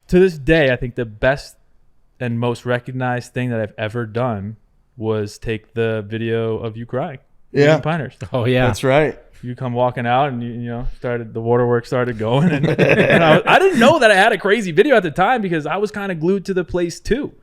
to this day, I think the best and most recognized thing that I've ever done was take the video of you crying. Yeah. Pinehurst. Oh yeah, That's right. You come walking out and you know the waterworks started going and, I didn't know that I had a crazy video at the time because I was kind of glued to the place too.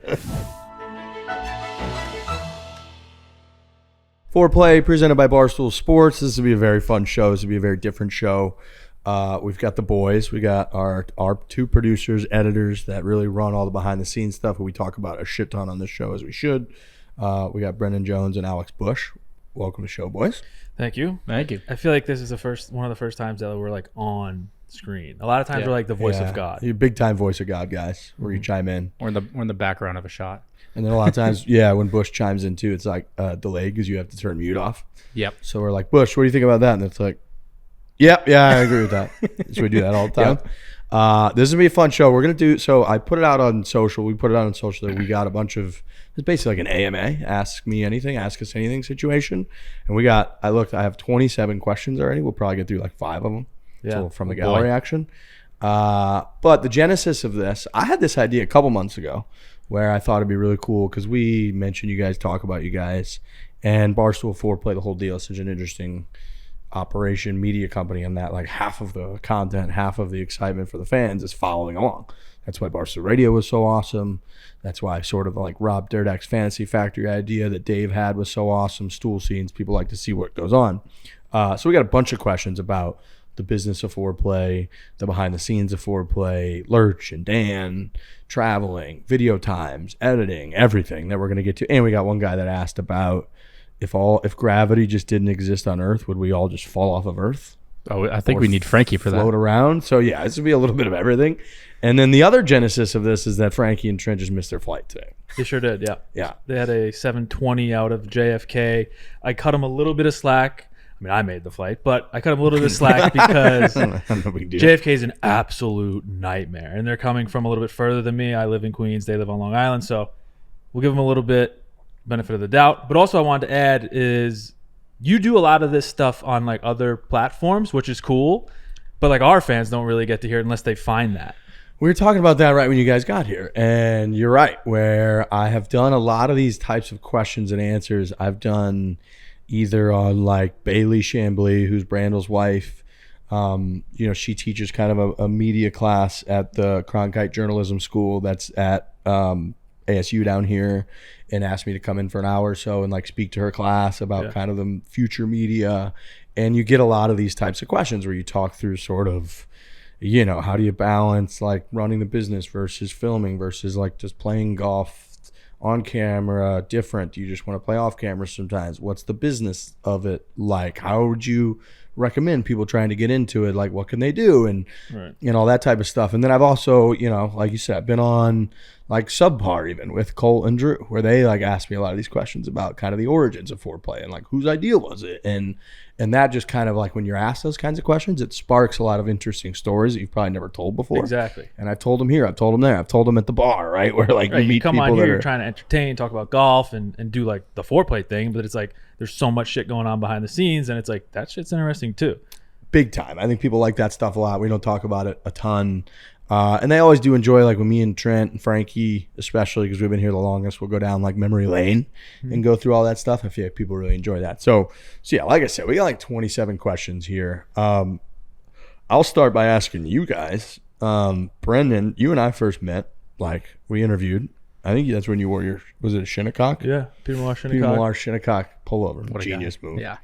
Foreplay presented by Barstool Sports. This will be a very fun show. This will be a very different show. We've got the boys. We got our two producers, editors that really run all the behind the scenes stuff. We talk about a shit ton on this show as we should. We got Brendan Jones and Alex Bush. Welcome to the show, boys. Thank you. thank you. I feel like this is one of the first times that we're like on screen. A lot of times we're like the voice of God. You're big time voice of God guys, where you chime in. We're in the background of a shot. And then a lot of times, when Bush chimes in too, it's like delayed because you have to turn mute off. Yep. So we're like, Bush, what do you think about that? And it's like, yeah, I agree with that. So we do that all the time. Yep. This is going to be a fun show. We're going to do, so I put it out on social. We put it out on social that we got a bunch of, it's basically like an AMA, ask me anything, ask us anything situation. And I have 27 questions already. We'll probably get through like 5 of them. Yeah. So from the gallery action. But the genesis of this, I had this idea a couple months ago where I thought it'd be really cool because we mentioned you guys, talk about you guys, and Barstool Foreplay, the whole deal is such an interesting operation, media company, and that like half of the content, half of the excitement for the fans is following along. That's why Barstool Radio was so awesome. That's why sort of like Rob Dyrdek's Fantasy Factory idea that Dave had was so awesome. Stool scenes, people like to see what goes on. So we got a bunch of questions about the business of foreplay, the behind the scenes of foreplay, Lurch and Dan, traveling, video times, editing, everything that we're going to get to. And we got one guy that asked about if gravity just didn't exist on Earth, would we all just fall off of Earth? Oh, I think we need Frankie for that. Float around. So yeah, this would be a little bit of everything. And then the other genesis of this is that Frankie and Trent just missed their flight today. They sure did, yeah. Yeah. They had a 7:20 out of JFK. I cut them a little bit of slack. I mean, I made the flight, but I cut them a little bit of slack because No big deal. JFK is an absolute nightmare. And they're coming from a little bit further than me. I live in Queens. They live on Long Island. So we'll give them a little bit benefit of the doubt. But also I wanted to add is you do a lot of this stuff on like other platforms, which is cool. But like our fans don't really get to hear it unless they find that. We were talking about that right when you guys got here. And you're right, where I have done a lot of these types of questions and answers. I've done either on like Bailey Chambly, who's Brandel's wife. She teaches kind of a media class at the Cronkite Journalism School that's at ASU down here, and asked me to come in for an hour or so and like speak to her class about kind of the future media. And you get a lot of these types of questions where you talk through sort of, how do you balance like running the business versus filming versus like just playing golf on camera different? Do you just want to play off camera sometimes? What's the business of it like? How would you recommend people trying to get into it? Like, what can they do? And, all that type of stuff. And then I've also, like you said, I've been on like Subpar even with Cole and Drew, where they like asked me a lot of these questions about kind of the origins of foreplay and like whose idea was it? And that just kind of like when you're asked those kinds of questions, it sparks a lot of interesting stories that you've probably never told before. Exactly. And I've told them here, I've told them there, I've told them at the bar, right? Where like you meet come people on here, that you're trying to entertain, talk about golf and do like the foreplay thing, but it's like there's so much shit going on behind the scenes, and it's like that shit's interesting too. Big time. I think people like that stuff a lot. We don't talk about it a ton. And they always do enjoy, like when me and Trent and Frankie, especially because we've been here the longest, we'll go down like memory lane and go through all that stuff. I feel like people really enjoy that. So yeah, like I said, we got like 27 questions here. I'll start by asking you guys. Brendan, you and I first met, like we interviewed. I think that's when you wore was it a Shinnecock? Yeah, Peter Millar Shinnecock. Peter Millar Shinnecock pullover. What a genius move. Yeah.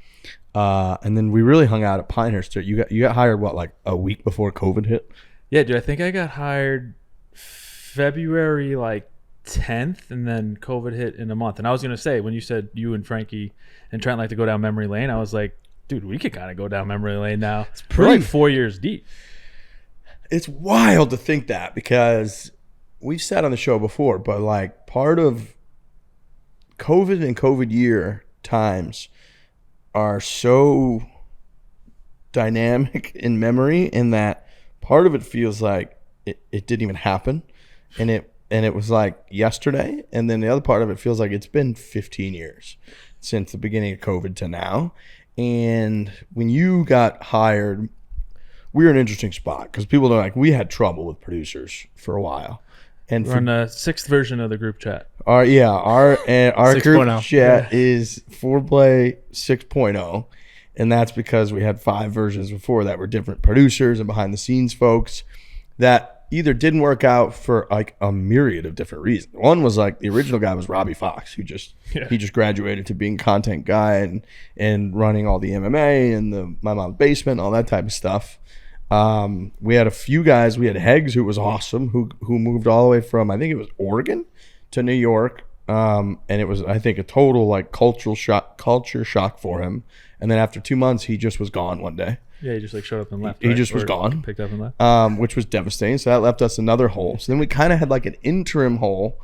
And then we really hung out at Pinehurst. You got hired, what, like a week before COVID hit? Yeah, dude, I think I got hired February like 10th, and then COVID hit in a month. And I was going to say, when you said you and Frankie and Trent like to go down memory lane, I was like, dude, we could kind of go down memory lane now. We're like 4 years deep. It's wild to think that, because we've said on the show before, but like part of COVID and COVID year times are so dynamic in memory, in that part of it feels like it didn't even happen, and it was like yesterday, and then the other part of it feels like it's been 15 years since the beginning of COVID to now. And when you got hired, we're an interesting spot because people are like, we had trouble with producers for a while. And We're on the 6th version of the group chat. our group 6.0. chat is Foreplay 6.0, and that's because we had 5 versions before that were different producers and behind the scenes folks that either didn't work out for like a myriad of different reasons. One was like the original guy was Robbie Fox, who he just graduated to being content guy and running all the MMA and my mom's basement, all that type of stuff. We had a few guys. We had Heggs, who was awesome, who moved all the way from, I think it was Oregon to New York. And it was, I think, a total like culture shock for him. And then after 2 months, he just was gone one day. Yeah, he just like showed up and left. He just was gone. Picked up and left. Which was devastating. So that left us another hole. So then we kind of had like an interim hole.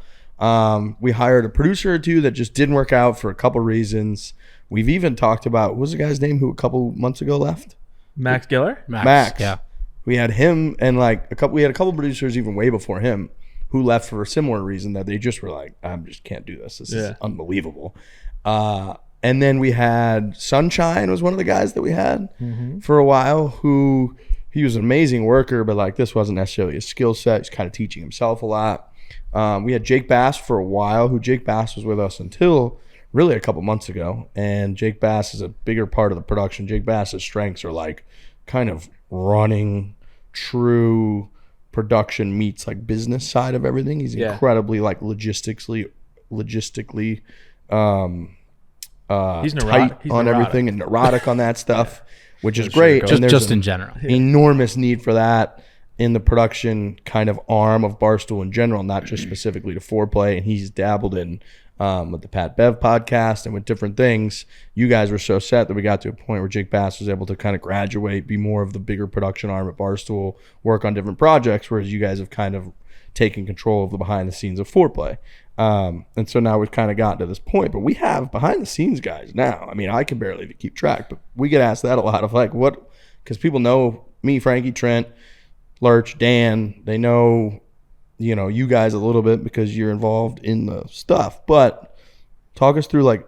We hired a producer or two that just didn't work out for a couple reasons. We've even talked about, what was the guy's name who a couple months ago left? Max Geller? Max. Yeah. We had him and we had a couple producers even way before him who left for a similar reason, that they just were like, I just can't do this. This is unbelievable. And then we had Sunshine was one of the guys that we had for a while, who he was an amazing worker, but like this wasn't necessarily a skill set. He's kind of teaching himself a lot. We had Jake Bass for a while, Jake Bass was with us until really a couple months ago. And Jake Bass is a bigger part of the production. Jake Bass's strengths are like kind of running true production meets like business side of everything. He's incredibly like logistically he's tight on everything and neurotic on that stuff, which is great. Just, and just in general. Enormous need for that in the production kind of arm of Barstool in general, not just specifically to Foreplay. And he's dabbled in with the Pat Bev podcast and with different things. You guys were so set that we got to a point where Jake Bass was able to kind of graduate, be more of the bigger production arm at Barstool, work on different projects, whereas you guys have kind of taken control of the behind the scenes of Foreplay. And so now we've kind of gotten to this point, but we have behind the scenes guys now. I mean, I can barely keep track, but we get asked that a lot of like what, because people know me, Frankie, Trent, Lurch, Dan, they know, you guys a little bit because you're involved in the stuff, but talk us through like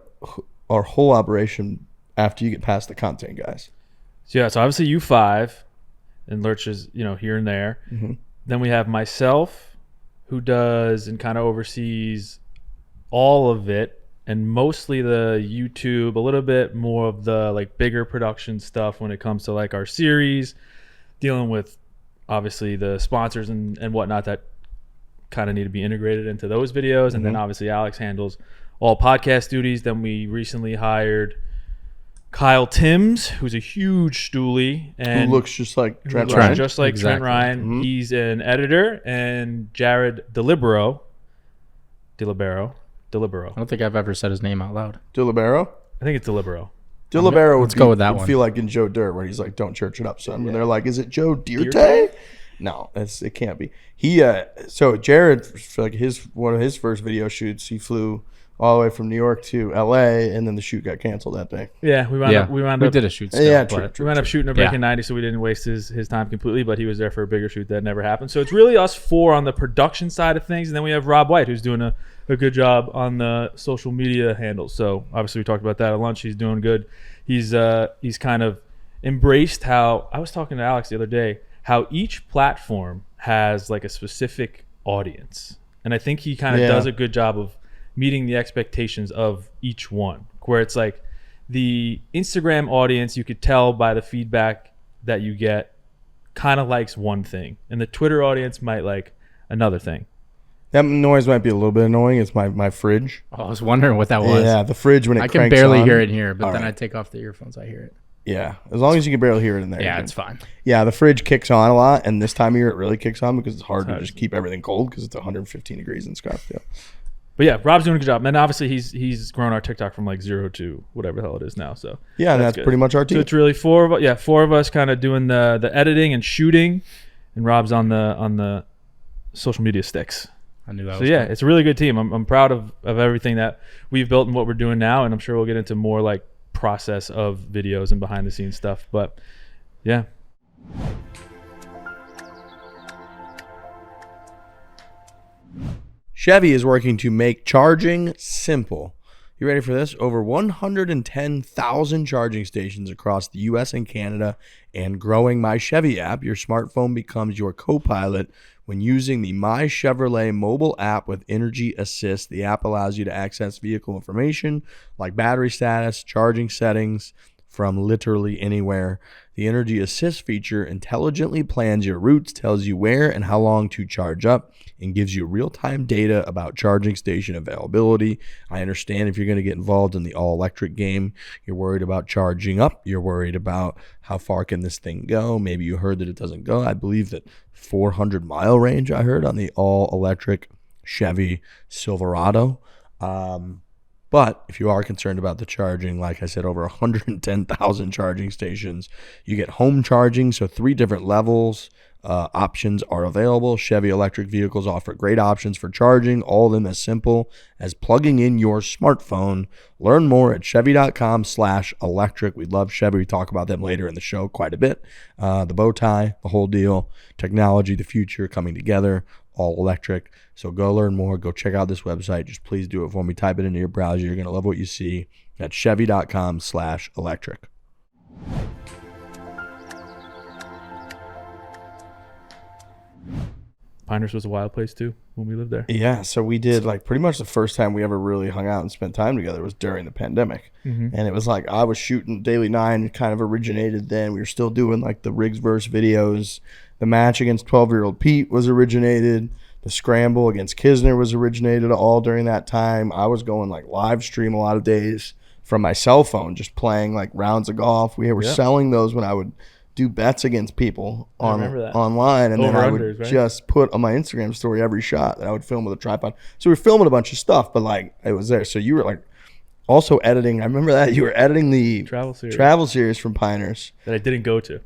our whole operation after you get past the content guys. So obviously you 5 and Lurch is, here and there. Then we have myself, who does and kind of oversees all of it, and mostly the YouTube, a little bit more of the like bigger production stuff when it comes to like our series, dealing with obviously the sponsors and whatnot that kind of need to be integrated into those videos. And then obviously Alex handles all podcast duties. Then we recently hired Kyle Timms, who's a huge stoolie and who looks just like Trent Ryan. Ryan. Just like Exactly. Trent Ryan. He's an editor. And Jared Delibero. I don't think I've ever said his name out loud. DiLibero? I think it's Delibero. DiLibero Let's go with that would one. feel like in Joe Dirt, where he's like, "Don't church it up, son." When they're like, "Is it Joe Dirte?" No, it can't be. So Jared, for like one of his first video shoots, he flew all the way from New York to LA, and then the shoot got canceled that day. Yeah, we wound up did a shoot still. Yeah, but true. We wound up shooting a Breaking 90, so we didn't waste his time completely, but he was there for a bigger shoot that never happened. So it's really us 4 on the production side of things, and then we have Rob White, who's doing a good job on the social media handles. So obviously we talked about that at lunch. He's doing good. He's kind of embraced how, I was talking to Alex the other day, how each platform has like a specific audience. And I think he kind of does a good job of meeting the expectations of each one, where it's like the Instagram audience, you could tell by the feedback that you get, kind of likes one thing, and the Twitter audience might like another thing. That noise might be a little bit annoying. It's my fridge. I was wondering what that was. Yeah, the fridge when it I can cranks barely on. hear it in here, but All then right. I take off the earphones, I hear it. Yeah, as long as you can barely hear it in there. Yeah, you it's can- fine. Yeah, the fridge kicks on a lot, and this time of year it really kicks on because it's hard to just keep everything cold because it's 115 degrees in Scottsdale. But yeah, Rob's doing a good job. And obviously he's grown our TikTok from like 0 to whatever the hell it is now. So Yeah, and that's good. pretty much our So team. it's really 4 of us kind of doing the editing and shooting, and Rob's on the social media sticks. I knew that So was yeah, coming. it's a really good team. I'm proud of everything that we've built and what we're doing now, and I'm sure we'll get into more like process of videos and behind the scenes stuff. But yeah. Chevy is working to make charging simple. You ready for this? Over 110,000 charging stations across the U.S. and Canada, and growing. My Chevy app, your smartphone becomes your co-pilot when using the My Chevrolet mobile app with Energy Assist. The app allows you to access vehicle information like battery status, charging settings from literally anywhere. The Energy Assist feature intelligently plans your routes, tells you where and how long to charge up, and gives you real-time data about charging station availability. I understand if you're going to get involved in the all-electric game, you're worried about charging up, you're worried about how far can this thing go. Maybe you heard that it doesn't go. I believe that 400-mile range I heard on the all-electric Chevy Silverado. But if you are concerned about the charging, like I said, over 110,000 charging stations. You get home charging, so 3 different levels. Options are available. Chevy electric vehicles offer great options for charging, all of them as simple as plugging in your smartphone. Learn more at Chevy.com/electric. We love Chevy. We talk about them later in the show quite a bit. The bow tie, the whole deal, technology, the future coming together, all electric. So go learn more. Go check out this website. Just please do it for me. Type it into your browser. You're going to love what you see at Chevy.com/electric. Pinehurst was a wild place too when we lived there. Yeah, so we did like pretty much the first time we ever really hung out and spent time together was during the pandemic. And it was like I was shooting Daily 9, kind of originated then. We were still doing like the Riggsverse videos. The match against 12-year-old Pete was originated. The scramble against Kisner was originated all during that time. I was going like live stream a lot of days from my cell phone, just playing like rounds of golf. We were selling those when I would do bets against people online, and then I would just put on my Instagram story every shot that I would film with a tripod. So we were filming a bunch of stuff, but like it was there. So you were like also editing. I remember that you were editing the travel series from Pinehurst that I didn't go to,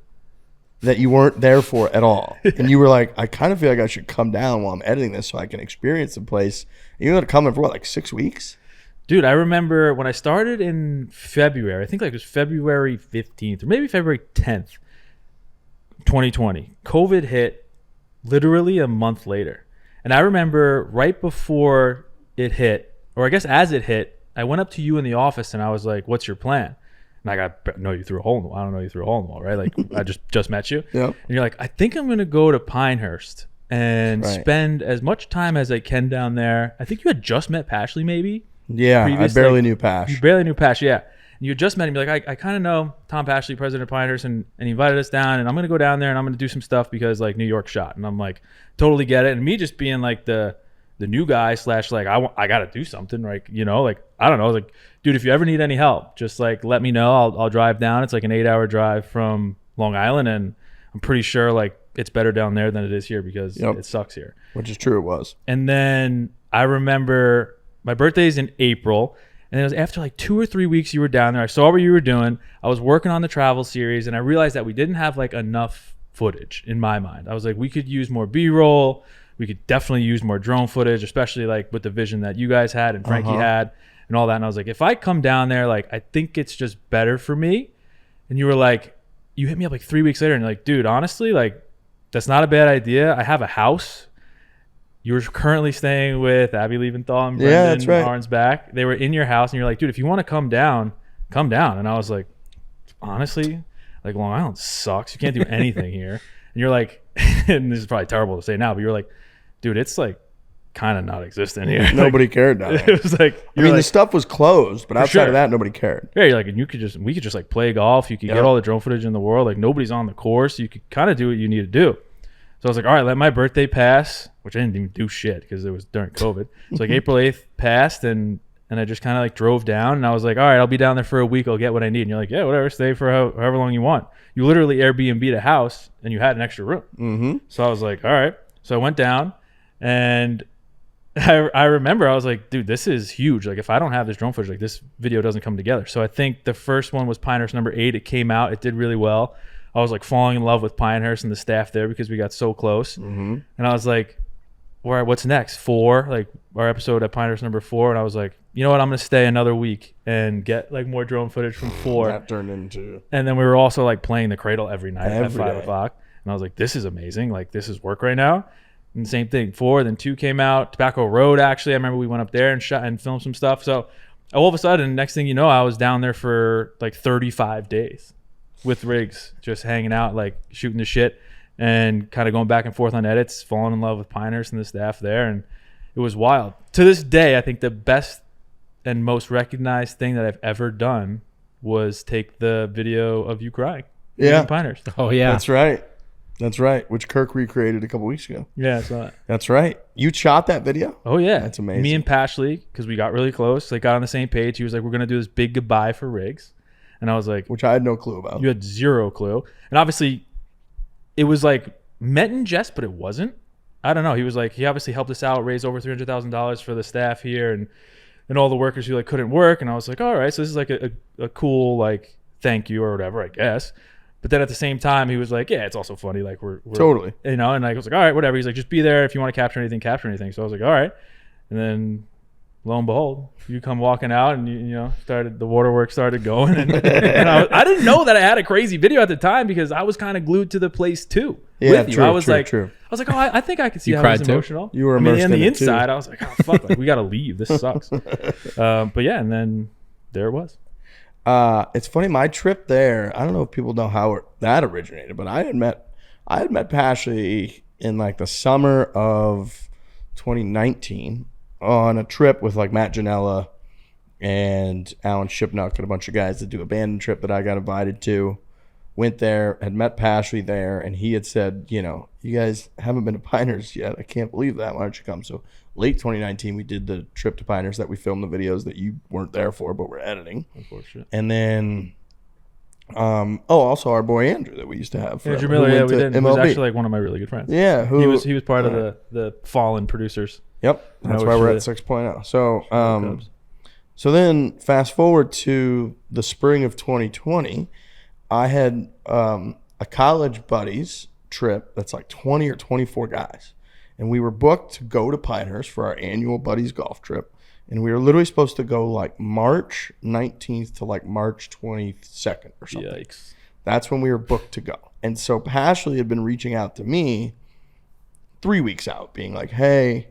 that you weren't there for at all. And you were like, I kind of feel like I should come down while I'm editing this so I can experience the place. And you ended up coming for what, like 6 weeks? Dude, I remember when I started in February, I think like it was February 15th or maybe February 10th, 2020. COVID hit literally a month later. And I remember right before it hit, or I guess as it hit, I went up to you in the office and I was like, what's your plan? And I know you threw a hole in the wall. I don't know you threw a hole in the wall, right? Like I just met you. Yep. And you're like, I think I'm going to go to Pinehurst and spend as much time as I can down there. I think you had just met Pashley maybe. Yeah, I barely knew Pash. You barely knew Pash, yeah. And you just met him. You're like, I kind of know Tom Pashley, president of Pinehurst, and he invited us down, and I'm going to go down there, and I'm going to do some stuff because, like, New York shot. And I'm like, totally get it. And me just being, like, the new guy / like, I got to do something, like, you know, like, I don't know. Like, dude, if you ever need any help, just, like, let me know. I'll drive down. It's, like, an 8-hour drive from Long Island, and I'm pretty sure, like, it's better down there than it is here because it sucks here. Which is true, it was. And then I remember my birthday's in April, and it was after like 2 or 3 weeks you were down there. I saw what you were doing. I was working on the travel series, and I realized that we didn't have like enough footage in my mind. I was like, we could use more B-roll. We could definitely use more drone footage, especially like with the vision that you guys had and Frankie had and all that. And I was like, if I come down there, like, I think it's just better for me. And you were like, you hit me up like 3 weeks later and you're like, dude, honestly, like, that's not a bad idea. I have a house. You were currently staying with Abby Leventhal and Brendan Arnsback. They were in your house, and you're like, dude, if you want to come down, come down. And I was like, honestly, like, Long Island sucks. You can't do anything here. And you're like, and this is probably terrible to say now, but you're like, dude, it's like kind of not existent here. Nobody cared down there. It was like, I mean, the stuff was closed, but outside of that, nobody cared. Yeah, you're like, and we could just like play golf. You could get all the drone footage in the world. Like, nobody's on the course. You could kind of do what you need to do. So I was like, all right, let my birthday pass, which I didn't even do shit because it was during COVID. So like April 8th passed, and I just kind of like drove down, and I was like, all right, I'll be down there for a week. I'll get what I need. And you're like, yeah, whatever, stay for however long you want. You literally Airbnb'd a house, and you had an extra room. Mm-hmm. So I was like, all right. So I went down, and I remember I was like, dude, this is huge. Like, if I don't have this drone footage, like, this video doesn't come together. So I think the first one was Pinehurst number 8. It came out. It did really well. I was like falling in love with Pinehurst and the staff there because we got so close. Mm-hmm. And I was like, all right, what's next? Fore, like our episode at Pinehurst number 4. And I was like, you know what? I'm going to stay another week and get like more drone footage from Fore. That turned into. And then we were also like playing the Cradle every night at 5 o'clock. And I was like, this is amazing. Like, this is work right now. And same thing, 4, then 2 came out. Tobacco Road, actually. I remember we went up there and shot and filmed some stuff. So all of a sudden, next thing you know, I was down there for like 35 days with rigs, just hanging out, like shooting the shit and kind of going back and forth on edits, falling in love with Pinehurst and the staff there. And it was wild. To this day, I think the best and most recognized thing that I've ever done was take the video of you crying. Yeah. In Pinehurst. Oh, yeah. That's right. That's right. Which Kirk recreated a couple weeks ago. Yeah, I saw it. That's right. You shot that video? Oh, yeah. That's amazing. Me and Pashley, because we got really close, like got on the same page. He was like, we're going to do this big goodbye for rigs. And I was like, which I had no clue about. You had zero clue. And obviously, it was like meant in jest, but it wasn't. I don't know. He was like, he obviously helped us out, raised over $300,000 for the staff here and all the workers who like couldn't work. And I was like, all right, so this is like a cool like thank you or whatever, I guess. But then at the same time, he was like, yeah, it's also funny. Like we're totally, you know, and I was like, all right, whatever. He's like, just be there. If you want to capture anything, capture anything. So I was like, all right. And then lo and behold, you come walking out and you know, the waterworks started going. And I didn't know that I had a crazy video at the time because I was kind of glued to the place too. Yeah, with you. True, I was true, like, true. I was like, oh, I think I could see You how cried it's too? emotional. You were I mean, immersed on in the it, too. inside, I was like, oh, fuck, like, we got to leave. This sucks. But yeah, and then there it was. It's funny. My trip there, I don't know if people know how that originated, but I had met Pashley in like the summer of 2019 on a trip with like Matt Janella and Alan Shipnuck and a bunch of guys that do a band trip that I got invited to. Went there, had met Pashley there, and he had said, you know, you guys haven't been to Pinehurst yet. I can't believe that. Why don't you come? So late 2019, we did the trip to Pinehurst that we filmed the videos that you weren't there for, but we're editing. Unfortunate. And then, also our boy Andrew that we used to have. Andrew who Miller, yeah, went we to did. He was MLB. actually like one of my really good friends. Yeah, He was part of the fallen producers. Yep, that's why we're at 6.0. So then fast forward to the spring of 2020, I had a college buddies trip that's like 20 or 24 guys. And we were booked to go to Pinehurst for our annual buddies golf trip. And we were literally supposed to go like March 19th to like March 22nd or something. Yikes. That's when we were booked to go. And so Pashley had been reaching out to me 3 weeks out, being like, hey,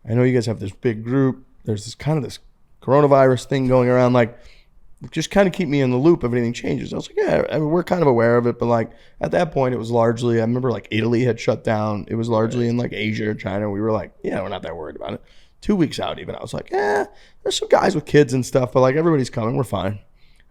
I know you guys have this big group. There's this kind of this coronavirus thing going around. Like, just kind of keep me in the loop if anything changes. I was like, yeah, I mean, we're kind of aware of it. But like at that point, it was largely, I remember like Italy had shut down. It was largely in like Asia or China. We were like, yeah, we're not that worried about it. 2 weeks out even, I was like, there's some guys with kids and stuff, but like everybody's coming. We're fine.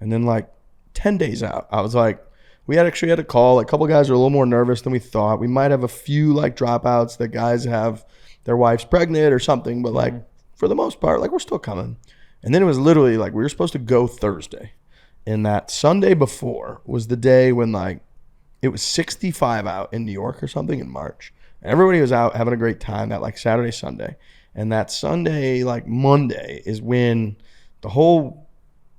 And then like 10 days out, I was like, we had a call. Like a couple guys are a little more nervous than we thought. We might have a few like dropouts that guys have their wife's pregnant or something. But like for the most part, like we're still coming. And then it was literally like we were supposed to go Thursday. And that Sunday before was the day when like it was 65 out in New York or something in March. And everybody was out having a great time that like Saturday, Sunday. And that Sunday, like Monday, is when the whole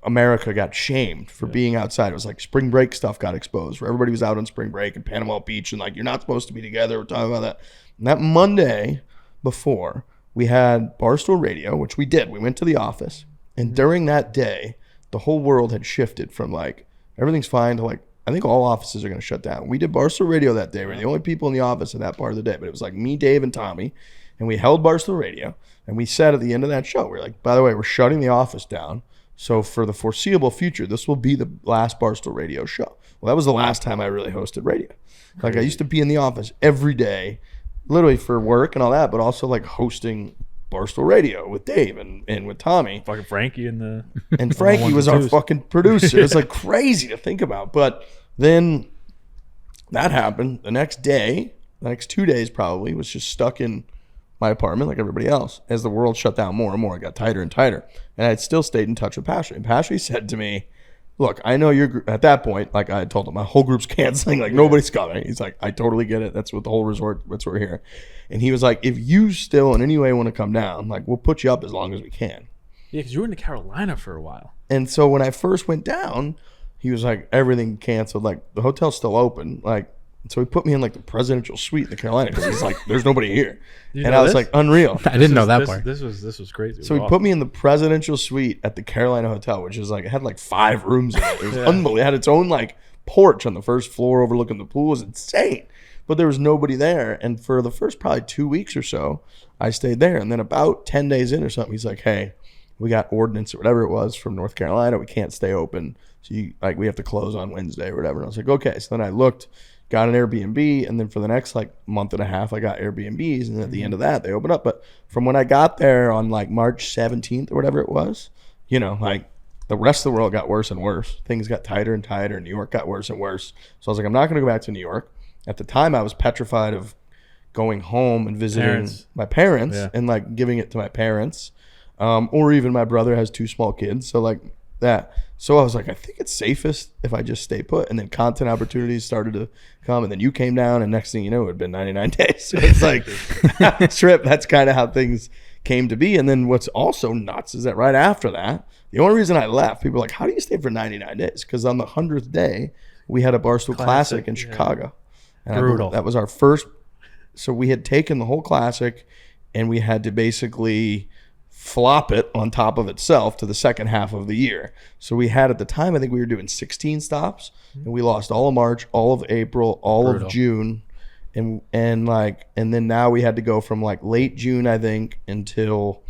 America got shamed for being outside. It was like spring break stuff got exposed where everybody was out on spring break in Panama Beach and like you're not supposed to be together. We're talking about that. And that Monday before, we had Barstool Radio, which we did. We went to the office. And during that day, the whole world had shifted from like everything's fine to like I think all offices are going to shut down. We did Barstool Radio that day. We were the only people in the office at that part of the day. But it was like me, Dave, and Tommy. And we held Barstool Radio. And we said at the end of that show, we're like, by the way, we're shutting the office down. So for the foreseeable future, this will be the last Barstool Radio show. Well, that was the last time I really hosted radio. Like I used to be in the office every day, literally for work and all that, but also like hosting Barstool Radio with Dave and with Tommy. Fucking Frankie and Frankie was our fucking producer. It's like crazy to think about. But then that happened. The next day, the next 2 days probably, was just stuck in my apartment like everybody else. As the world shut down more and more, it got tighter and tighter. And I had still stayed in touch with Pashley. And Pashley said to me, look, I know you're at that point, like I told him, my whole group's canceling, like nobody's coming. He's like, I totally get it. That's what the whole resort, that's what we're here. And he was like, if you still in any way want to come down, like we'll put you up as long as we can. Yeah, because you were in Carolina for a while. And so when I first went down, he was like, everything canceled. Like the hotel's still open. Like, so he put me in like the presidential suite in the Carolina because he's like, there's nobody here. And I was like, unreal. I didn't know that part. This was crazy. So he put me in the presidential suite at the Carolina Hotel, which is like, it had like 5 rooms in it. It was unbelievable. It had its own like porch on the first floor overlooking the pool. It was insane. But there was nobody there. And for the first probably 2 weeks or so, I stayed there. And then about 10 days in or something, he's like, hey, We got ordinance or whatever it was from North Carolina. We can't stay open. So we have to close on Wednesday or whatever. And I was like, okay. So then I looked, got an Airbnb, and then for the next like month and a half, I got Airbnbs. And at the end of that, they opened up. But from when I got there on like March 17th or whatever it was, like the rest of the world got worse and worse. Things got tighter and tighter. New York got worse and worse. So I was like, I'm not going to go back to New York. At the time, I was petrified of going home and visiting my parents and like giving it to my parents. Or even my brother has 2 small kids. So like that. So I was like, I think it's safest if I just stay put. And then content opportunities started to come. And then you came down. And next thing you know, it had been 99 days. So it's like, trip. That's kind of how things came to be. And then what's also nuts is that right after that, the only reason I left, people were like, how do you stay for 99 days? Because on the 100th day, we had a Barstool Classic in Chicago. And Brutal. That was our first. So we had taken the whole Classic and we had to basically flop it on top of itself to the second half of the year. So we had at the time, I think we were doing 16 stops, and we lost all of March, all of April, all of June, and then now we had to go from like late June, I think, until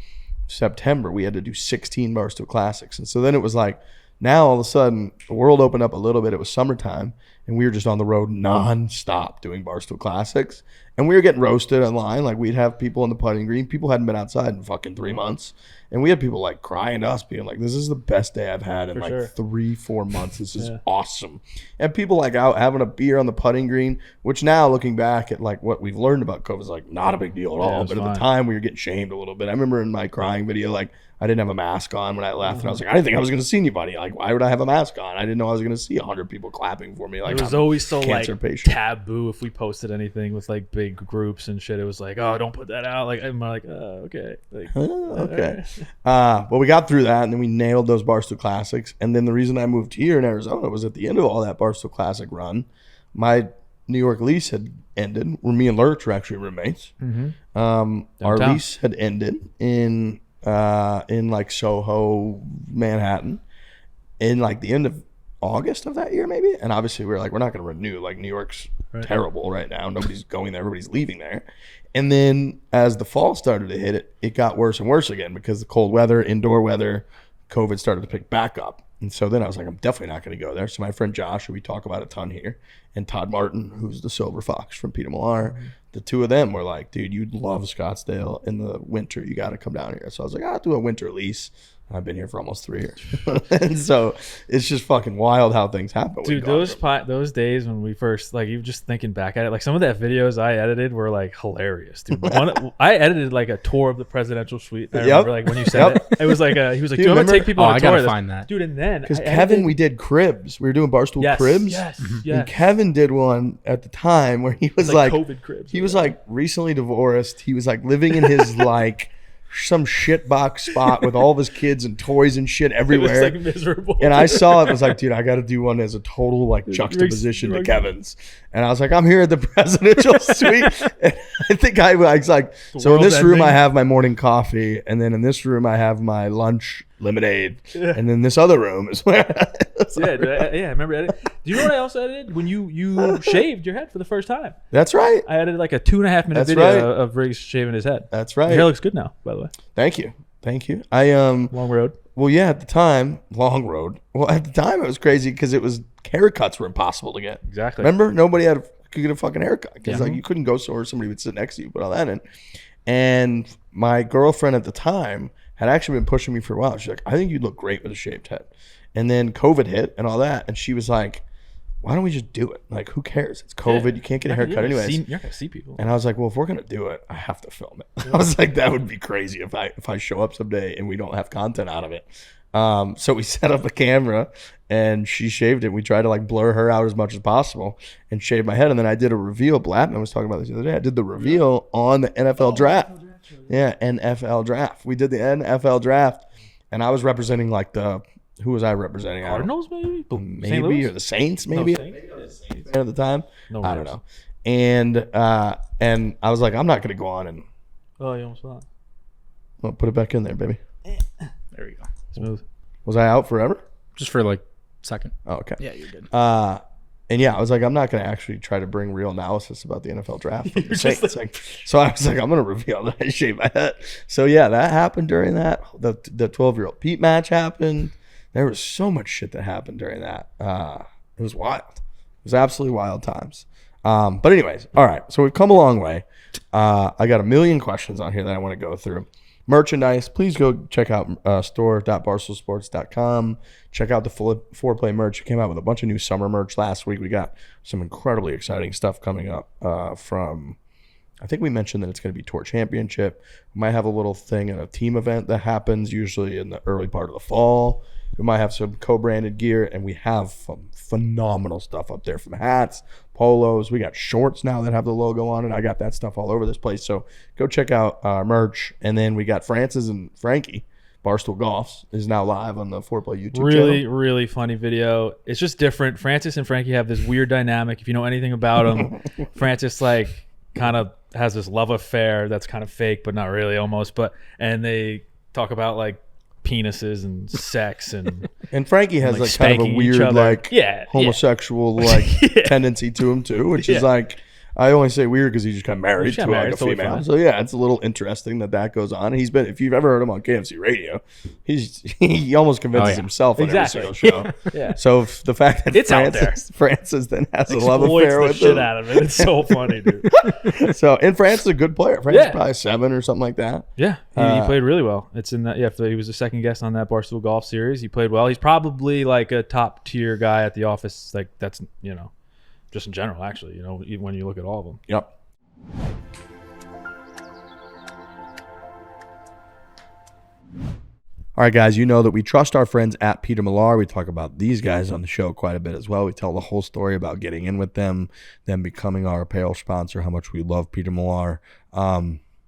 September. We had to do 16 Barstool Classics, and so then it was like now all of a sudden the world opened up a little bit. It was summertime, and we were just on the road nonstop doing Barstool Classics. And we were getting roasted online. Like we'd have people in the putting green. People hadn't been outside in fucking 3 months. And we had people like crying to us being like, this is the best day I've had in 3-4 months. This is awesome. And people like out having a beer on the putting green, which now looking back at like what we've learned about COVID is like not a big deal at all. But at the time we were getting shamed a little bit. I remember in my crying video, like I didn't have a mask on when I left. And I was like, I didn't think I was going to see anybody. Like, why would I have a mask on? I didn't know I was going to see 100 people clapping for me. Like it was always so like taboo if we posted anything with like big groups and shit. It was like, oh, don't put that out. Like I'm like, oh, okay. Like, okay. But we got through that and then we nailed those Barstool Classics. And then the reason I moved here in Arizona was at the end of all that Barstool Classic run, my New York lease had ended. Where me and Lurch were actually roommates. Our lease had ended in like Soho, Manhattan, in like the end of August of that year, maybe. And obviously we were like, we're not going to renew. Like New York's terrible right now. Nobody's going there. Everybody's leaving there. And then as the fall started to hit, it got worse and worse again because the cold weather, indoor weather, COVID started to pick back up. And so then I was like, I'm definitely not going to go there. So my friend Josh, who we talk about a ton here, and Todd Martin, who's the Silver Fox from Peter Millar, the two of them were like, dude, you'd love Scottsdale in the winter. You got to come down here. So I was like, I'll do a winter lease. I've been here for almost 3 years. And so it's just fucking wild how things happen. Dude, those days when we first, like, you just thinking back at it, like some of that videos I edited were like hilarious, dude. I edited like a tour of the presidential suite. I remember like when you said it. It was like he was like, do you want to take people on a tour? I gotta find that. Dude, and then because Kevin, we did cribs. We were doing Barstool cribs. Yes. And Kevin did one at the time where he was like COVID cribs. He was like recently divorced. He was like living in his like some shitbox spot with all of his kids and toys and shit everywhere. It was like miserable. And I saw it. I was like, dude, I got to do one as a total like juxtaposition to Kevin's. And I was like, I'm here at the presidential suite. And I think I was like, so in this room I have my morning coffee, and then in this room I have my lunch lemonade, and then this other room is where. I remember editing. Do you know what I also edited? When you shaved your head for the first time. That's right. I edited like a 2.5 minute video of Riggs shaving his head. That's right. Your hair looks good now, by the way. Thank you. I long road. Well, yeah, at the time, long road. Well, at the time it was crazy because it was haircuts were impossible to get. Exactly. Remember, nobody could get a fucking haircut because like you couldn't go somewhere somebody would sit next to you, put all that in. And my girlfriend at the time had actually been pushing me for a while. She's like, I think you'd look great with a shaved head. And then COVID hit and all that, and she was like, why don't we just do it? Like, who cares? It's COVID. You can't get a haircut anyways. You're not gonna see people. And I was like, well, if we're gonna do it, I have to film it. I was like, that would be crazy if I show up someday and we don't have content out of it. So we set up a camera and she shaved it. We tried to like blur her out as much as possible and shave my head. And then I did a reveal. Blattman was talking about this the other day. I did the reveal on the NFL draft. Yeah, NFL draft. We did the NFL draft, and I was representing like who was I representing? Cardinals, maybe? Maybe, or the Saints, maybe. At the time, I don't know. And I was like, I'm not going to go on and. Oh, you almost fell. Well, put it back in there, baby. There you go. Smooth. Was I out forever? Just for like a second. Oh, okay. Yeah, you're good. And yeah, I was like, I'm not going to actually try to bring real analysis about the NFL draft. From the Saints. So I was like, I'm going to reveal that I shaved my head. So yeah, that happened during that. The 12-year-old Pete match happened. There was so much shit that happened during that. It was wild. It was absolutely wild times. But anyways, all right. So we've come a long way. I got a million questions on here that I want to go through. Merchandise, please go check out store.barstoolsports.com. Check out the Foreplay merch. We came out with a bunch of new summer merch last week. We got some incredibly exciting stuff coming up from, I think we mentioned that it's going to be Tour Championship. We might have a little thing at a team event that happens usually in the early part of the fall. We might have some co-branded gear, and we have some phenomenal stuff up there from hats, polos. We got shorts now that have the logo on it. I got that stuff all over this place. So go check out our merch. And then we got Francis and Frankie. Barstool Golfs is now live on the Foreplay YouTube channel. Really funny video. It's just different. Francis and Frankie have this weird dynamic. If you know anything about them, Francis like kind of has this love affair that's kind of fake, but not really almost. And they talk about like penises and sex and Frankie has like kind of a weird like homosexual like tendency to him too, which is like, I only say weird because he's just kind of married to like a female. Fine. So yeah, it's a little interesting that goes on. And he's been, if you've ever heard him on KFC Radio, he almost convinces himself on every single show. So the fact that it's Francis then has a love affair with shit out of it. It's so funny, dude. So, and Francis is a good player. Francis is probably 7 or something like that. Yeah, he played really well. It's in that. Yeah, he was a second guest on that Barstool Golf series. He played well. He's probably like a top tier guy at the office. Like that's just in general, actually, even when you look at all of them. Yep. All right, guys, you know that we trust our friends at Peter Millar. We talk about these guys on the show quite a bit as well. We tell the whole story about getting in with them becoming our apparel sponsor, how much we love Peter Millar.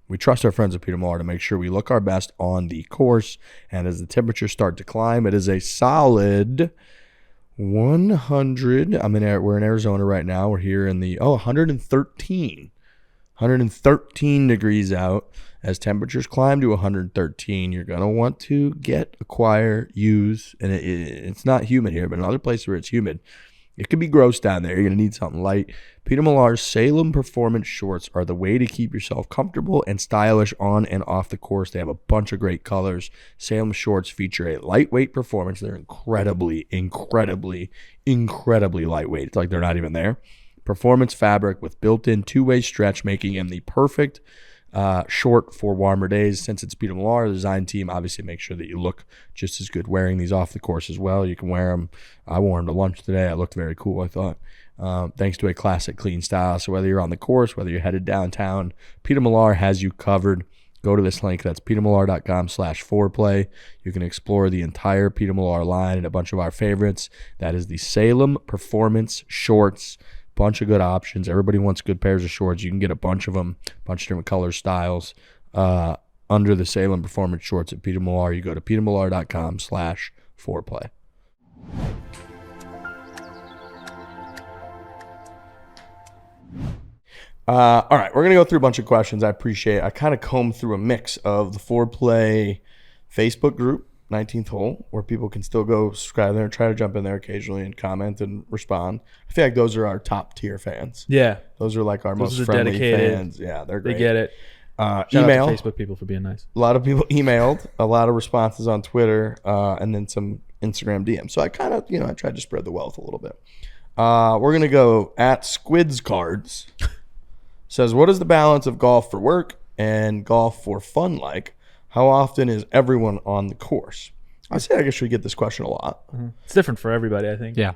We trust our friends at Peter Millar to make sure we look our best on the course. And as the temperatures start to climb, it is a solid 100. We're in Arizona right now. We're here in the 113 degrees out. As temperatures climb to 113, you're gonna want to acquire, use, and it's not humid here, but in other places where it's humid, it could be gross down there. You're gonna need something light. Peter Millar's Salem Performance Shorts are the way to keep yourself comfortable and stylish on and off the course. They have a bunch of great colors. Salem shorts feature a lightweight performance. They're incredibly lightweight. It's like they're not even there. Performance fabric with built-in two-way stretch, making them the perfect short for warmer days. Since it's Peter Millar, the design team obviously makes sure that you look just as good wearing these off the course as well. You can wear them. I wore them to lunch today. I looked very cool, I thought. Thanks to a classic clean style. So whether you're on the course, whether you're headed downtown, Peter Millar has you covered. Go to this link. That's petermillar.com/foreplay. You can explore the entire Peter Millar line and a bunch of our favorites. That is the Salem Performance Shorts. Bunch of good options. Everybody wants good pairs of shorts. You can get a bunch of them, bunch of different colors, styles, under the Salem Performance Shorts at Peter Millar. You go to petermillar.com/foreplay. All right, we're going to go through a bunch of questions. I kind of combed through a mix of the Foreplay Facebook group, 19th hole, where people can still go subscribe there and try to jump in there occasionally and comment and respond. I feel like those are our top tier fans. Yeah. Those are like our most friendly fans. Yeah, they're great. They get it. Email. Shout out to Facebook people for being nice. A lot of people emailed, a lot of responses on Twitter, and then some Instagram DMs. So I kind of, I tried to spread the wealth a little bit. We're going to go at Squids Cards. Says, what is the balance of golf for work and golf for fun like? How often is everyone on the course? I say I guess we get this question a lot. Mm-hmm. It's different for everybody, I think. Yeah.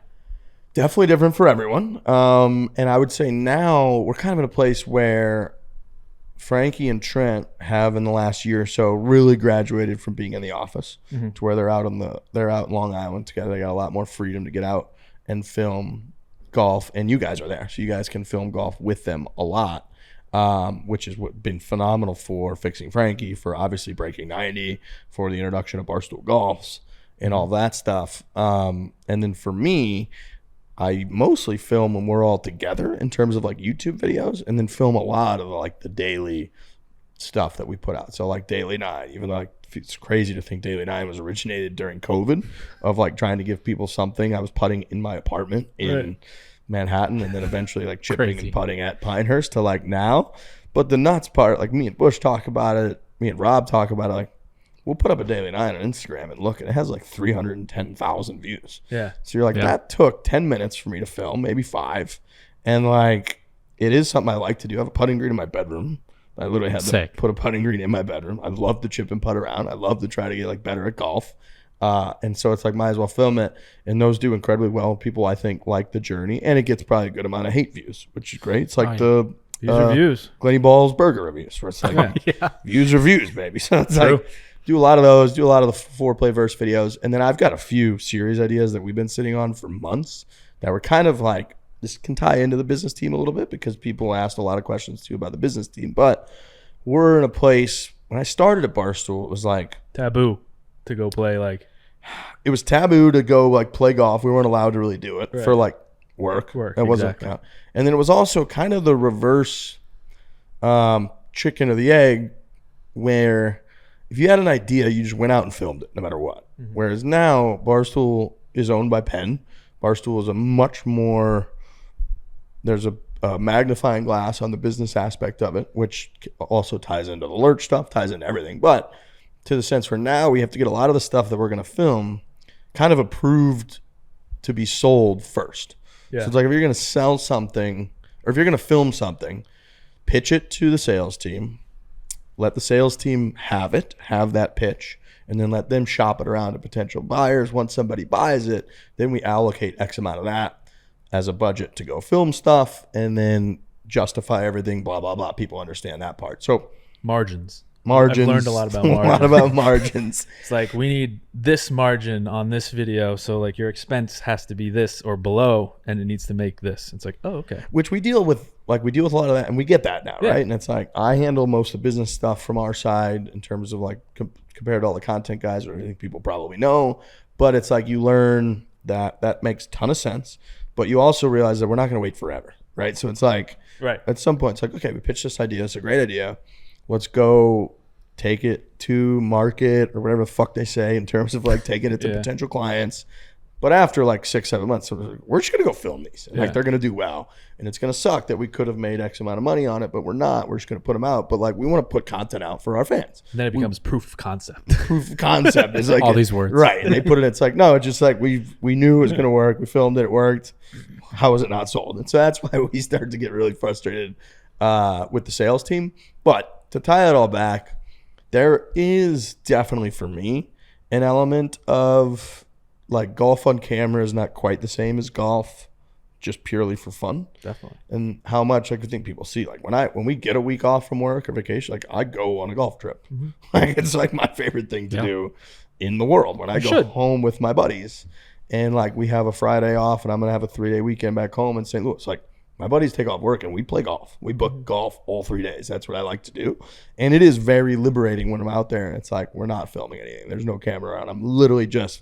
Definitely different for everyone. And I would say now we're kind of in a place where Frankie and Trent have in the last year or so really graduated from being in the office to where they're out in Long Island together. They got a lot more freedom to get out and film golf, and you guys are there, so you guys can film golf with them a lot. Which has been phenomenal for fixing Frankie, for obviously breaking 90, for the introduction of Barstool Golfs and all that stuff. And then for me, I mostly film when we're all together in terms of like YouTube videos, and then film a lot of like the daily stuff that we put out. So like Daily 9, even though it's crazy to think Daily 9 was originated during COVID, of like trying to give people something. I was putting in my apartment in Manhattan, and then eventually like chipping Crazy. and putting at Pinehurst to like now. But the nuts part, like me and Bush talk about it, me and Rob talk about it, like we'll put up a Daily 9 on Instagram and look, and it has like 310,000 views. Yeah. So you're like, that took 10 minutes for me to film, maybe 5. And like, it is something I like to do. I have a putting green in my bedroom. I literally had to put a putting green in my bedroom. I love to chip and putt around. I love to try to get like better at golf. And so it's like, might as well film it. And those do incredibly well. People, I think, like the journey. And it gets probably a good amount of hate views, which is great. It's like the views. Glenny Ball's burger reviews, where it's like views are views, baby. So it's True. like, do a lot of those, do a lot of the foreplay verse videos. And then I've got a few series ideas that we've been sitting on for months that were kind of like, this can tie into the business team a little bit because people asked a lot of questions too about the business team. But we're in a place, when I started at Barstool, it was like taboo to go play like. It was taboo to go like play golf. We weren't allowed to really do it for like work. That wasn't count. And then it was also kind of the reverse chicken or the egg, where if you had an idea, you just went out and filmed it no matter what. Mm-hmm. Whereas now Barstool is owned by Penn. Barstool is a much more, there's a magnifying glass on the business aspect of it, which also ties into the Lurch stuff, ties into everything. But to the sense where now we have to get a lot of the stuff that we're going to film kind of approved to be sold first. Yeah. So it's like, if you're going to sell something, or if you're going to film something, pitch it to the sales team, let the sales team have that pitch, and then let them shop it around to potential buyers. Once somebody buys it, then we allocate X amount of that as a budget to go film stuff, and then justify everything, blah, blah, blah. People understand that part. So Margins. I've learned a lot about margins. A lot about margins. It's like, we need this margin on this video, so like your expense has to be this or below, and it needs to make this. It's like, oh, okay. Which we deal with a lot of that, and we get that now, right? And it's like, I handle most of the business stuff from our side in terms of like compared to all the content guys, or I think people probably know. But it's like, you learn that makes a ton of sense, but you also realize that we're not going to wait forever, right? So it's like, at some point, it's like, okay, we pitched this idea. It's a great idea. Let's go take it to market, or whatever the fuck they say in terms of like taking it to potential clients. But after like 6-7 months, we're just going to go film these. And like, they're going to do well. And it's going to suck that we could have made X amount of money on it, but we're not. We're just going to put them out. But like, we want to put content out for our fans. And then it becomes proof of concept. Proof of concept is like all these words. Right. And they put it, it's like, no, it's just like, we knew it was going to work. We filmed it. It worked. How was it not sold? And so that's why we started to get really frustrated with the sales team. But to tie it all back, there is definitely, for me, an element of like, golf on camera is not quite the same as golf just purely for fun. Definitely. And how much I think people see, like when we get a week off from work or vacation, like I go on a golf trip. Mm-hmm. Like, it's like my favorite thing to do in the world. When I go home with my buddies, and like we have a Friday off, and I'm going to have a 3-day weekend back home in St. Louis. Like, my buddies take off work and we play golf. We book golf all 3 days. That's what I like to do. And it is very liberating when I'm out there, and it's like, we're not filming anything. There's no camera around. I'm literally just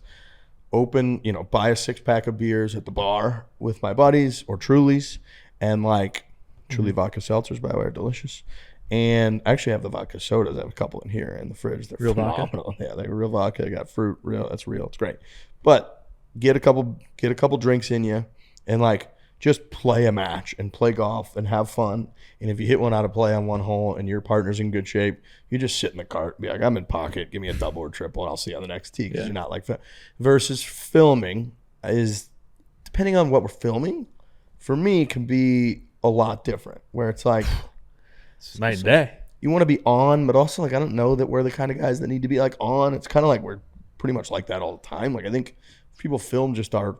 open, buy a 6-pack of beers at the bar with my buddies, or Truly's, and like Truly vodka seltzers, by the way, are delicious. And I actually have the vodka sodas. I have a couple in here in the fridge. They're real phenomenal. Vodka? Yeah, they're real vodka. They got fruit. That's real. It's great. But get a couple drinks in you, and like, just play a match and play golf and have fun. And if you hit one out of play on one hole and your partner's in good shape, you just sit in the cart and be like, I'm in pocket. Give me a double or triple, and I'll see you on the next tee, because you're not like versus filming is, depending on what we're filming, for me, can be a lot different, where it's like it's night and day. You want to be on, but also like, I don't know that we're the kind of guys that need to be like on. It's kind of like we're pretty much like that all the time. Like, I think people film just our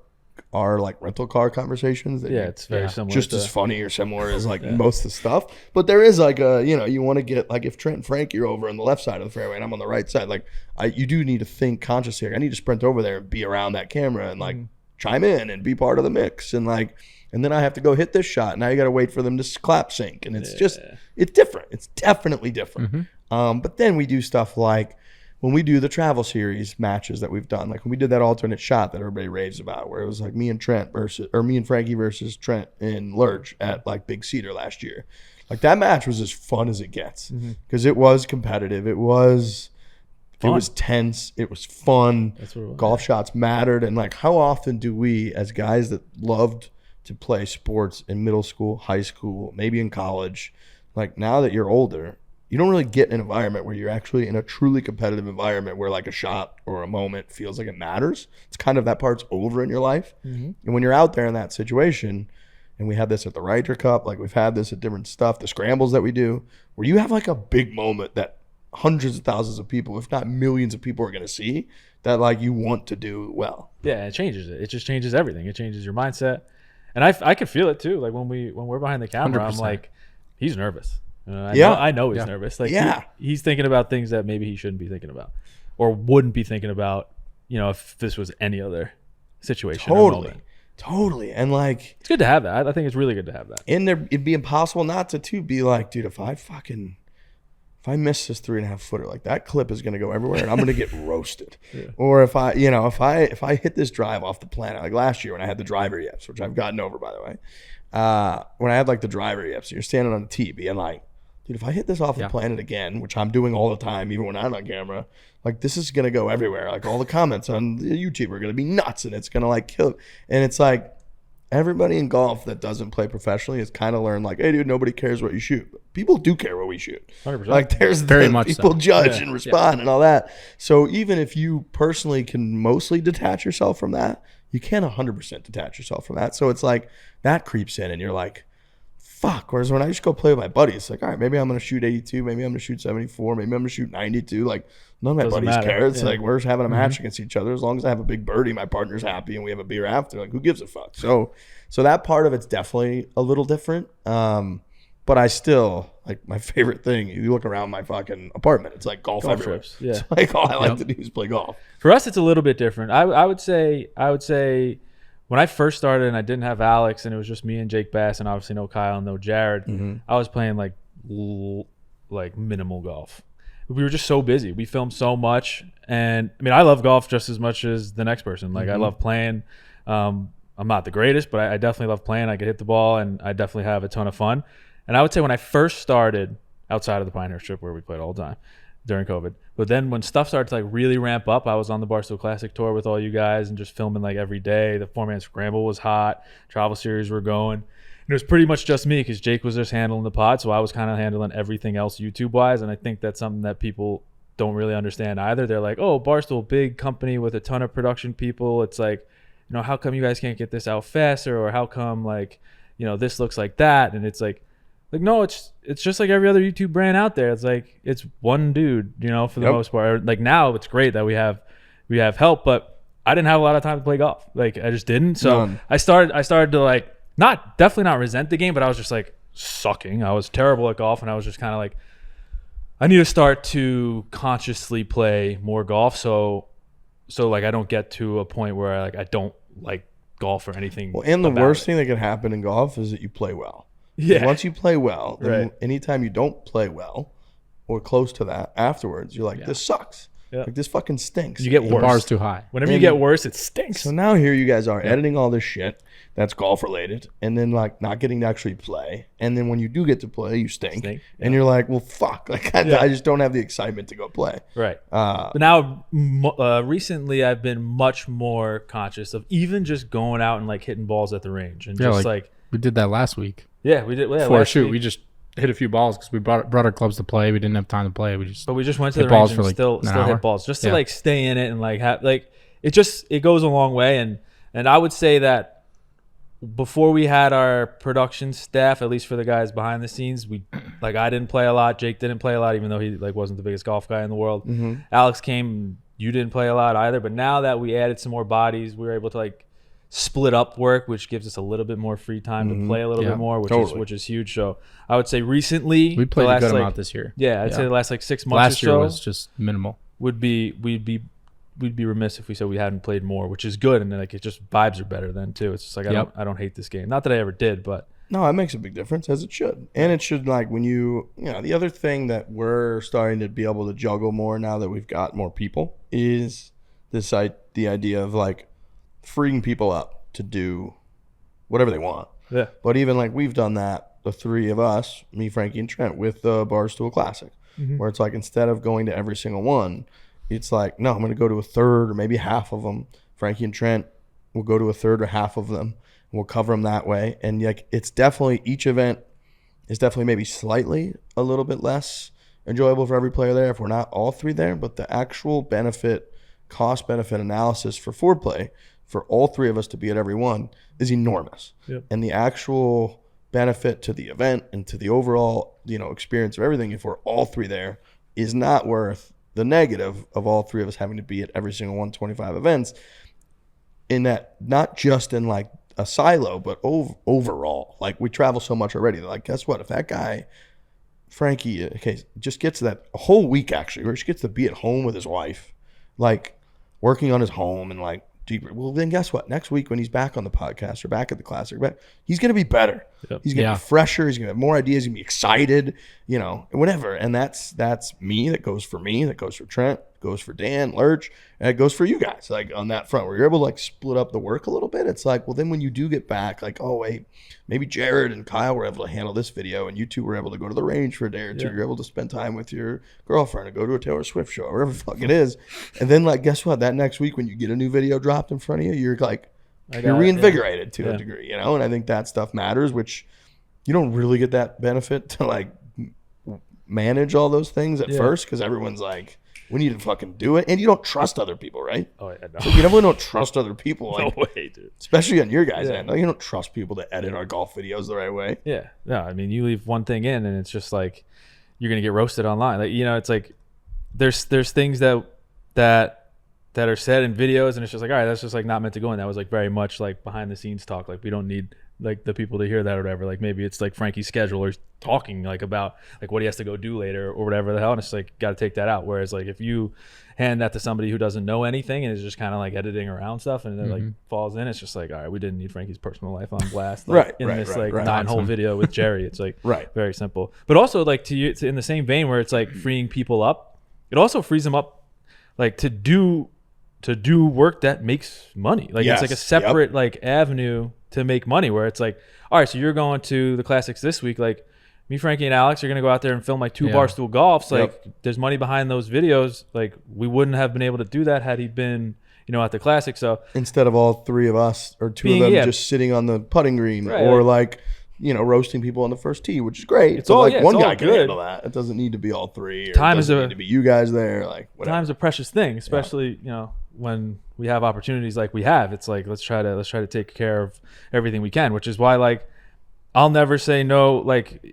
like rental car conversations. It's very similar. Just as funny or similar as like most of the stuff. But there is like you want to get, like, if Trent and Frank, you're over on the left side of the fairway and I'm on the right side, like you do need to think consciously. Like, I need to sprint over there and be around that camera and like chime in and be part of the mix, and like, and then I have to go hit this shot. Now you got to wait for them to clap sync, and it's just, it's different. It's definitely different. But then we do stuff like, when we do the travel series matches that we've done, like when we did that alternate shot that everybody raves about, where it was like me and Frankie versus Trent in Lurch at like Big Cedar last year. Like, that match was as fun as it gets, because it was competitive. It was tense. It was fun. Golf shots mattered. And like, how often do we, as guys that loved to play sports in middle school, high school, maybe in college. Like now that you're older, you don't really get an environment where you're actually in a truly competitive environment where like a shot or a moment feels like it matters. It's kind of that part's over in your life. Mm-hmm. And when you're out there in that situation, and we have this at the Ryder Cup, like we've had this at different stuff, the scrambles that we do, where you have like a big moment that hundreds of thousands of people, if not millions of people, are going to see, that like you want to do well. Yeah, it changes it. It just changes everything. It changes your mindset. And I could feel it too. Like when we're behind the camera, 100%. I'm like, he's nervous. I know he's nervous. Like he's thinking about things that maybe he shouldn't be thinking about, or wouldn't be thinking about. If this was any other situation. Totally. And like, it's good to have that. I think it's really good to have that. And it'd be impossible not to be like, dude, if I miss this 3.5 footer, like that clip is going to go everywhere and I'm going to get roasted. Yeah. Or if I hit this drive off the planet, like last year when I had the driver yips, which I've gotten over, by the way, when I had like the driver yips, you're standing on the tee being like, dude, if I hit this off the planet again, which I'm doing all the time, even when I'm on camera, like this is going to go everywhere. Like all the comments on YouTube are going to be nuts and it's going to like kill. And it's like everybody in golf that doesn't play professionally has kind of learned like, hey, dude, nobody cares what you shoot. People do care what we shoot. 100%. Like there's very much people so. Judge and respond and all that. So even if you personally can mostly detach yourself from that, you can't 100% detach yourself from that. So it's like that creeps in and you're like, fuck. Whereas when I just go play with my buddies, it's like, all right, maybe I'm going to shoot 82, maybe I'm going to shoot 74, maybe I'm going to shoot 92. Like none of my buddies care. It's like we're just having a match against each other. As long as I have a big birdie, my partner's happy and we have a beer after. Like who gives a fuck? So that part of it's definitely a little different. But I still, like my favorite thing, you look around my fucking apartment, it's like golf everywhere. Trips. Yeah. It's like all I like to do is play golf. For us, it's a little bit different. I would say when I first started and I didn't have Alex and it was just me and Jake Bass and obviously no Kyle and no Jared, I was playing like minimal golf. We were just so busy. We filmed so much. And I mean, I love golf just as much as the next person. Like I love playing. I'm not the greatest, but I definitely love playing. I can hit the ball and I definitely have a ton of fun. And I would say when I first started outside of the Pinehurst trip where we played all the time during COVID, but then when stuff started to like really ramp up, I was on the Barstool Classic tour with all you guys and just filming like every day. The 4-man scramble was hot. Travel series were going. And it was pretty much just me because Jake was just handling the pod. So I was kind of handling everything else YouTube wise. And I think that's something that people don't really understand either. They're like, oh, Barstool, big company with a ton of production people. It's like, how come you guys can't get this out faster? Or how come like, this looks like that? And it's like no, it's just like every other YouTube brand out there. It's like it's one dude, for the most part. Like now it's great that we have help, but I didn't have a lot of time to play golf. Like I just didn't. So I started to like definitely not resent the game, but I was just like sucking. I was terrible at golf and I was just kind of like, I need to start to consciously play more golf. So like I don't get to a point where I don't like golf or anything. Well, and the worst thing that can happen in golf is that you play well. Yeah. Once you play well, then anytime you don't play well or close to that afterwards, you're like, this sucks. Yeah. Like this fucking stinks. You get worse. The bar's too high. Whenever you get worse, it stinks. So now here you guys are editing all this shit that's golf related and then like not getting to actually play. And then when you do get to play, you stink. And you're like, well, fuck. Like I just don't have the excitement to go play. Right. But now recently I've been much more conscious of even just going out and like hitting balls at the range. And just like we did that last week. Yeah, we did. Yeah, for a shoot, we just hit a few balls because we brought our clubs to play. We didn't have time to play. We just went to the range and still hit balls just to like stay in it and like have like it goes a long way. And I would say that before we had our production staff, at least for the guys behind the scenes, I didn't play a lot. Jake didn't play a lot, even though he like wasn't the biggest golf guy in the world. Alex came. You didn't play a lot either. But now that we added some more bodies, we were able to like split up work, which gives us a little bit more free time to play a little bit more, which is huge. So I would say recently we played a good amount this year. Yeah, I'd say the last like 6 months. Last year was just minimal. We'd be remiss if we said we hadn't played more, which is good, and then like it just vibes are better then too. It's just like I don't hate this game. Not that I ever did, but no, it makes a big difference, as it should. And it should, like when the other thing that we're starting to be able to juggle more now that we've got more people is the idea of like freeing people up to do whatever they want. Yeah. But even like we've done that, the three of us, me, Frankie, and Trent, with the Barstool Classic, where it's like instead of going to every single one, it's like, no, I'm going to go to a third or maybe half of them. Frankie and Trent will go to a third or half of them. We'll cover them that way. And like, it's definitely, each event is definitely maybe slightly a little bit less enjoyable for every player there if we're not all three there. But the actual cost benefit analysis for foreplay for all three of us to be at every one is enormous. Yep. And the actual benefit to the event and to the overall, experience of everything, if we're all three there, is not worth the negative of all three of us having to be at every single 125 events. In that, not just in like a silo, but overall, like we travel so much already. Like, guess what? If that guy, Frankie, just gets that a whole week actually, where he gets to be at home with his wife, like working on his home and like deeper. Well, then guess what? Next week when he's back on the podcast or back at the Classic, he's going to be better. Yep. He's going to be fresher. He's going to have more ideas. He's going to be excited, whatever. And that's me. That goes for me. That goes for Trent. Goes for Dan, Lurch, and it goes for you guys. Like on that front, where you're able to like split up the work a little bit. It's like, well, then when you do get back, like, oh wait, maybe Jared and Kyle were able to handle this video, and you two were able to go to the range for a day or two. Yeah. You're able to spend time with your girlfriend and go to a Taylor Swift show, or whatever the fuck it is. And then like, guess what? That next week when you get a new video dropped in front of you, you're like, you're reinvigorated to a degree, And I think that stuff matters, which you don't really get that benefit to like manage all those things at first, because everyone's like, we need to fucking do it. And you don't trust other people, right? Oh, yeah, no. So you definitely don't trust other people. Like, no way, dude. Especially on your guys' end. Like, you don't trust people to edit our golf videos the right way. Yeah. No, I mean, you leave one thing in and it's just like, you're going to get roasted online. Like, it's like, there's things that are said in videos and it's just like, all right, that's just like not meant to go in. That was like very much like behind the scenes talk. Like, we don't need like the people to hear that or whatever. Like, maybe it's like Frankie's schedule or talking like about like what he has to go do later or whatever the hell. And it's like, got to take that out. Whereas like if you hand that to somebody who doesn't know anything and is just kind of like editing around stuff and it like falls in, it's just like, all right, we didn't need Frankie's personal life on blast. Like, in this 9-hole video with Jerry. It's like very simple. But also like in the same vein where it's like freeing people up, it also frees them up like to do work that makes money. Like it's like a separate like avenue to make money where it's like, all right, so you're going to the Classics this week. Like me, Frankie, and Alex are going to go out there and film like 2 Barstool Golfs. Like there's money behind those videos. Like we wouldn't have been able to do that had he been, at the Classic. So instead of all three of us or two of them just sitting on the putting green or like, roasting people on the first tee, which is great. It's all like one guy can handle that. It doesn't need to be all three. Or it doesn't need to be you guys there. Like whatever. Time's a precious thing, especially when we have opportunities like we have. It's like let's try to take care of everything we can, which is why like I'll never say no. Like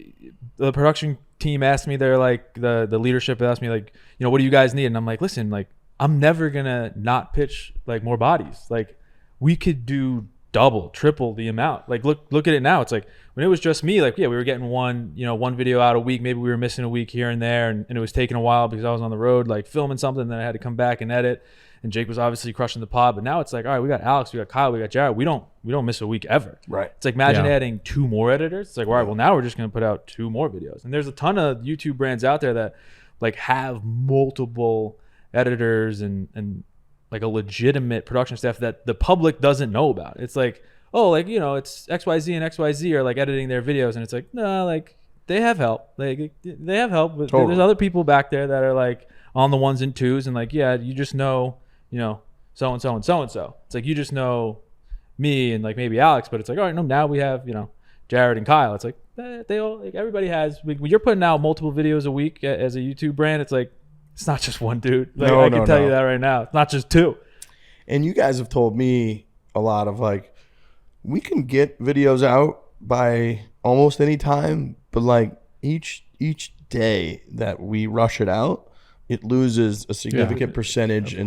the production team asked me, they're like the leadership asked me like, what do you guys need? And I'm like, listen, like I'm never gonna not pitch like more bodies. Like we could do double, triple the amount. Like look at it now. It's like when it was just me, like we were getting one video out a week. Maybe we were missing a week here and there, and it was taking a while because I was on the road like filming something. Then I had to come back and edit. And Jake was obviously crushing the pod, but now it's like, all right, we got Alex, we got Kyle, we got Jared. We don't miss a week ever. Right. It's like imagine adding 2 more editors. It's like, all right, well now we're just gonna put out 2 more videos. And there's a ton of YouTube brands out there that like have multiple editors and like a legitimate production staff that the public doesn't know about. It's like, oh, like it's XYZ and XYZ are like editing their videos, and it's like, no, like they have help. Like they have help, but there's other people back there that are like on the 1s and 2s, and like you just know. So and so and so and so. It's like you just know me and like maybe Alex, but it's like, all right, no, now we have Jared and Kyle. It's like they all like everybody has. When you're putting out multiple videos a week as a YouTube brand, it's like it's not just one dude. Like, I can tell you that right now. It's not just 2. And you guys have told me a lot of like we can get videos out by almost any time, but like each day that we rush it out, it loses a significant percentage in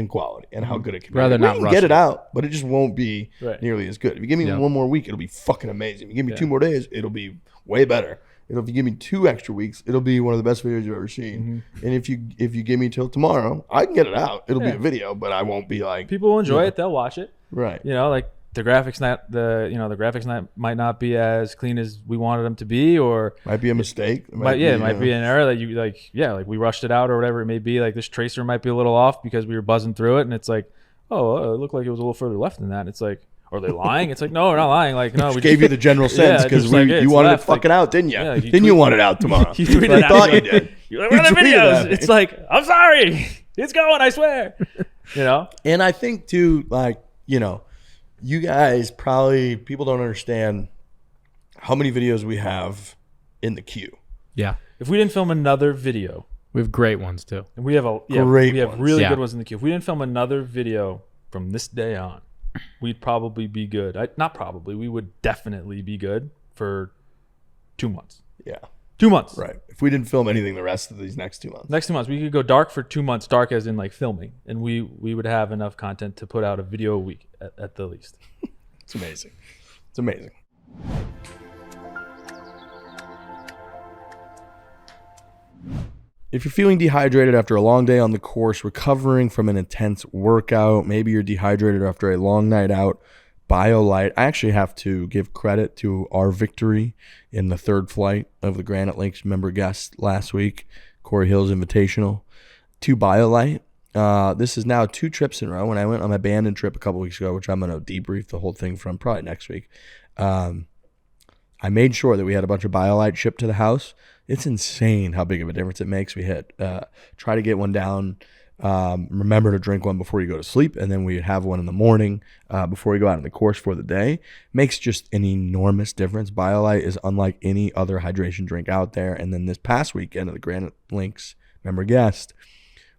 quality and how good it can be. Rather not get it out, but it just won't be nearly as good. If you give me 1 more week, it'll be fucking amazing. If you give me 2 more days, it'll be way better. If you give me 2 extra weeks, it'll be one of the best videos you've ever seen. And if you give me till tomorrow, I can get it out. It'll be a video, but I won't be like people will enjoy it. They'll watch it. Right. Like the graphics might not be as clean as we wanted them to be, or might be a mistake. It might be an error that you like we rushed it out or whatever it may be. Like this tracer might be a little off because we were buzzing through it, and it's like, it looked like it was a little further left than that. And it's like, are they lying? It's like, no, we're not lying. Like, no, we gave you the general sense because you wanted it fucking out, didn't you? Yeah, didn't you want it out tomorrow? You tweeted I thought you did. You're like, where are the videos? It's like, I'm sorry, it's going. I swear. And I think too, like You guys people don't understand how many videos we have in the queue. Yeah. If we didn't film another video, We have great ones too. and we have Great we have ones. really Yeah. good ones in the queue. If we didn't film another video from this day on, we'd probably be good. We would definitely be good for 2 months. Yeah, 2 months. right. If we didn't film anything the rest of these next 2 months. Next 2 months, we could go dark for 2 months, dark as in like filming, and we would have enough content to put out a video a week at the least. It's amazing. It's amazing. If you're feeling dehydrated after a long day on the course, recovering from an intense workout, maybe you're dehydrated after a long night out, BioLite. I actually have to give credit to our victory in the third flight of the Granite Lakes member guest last week, Corey Hill's Invitational, to BioLite. This is now 2 trips in a row. When I went on my Bandon trip a couple weeks ago, which I'm going to debrief the whole thing from probably next week, I made sure that we had a bunch of BioLite shipped to the house. It's insane how big of a difference it makes. We try to get one down. Remember to drink one before you go to sleep, and then we have one in the morning before you go out on the course for the day. Makes just an enormous difference. BioLite is unlike any other hydration drink out there. And then this past weekend at the Granite Links member guest,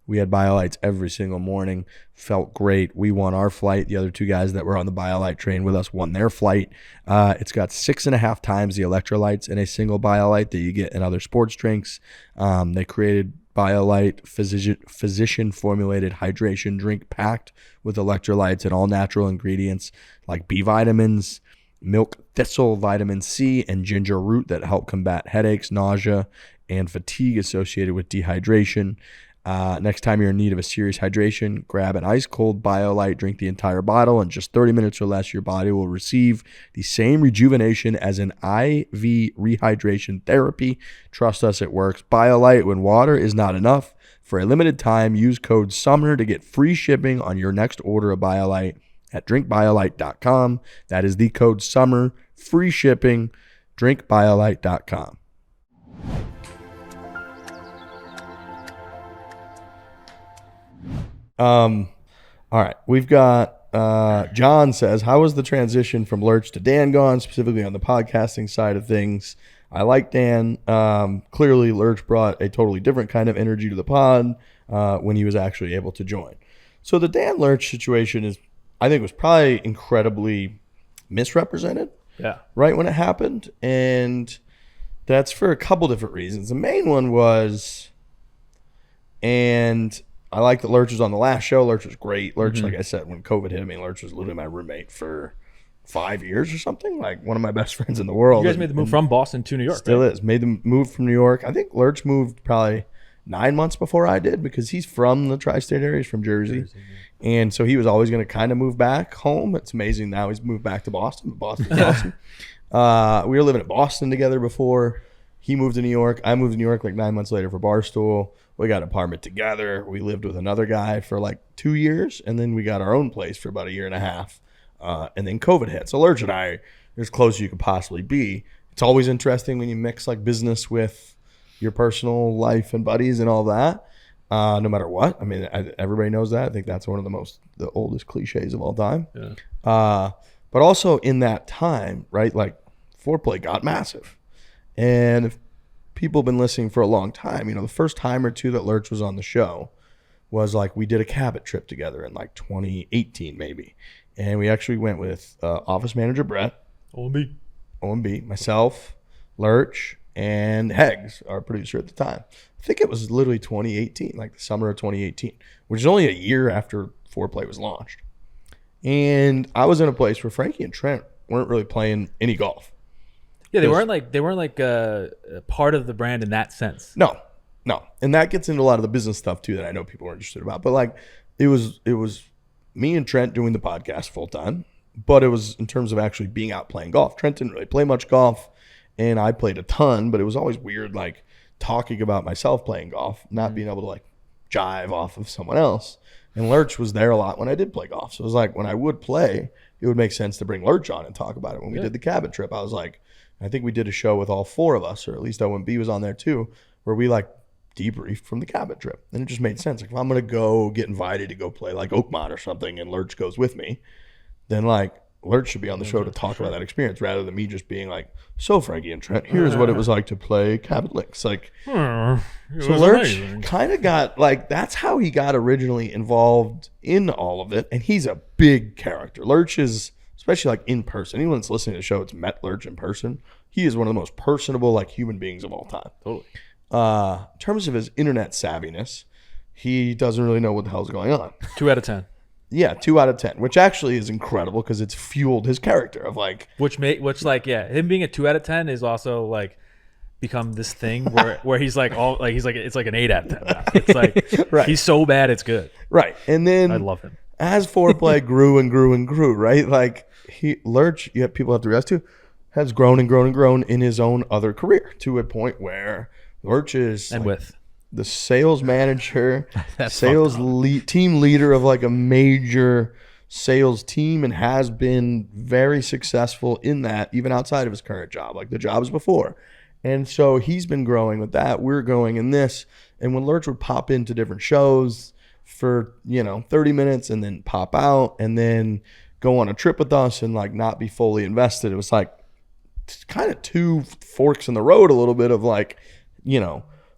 we had BioLites every single morning. Felt great. We won our flight. The other 2 guys that were on the BioLite train with us won their flight. It's got 6.5 times the electrolytes in a single BioLite that you get in other sports drinks. They created BioLite physician-formulated hydration drink packed with electrolytes and all natural ingredients like B vitamins, milk thistle, vitamin C, and ginger root that help combat headaches, nausea, and fatigue associated with dehydration. Next time you're in need of a serious hydration, grab an ice cold BioLite, drink the entire bottle. In just 30 minutes or less, your body will receive the same rejuvenation as an IV rehydration therapy. Trust us, it works. BioLite when water is not enough. For a limited time, use code SUMMER to get free shipping on your next order of BioLite at drinkbiolite.com. That is the code SUMMER, free shipping, drinkbiolite.com. All right, we've got John says, how was the transition from Lurch to Dan gone, specifically on the podcasting side of things? I like Dan. Clearly, Lurch brought a totally different kind of energy to the pod when he was actually able to join. So the Dan Lurch situation I think was probably incredibly misrepresented. Yeah. Right when it happened, and that's for a couple different reasons. The main one was, and I like that Lurch was on the last show. Lurch was great. Lurch, like I said, when COVID hit, Lurch was literally my roommate for 5 years or something. Like one of my best friends in the world. You guys made the move from Boston to New York. Still right? is. Made the move from New York. I think Lurch moved probably 9 months before I did because he's from the tri-state area. He's from Jersey. And so he was always going to kind of move back home. It's amazing now he's moved back to Boston. Boston's awesome. We were living in Boston together before. He moved to New York. I moved to New York like 9 months later for Barstool. We got an apartment together. We lived with another guy for like 2 years, and then we got our own place for about a year and a half. And then COVID hit. So Lurch and I are as close as you could possibly be. It's always interesting when you mix like business with your personal life and buddies and all that, no matter what. I mean, everybody knows that. I think that's one of the oldest cliches of all time. Yeah. But also in that time, right, like foreplay got massive. And if people have been listening for a long time, the first time or two that Lurch was on the show was like we did a Cabot trip together in like 2018 maybe. And we actually went with office manager Brett, OMB, myself, Lurch, and Heggs, our producer at the time. I think it was literally 2018, like the summer of 2018, which is only a year after Foreplay was launched. And I was in a place where Frankie and Trent weren't really playing any golf. Yeah, they weren't like a part of the brand in that sense. No. And that gets into a lot of the business stuff too that I know people are interested about. But like it was me and Trent doing the podcast full time, but it was in terms of actually being out playing golf. Trent didn't really play much golf, and I played a ton, but it was always weird like talking about myself playing golf, not being able to like jive off of someone else. And Lurch was there a lot when I did play golf. So it was like when I would play, it would make sense to bring Lurch on and talk about it. When we did the Cabot trip, I was like, I think we did a show with all four of us, or at least OMB was on there too, where we like debriefed from the Cabot trip. And it just made sense. Like if I'm going to go get invited to go play like Oakmont or something and Lurch goes with me, then like Lurch should be on the show to talk about that experience rather than me just being like, so Frankie and Trent, here's what it was like to play Cabot Links. Like, so Lurch kind of got like, that's how he got originally involved in all of it. And he's a big character. Lurch is, especially like in person, anyone that's listening to the show that's met Lurch in person, he is one of the most personable like human beings of all time. Totally. In terms of his internet savviness, he doesn't really know what the hell's going on. 2 out of 10. Yeah, 2 out of 10, which actually is incredible because it's fueled his character of like, which like, yeah, him being a 2 out of 10 is also like become this thing where he's like it's like an 8 out of 10 now. It's like right. He's so bad it's good. Right. And then I love him. As foreplay grew and grew and grew, right? Like Lurch, you have people have to realize too, has grown and grown and grown in his own other career to a point where Lurch is and like, with the sales manager, sales team leader of like a major sales team, and has been very successful in that even outside of his current job, like the jobs before. And so he's been growing with that. We're growing in this. And when Lurch would pop into different shows for, 30 minutes and then pop out and then go on a trip with us and like not be fully invested, it was like kind of 2 forks in the road a little bit of like,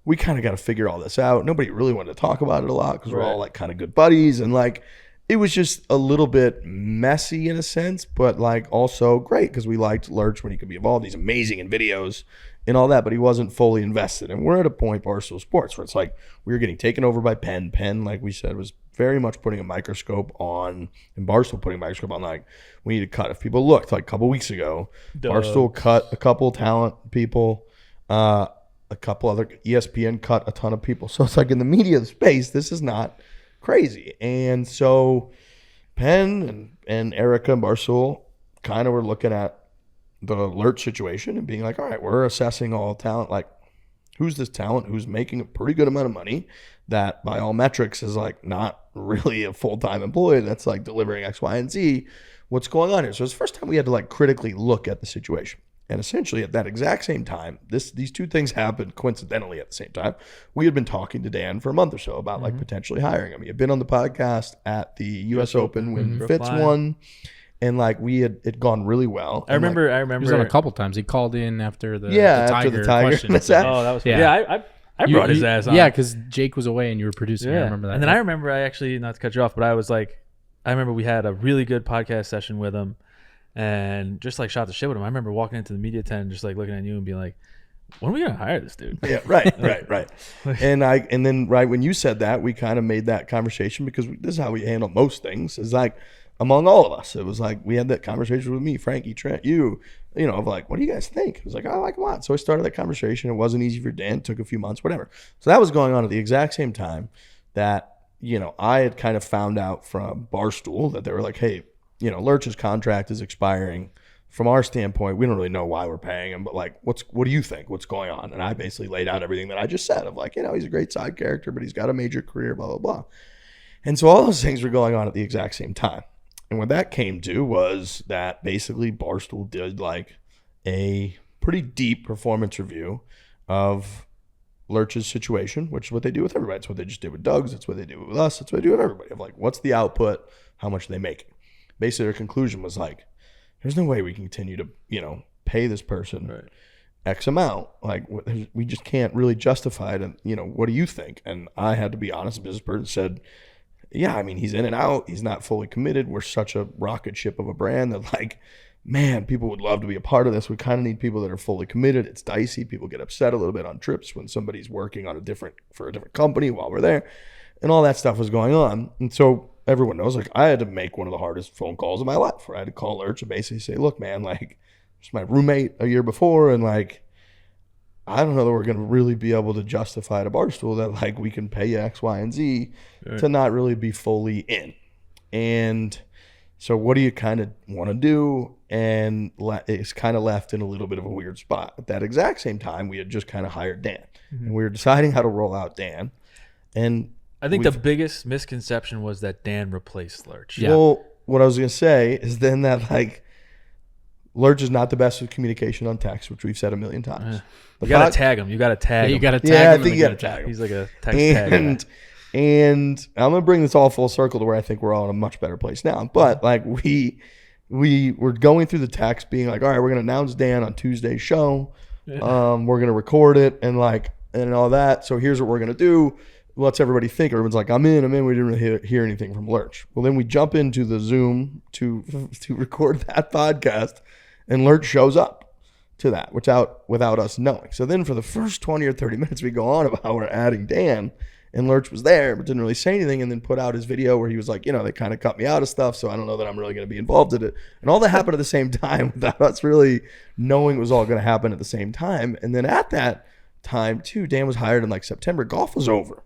we kind of got to figure all this out. Nobody really wanted to talk about it a lot because we're all like kind of good buddies. And like, it was just a little bit messy in a sense, but like also great because we liked Lurch when he could be involved. He's amazing in videos and all that, but he wasn't fully invested. And we're at a point, Barstool Sports, where it's like we were getting taken over by Penn. Penn, like we said, was very much putting a microscope on, and Barstool putting a microscope on, like, we need to cut. If people looked, like a couple weeks ago, Barstool cut a couple talent people, a couple other, ESPN cut a ton of people. So it's like in the media space, this is not crazy. And so Penn and Erica and Barstool kind of were looking at the Lurch situation and being like, all right, we're assessing all talent. Like, who's this talent who's making a pretty good amount of money that by all metrics is like not really a full-time employee that's like delivering X, Y, and Z. What's going on here? So it's the first time we had to like critically look at the situation. And essentially at that exact same time, these two things happened coincidentally at the same time. We had been talking to Dan for a month or so about like potentially hiring him. He had been on the podcast at the US Open when Fitz won. And like we had gone really well. I remember. He was on a couple times. He called in after the after the Tiger question. that was I brought his ass on. Yeah, because Jake was away and you were producing. Yeah. I remember that. And then I remember, I actually, not to cut you off, but I remember we had a really good podcast session with him and just like shot the shit with him. I remember walking into the media tent and just like looking at you and being like, when are we gonna hire this dude? Yeah, right. And then right when you said that, we kind of made that conversation because this is how we handle most things. Is like among all of us, it was like we had that conversation with me, Frankie, Trent, you know, of like, what do you guys think? It was like, I like a lot. So I started that conversation. It wasn't easy for Dan. It took a few months, whatever. So that was going on at the exact same time that, you know, I had kind of found out from Barstool that they were like, hey, you know, Lurch's contract is expiring. From our standpoint, we don't really know why we're paying him, but like, what do you think? What's going on? And I basically laid out everything that I just said of like, you know, he's a great side character, but he's got a major career, blah, blah, blah. And so all those things were going on at the exact same time. And what that came to was that basically Barstool did like a pretty deep performance review of Lurch's situation, which is what they do with everybody. It's what they just did with Doug's. It's what they do with us. It's what they do with everybody. Of like, what's the output? How much are they making? Basically, their conclusion was like, there's no way we can continue to, you know, pay this person X amount. Like, we just can't really justify it. And, you know, what do you think? And I had to be honest. A business person said, yeah, I mean, he's in and out. He's not fully committed. We're such a rocket ship of a brand that, like, man, people would love to be a part of this. We kind of need people that are fully committed. It's dicey. People get upset a little bit on trips when somebody's working on for a different company while we're there. And all that stuff was going on. And so everyone knows, like, I had to make one of the hardest phone calls of my life where I had to call Lurch and basically say, look, man, like, it's my roommate a year before. And, like, I don't know that we're going to really be able to justify to Barstool that, like, we can pay you X, Y, and Z to not really be fully in. And so what do you kind of want to do? And it's kind of left in a little bit of a weird spot. At that exact same time, we had just kind of hired Dan. And we were deciding how to roll out Dan. And I think the biggest misconception was that Dan replaced Lurch. Yeah. Well, what I was going to say is then that, like, Lurch is not the best with communication on text, which we've said a million times. You got to tag him. You got to tag him. You got to tag him. I think you got to tag him. He's like a text tag. And I'm going to bring this all full circle to where I think we're all in a much better place now. But, like, we we were going through the text being like, all right, we're going to announce Dan on Tuesday's show. We're going to record it and all that. So here's what we're going to do. What's everybody think? Everyone's like, I'm in. We didn't really hear anything from Lurch. Well, then we jump into the Zoom to record that podcast, and Lurch shows up to that without us knowing. So then for the first 20 or 30 minutes, we go on about how we're adding Dan, and Lurch was there but didn't really say anything, and then put out his video where he was like, they kind of cut me out of stuff, so I don't know that I'm really going to be involved in it. And all that happened at the same time without us really knowing it was all going to happen at the same time. And then at that time, too, Dan was hired in like September. Golf was over.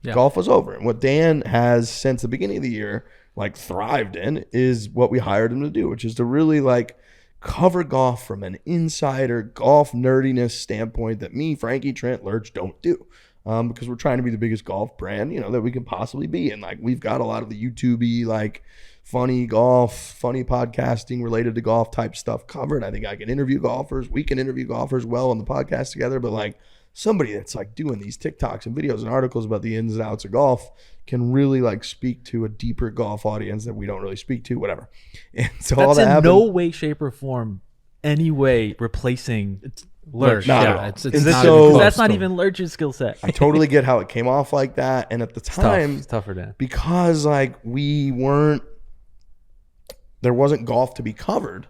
Yeah. Golf was over. And what Dan has since the beginning of the year like thrived in is what we hired him to do, which is to really like cover golf from an insider golf nerdiness standpoint that me, Frankie, Trent, Lurch don't do. Because we're trying to be the biggest golf brand, that we can possibly be. And like we've got a lot of the YouTube-y, like funny golf, funny podcasting related to golf type stuff covered. I think I can interview golfers. We can interview golfers well on the podcast together, but like somebody that's like doing these TikToks and videos and articles about the ins and outs of golf can really like speak to a deeper golf audience that we don't really speak to, whatever. And so that's all that happened, no way, shape, or form any way replacing Lurch. It's not so, that's not even Lurch's skill set. I totally get how it came off like that. And at the time, it's tougher, Dan. Because like there wasn't golf to be covered.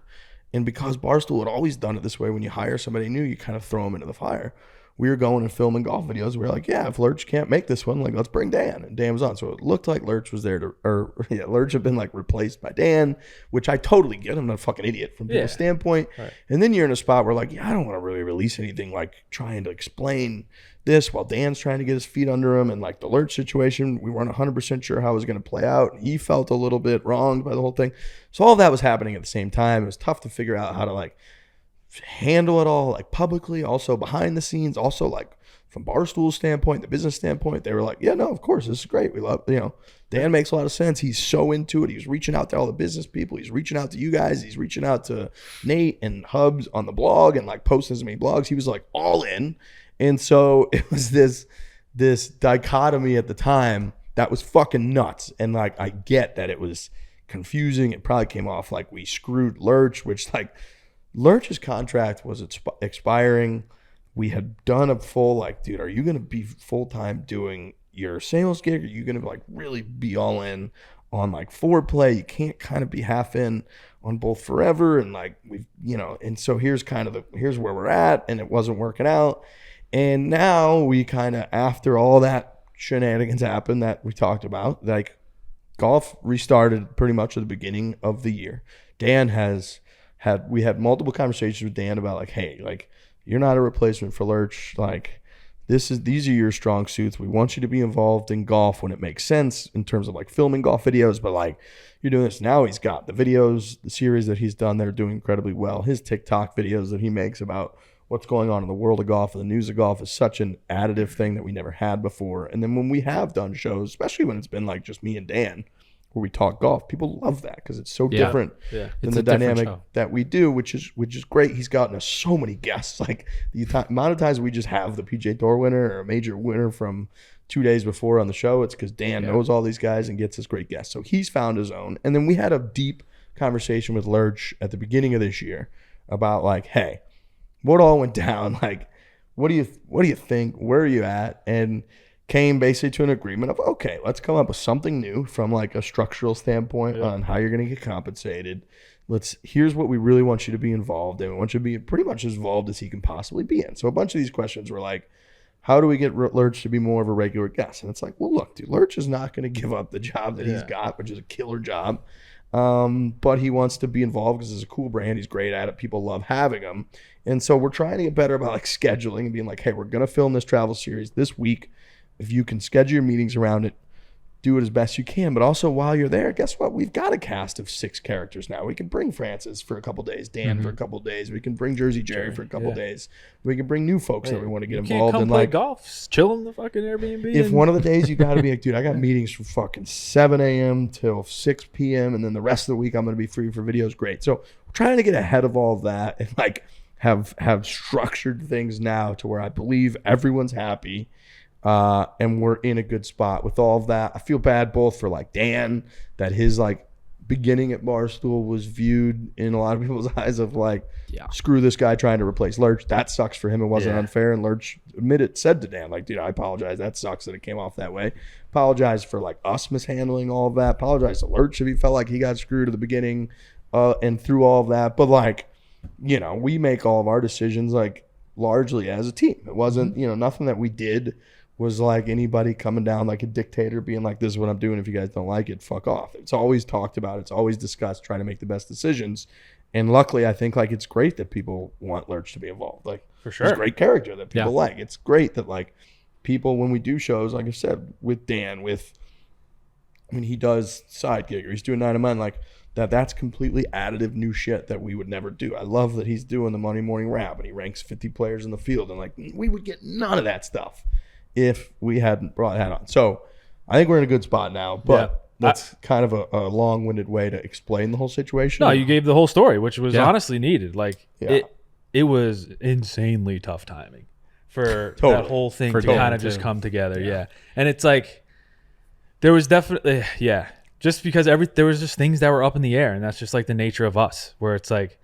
And because Barstool had always done it this way, when you hire somebody new, you kind of throw them into the fire. We were going and filming golf videos. We were like, yeah, if Lurch can't make this one, like let's bring Dan. And Dan was on. So it looked like Lurch was there Lurch had been like replaced by Dan, which I totally get. I'm not a fucking idiot from people's standpoint. Right. And then you're in a spot where like, I don't want to really release anything like trying to explain this while Dan's trying to get his feet under him. And like the Lurch situation, we weren't 100% sure how it was going to play out. He felt a little bit wronged by the whole thing. So all that was happening at the same time. It was tough to figure out how to like handle it all like publicly, also behind the scenes, also like from Barstool's standpoint, the business standpoint. They were like, yeah, no, of course, this is great. We love, Dan makes a lot of sense. He's so into it. He's reaching out to all the business people. He's reaching out to you guys. He's reaching out to Nate and Hubs on the blog and like posting as many blogs. He was like all in. And so it was this dichotomy at the time that was fucking nuts. And like, I get that it was confusing. It probably came off like we screwed Lurch, which like, Lurch's contract was expiring. We had done a full like, dude, are you going to be full-time doing your sales gig? Are you going to like really be all in on like foreplay? You can't kind of be half in on both forever. And like we've, and so here's where we're at, and it wasn't working out. And now we kind of, after all that shenanigans happened that we talked about, like golf restarted pretty much at the beginning of the year. Dan we had multiple conversations with Dan about like, hey, like you're not a replacement for Lurch. Like these are your strong suits. We want you to be involved in golf when it makes sense in terms of like filming golf videos, but like you're doing this now. He's got the videos, the series that he's done that are doing incredibly well. His TikTok videos that he makes about what's going on in the world of golf and the news of golf is such an additive thing that we never had before. And then when we have done shows, especially when it's been like just me and Dan, where we talk golf, people love that because it's so different than the dynamic that we do, which is great. He's gotten us so many guests. Like the amount of times we just have the PGA Tour winner or a major winner from 2 days before on the show, it's because Dan knows all these guys and gets us great guests. So he's found his own. And then we had a deep conversation with Lurch at the beginning of this year about like, hey, what all went down? Like, what do you think? Where are you at? And came basically to an agreement of, okay, let's come up with something new from like a structural standpoint on how you're going to get compensated. Here's what we really want you to be involved in. We want you to be pretty much as involved as he can possibly be in. So a bunch of these questions were like, how do we get Lurch to be more of a regular guest? And it's like, well, look, dude, Lurch is not going to give up the job that he's got, which is a killer job. But he wants to be involved because it's a cool brand. He's great at it. People love having him. And so we're trying to get better about like scheduling and being like, hey, we're going to film this travel series this week. If you can schedule your meetings around it, do it as best you can. But also while you're there, guess what? We've got a cast of 6 characters now. We can bring Francis for a couple days, Dan for a couple days. We can bring Jersey Jerry for a couple days. We can bring new folks that we want to get involved in. Play like golf, chill in the fucking Airbnb. If one of the days you got to be like, dude, I got meetings from fucking 7 a.m. till 6 p.m. and then the rest of the week I'm going to be free for videos. Great. So we're trying to get ahead of all of that and like have structured things now to where I believe everyone's happy. And we're in a good spot with all of that. I feel bad both for like Dan, that his like beginning at Barstool was viewed in a lot of people's eyes of like, screw this guy trying to replace Lurch. That sucks for him. It wasn't unfair. And Lurch said to Dan, like, dude, I apologize. That sucks that it came off that way. Apologize for like us mishandling all of that. Apologize to Lurch if he felt like he got screwed at the beginning and through all of that. But like, you know, we make all of our decisions like largely as a team. It wasn't, you know, nothing that we did was like anybody coming down like a dictator being like, this is what I'm doing. If you guys don't like it, fuck off. It's always talked about. It's always discussed, trying to make the best decisions. And luckily, I think like it's great that people want Lurch to be involved. Like, for sure, he's a great character that people like. It's great that like people, when we do shows, like I said, with Dan, when he does side gig or he's doing 9 to 9, like that's completely additive new shit that we would never do. I love that he's doing the Monday morning wrap and he ranks 50 players in the field. And like, we would get none of that stuff if we hadn't brought that on. So I think we're in a good spot now, but that's kind of a long-winded way to explain the whole situation. No, you gave the whole story, which was honestly needed. Like it was insanely tough timing for that whole thing to kind of just come together. Yeah. And it's like, there was definitely, just because there was just things that were up in the air, and that's just like the nature of us, where it's like,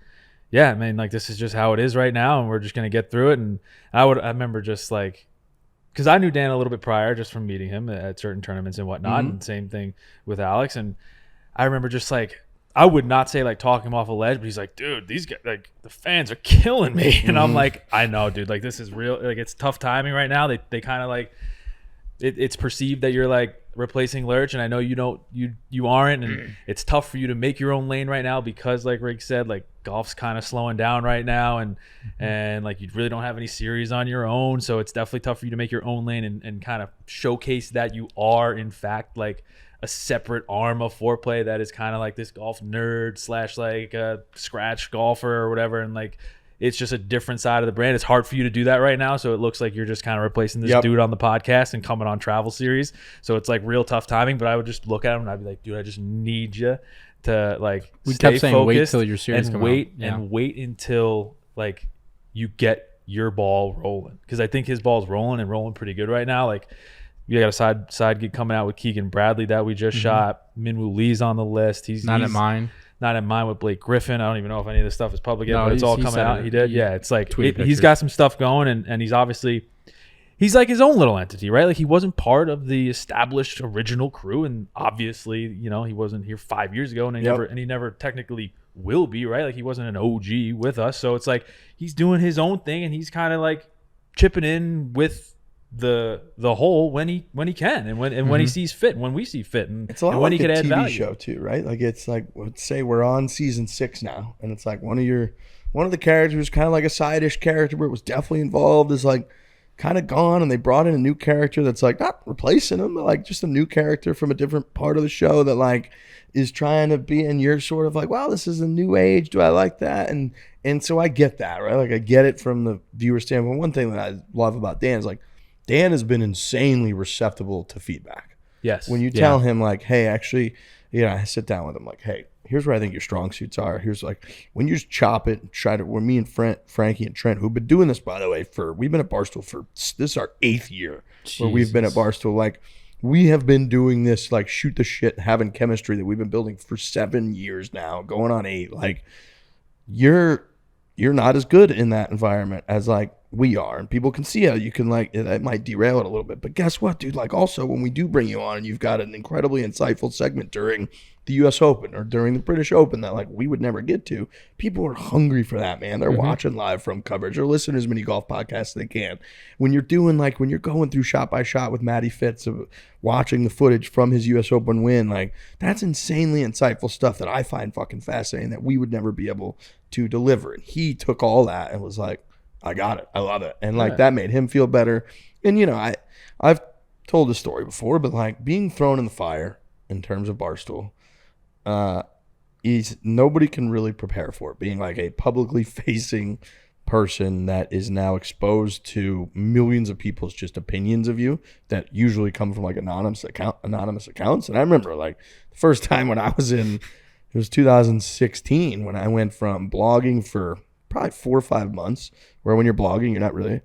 yeah, I mean, like this is just how it is right now, and we're just going to get through it. And I remember just like, because I knew Dan a little bit prior just from meeting him at certain tournaments and whatnot, and same thing with Alex. And I remember just like, I would not say like talk him off a ledge, but he's like, dude, these guys, like the fans are killing me. And I'm like, I know, dude, like this is real. Like it's tough timing right now. They kind of like, it's perceived that you're like replacing Lurch, and I know you aren't, and it's tough for you to make your own lane right now because, like Rick said, like golf's kind of slowing down right now, and like you really don't have any series on your own, so it's definitely tough for you to make your own lane and kind of showcase that you are in fact like a separate arm of foreplay that is kind of like this golf nerd / like a scratch golfer or whatever, and like it's just a different side of the brand. It's hard for you to do that right now, so it looks like you're just kind of replacing this dude on the podcast and coming on travel series. So it's like real tough timing. But I would just look at him and I'd be like, dude, I just need you to like stay focused, wait till your series and wait until like you get your ball rolling, because I think his ball's rolling pretty good right now. Like we got a side gig coming out with Keegan Bradley that we just shot. Minwoo Lee's on the list. He's not at mine. Not in mine with Blake Griffin. I don't even know if any of this stuff is public yet, but it's all coming out. He did. Yeah, it's like he's got some stuff going, and he's obviously he's like his own little entity, right? Like he wasn't part of the established original crew, and obviously, you know, he wasn't here 5 years ago, and he never technically will be, right? Like he wasn't an OG with us, so it's like he's doing his own thing, and he's kind of like chipping in with the whole when he can and when he sees fit, when we see fit, and it's a lot and when like he could a add TV value. show too, right? Like it's like, let's say we're on season 6 now, and it's like one of the characters, kind of like a side-ish character, but it was definitely involved, is like kind of gone, and they brought in a new character that's like not replacing him, but like just a new character from a different part of the show that like is trying to be, and you're sort of like, wow, this is a new age. Do I like that? And so I get that, right? Like I get it from the viewer standpoint. One thing that I love about Dan is like, Dan has been insanely receptive to feedback. Yes. When you tell him like, hey, actually, I sit down with him like, hey, here's where I think your strong suits are. Here's like, when you just chop it and try to, where me and Frankie and Trent, who've been doing this, by the way, we've been at Barstool for, this is our 8th year where we've been at Barstool. Like we have been doing this, like shoot the shit, having chemistry that we've been building for 7 years now, going on 8. Like you're not as good in that environment as like we are, and people can see how you can like it might derail it a little bit, but guess what, dude? Like also when we do bring you on and you've got an incredibly insightful segment during the US Open or during the British Open that like we would never get to, people are hungry for that, man. They're watching live from coverage or listening to as many golf podcasts as they can. When you're doing like, when you're going through shot by shot with Matty Fitz of watching the footage from his US Open win, like that's insanely insightful stuff that I find fucking fascinating that we would never be able to deliver. And he took all that and was like, I got it. I love it. And like that made him feel better. And I've told this story before, but like being thrown in the fire in terms of Barstool, is nobody can really prepare for it. Being like a publicly facing person that is now exposed to millions of people's just opinions of you that usually come from like anonymous accounts. And I remember like the first time when I was it was 2016 when I went from blogging for probably 4 or 5 months, where when you're blogging, you're not really,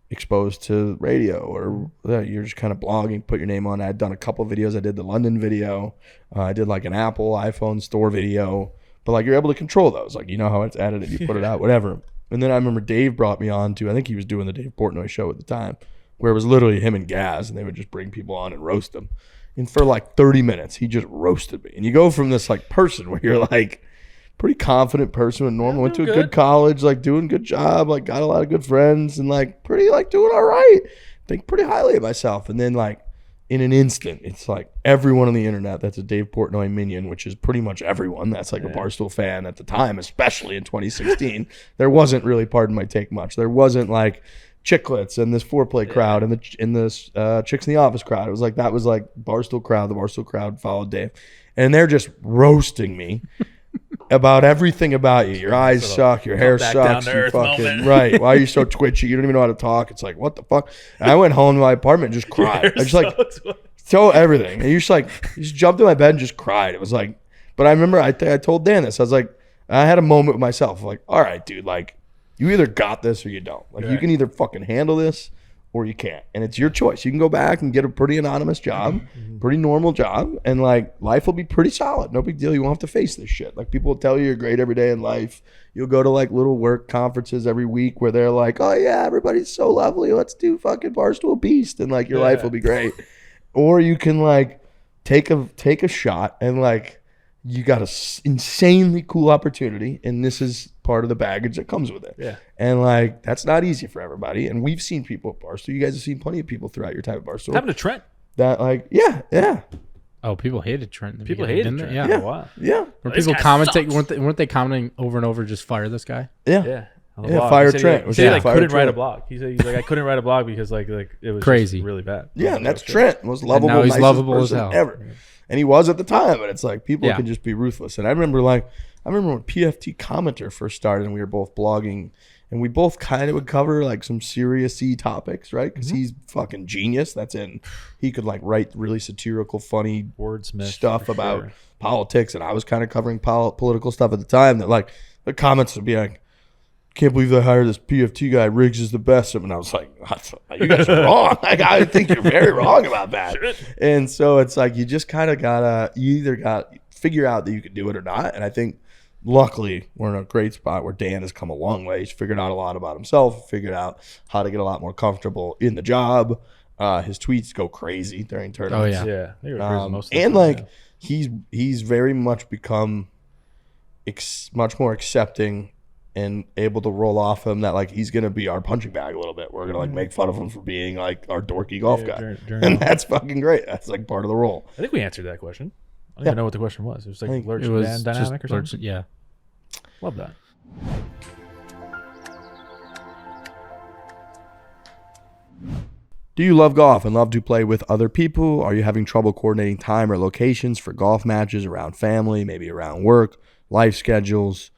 exposed to radio, or you're just kind of blogging, put your name on. I'd done a couple of videos. I did the London video. I did like an Apple iPhone store video. But like you're able to control those. Like you know how it's edited, you put it out, whatever. And then I remember Dave brought me on to, I think he was doing the Dave Portnoy show at the time, where it was literally him and Gaz, and they would just bring people on and roast them. And for like 30 minutes, he just roasted me. And you go from this like person where you're like pretty confident person and normal, went to a good college, like doing a good job, like got a lot of good friends, and like pretty like doing all right. Think pretty highly of myself. And then like in an instant, it's like everyone on the internet that's a Dave Portnoy minion, which is pretty much everyone that's like a Barstool fan at the time, especially in 2016. There wasn't really, pardon my take, much. There wasn't like Chicklets and this foreplay crowd and this Chicks in the Office crowd. It was like that was like Barstool crowd. The Barstool crowd followed Dave, and they're just roasting me about everything about you. Your eyes suck. Your hair sucks. You fucking right. Why are you so twitchy? You don't even know how to talk. It's like what the fuck. And I went home to my apartment and just cried. I just like tell everything. And you just jumped in my bed and just cried. It was like, but I remember I told Dan this. I was like, I had a moment with myself. Like, all right, dude, like. You either got this or you don't. Like you can either fucking handle this or you can't. And it's your choice. You can go back and get a pretty anonymous job, pretty normal job, and like life will be pretty solid. No big deal. You won't have to face this shit. Like people will tell you you're great every day in life. You'll go to like little work conferences every week where they're like, oh yeah, everybody's so lovely. Let's do fucking Barstool Beast. And like your life will be great. Or you can like take a shot and like you got an insanely cool opportunity, and this is part of the baggage that comes with it. Yeah. And like that's not easy for everybody. And we've seen people at Barstool. You guys have seen plenty of people throughout your time at Barstool. Happened to Trent. That like, yeah. Oh, people hated Trent. People hated Trent. Yeah. Wow. Yeah. Were people commenting? Weren't they commenting over and over? Just fire this guy. Yeah. Fire Trent. He said he couldn't write a blog. He's like I couldn't write a blog because like it was crazy, really bad. Yeah, and that's Trent. Most lovable, now he's nicest lovable person as hell. ever. Yeah. And he was at the time, but it's like people can just be ruthless. And I remember when PFT Commenter first started and we were both blogging, and we both kind of would cover like some serious-y topics, right? Because he's fucking genius. He could like write really satirical, funny wordsmith stuff about politics, and I was kind of covering political stuff at the time. That like the comments would be like, "Can't believe they hired this PFT guy. Riggs is the best." And I was like, "You guys are wrong. Like, I think you're very wrong about that." And so it's like you just kind of gotta figure out that you can do it or not. And I think luckily we're in a great spot where Dan has come a long way. He's figured out a lot about himself, figured out how to get a lot more comfortable in the job. His tweets go crazy during tournaments. Oh yeah. And like he's very much become much more accepting and able to roll off him that like he's gonna be our punching bag a little bit. We're gonna like make fun of him for being like our dorky golf guy, and that's fucking great. That's like part of the role. I think we answered that question. I don't even know what the question was. It was like Lurch Dan dynamic or something. Yeah, love that. Do you love golf and love to play with other people? Are you having trouble coordinating time or locations for golf matches around family, maybe around work, life schedules?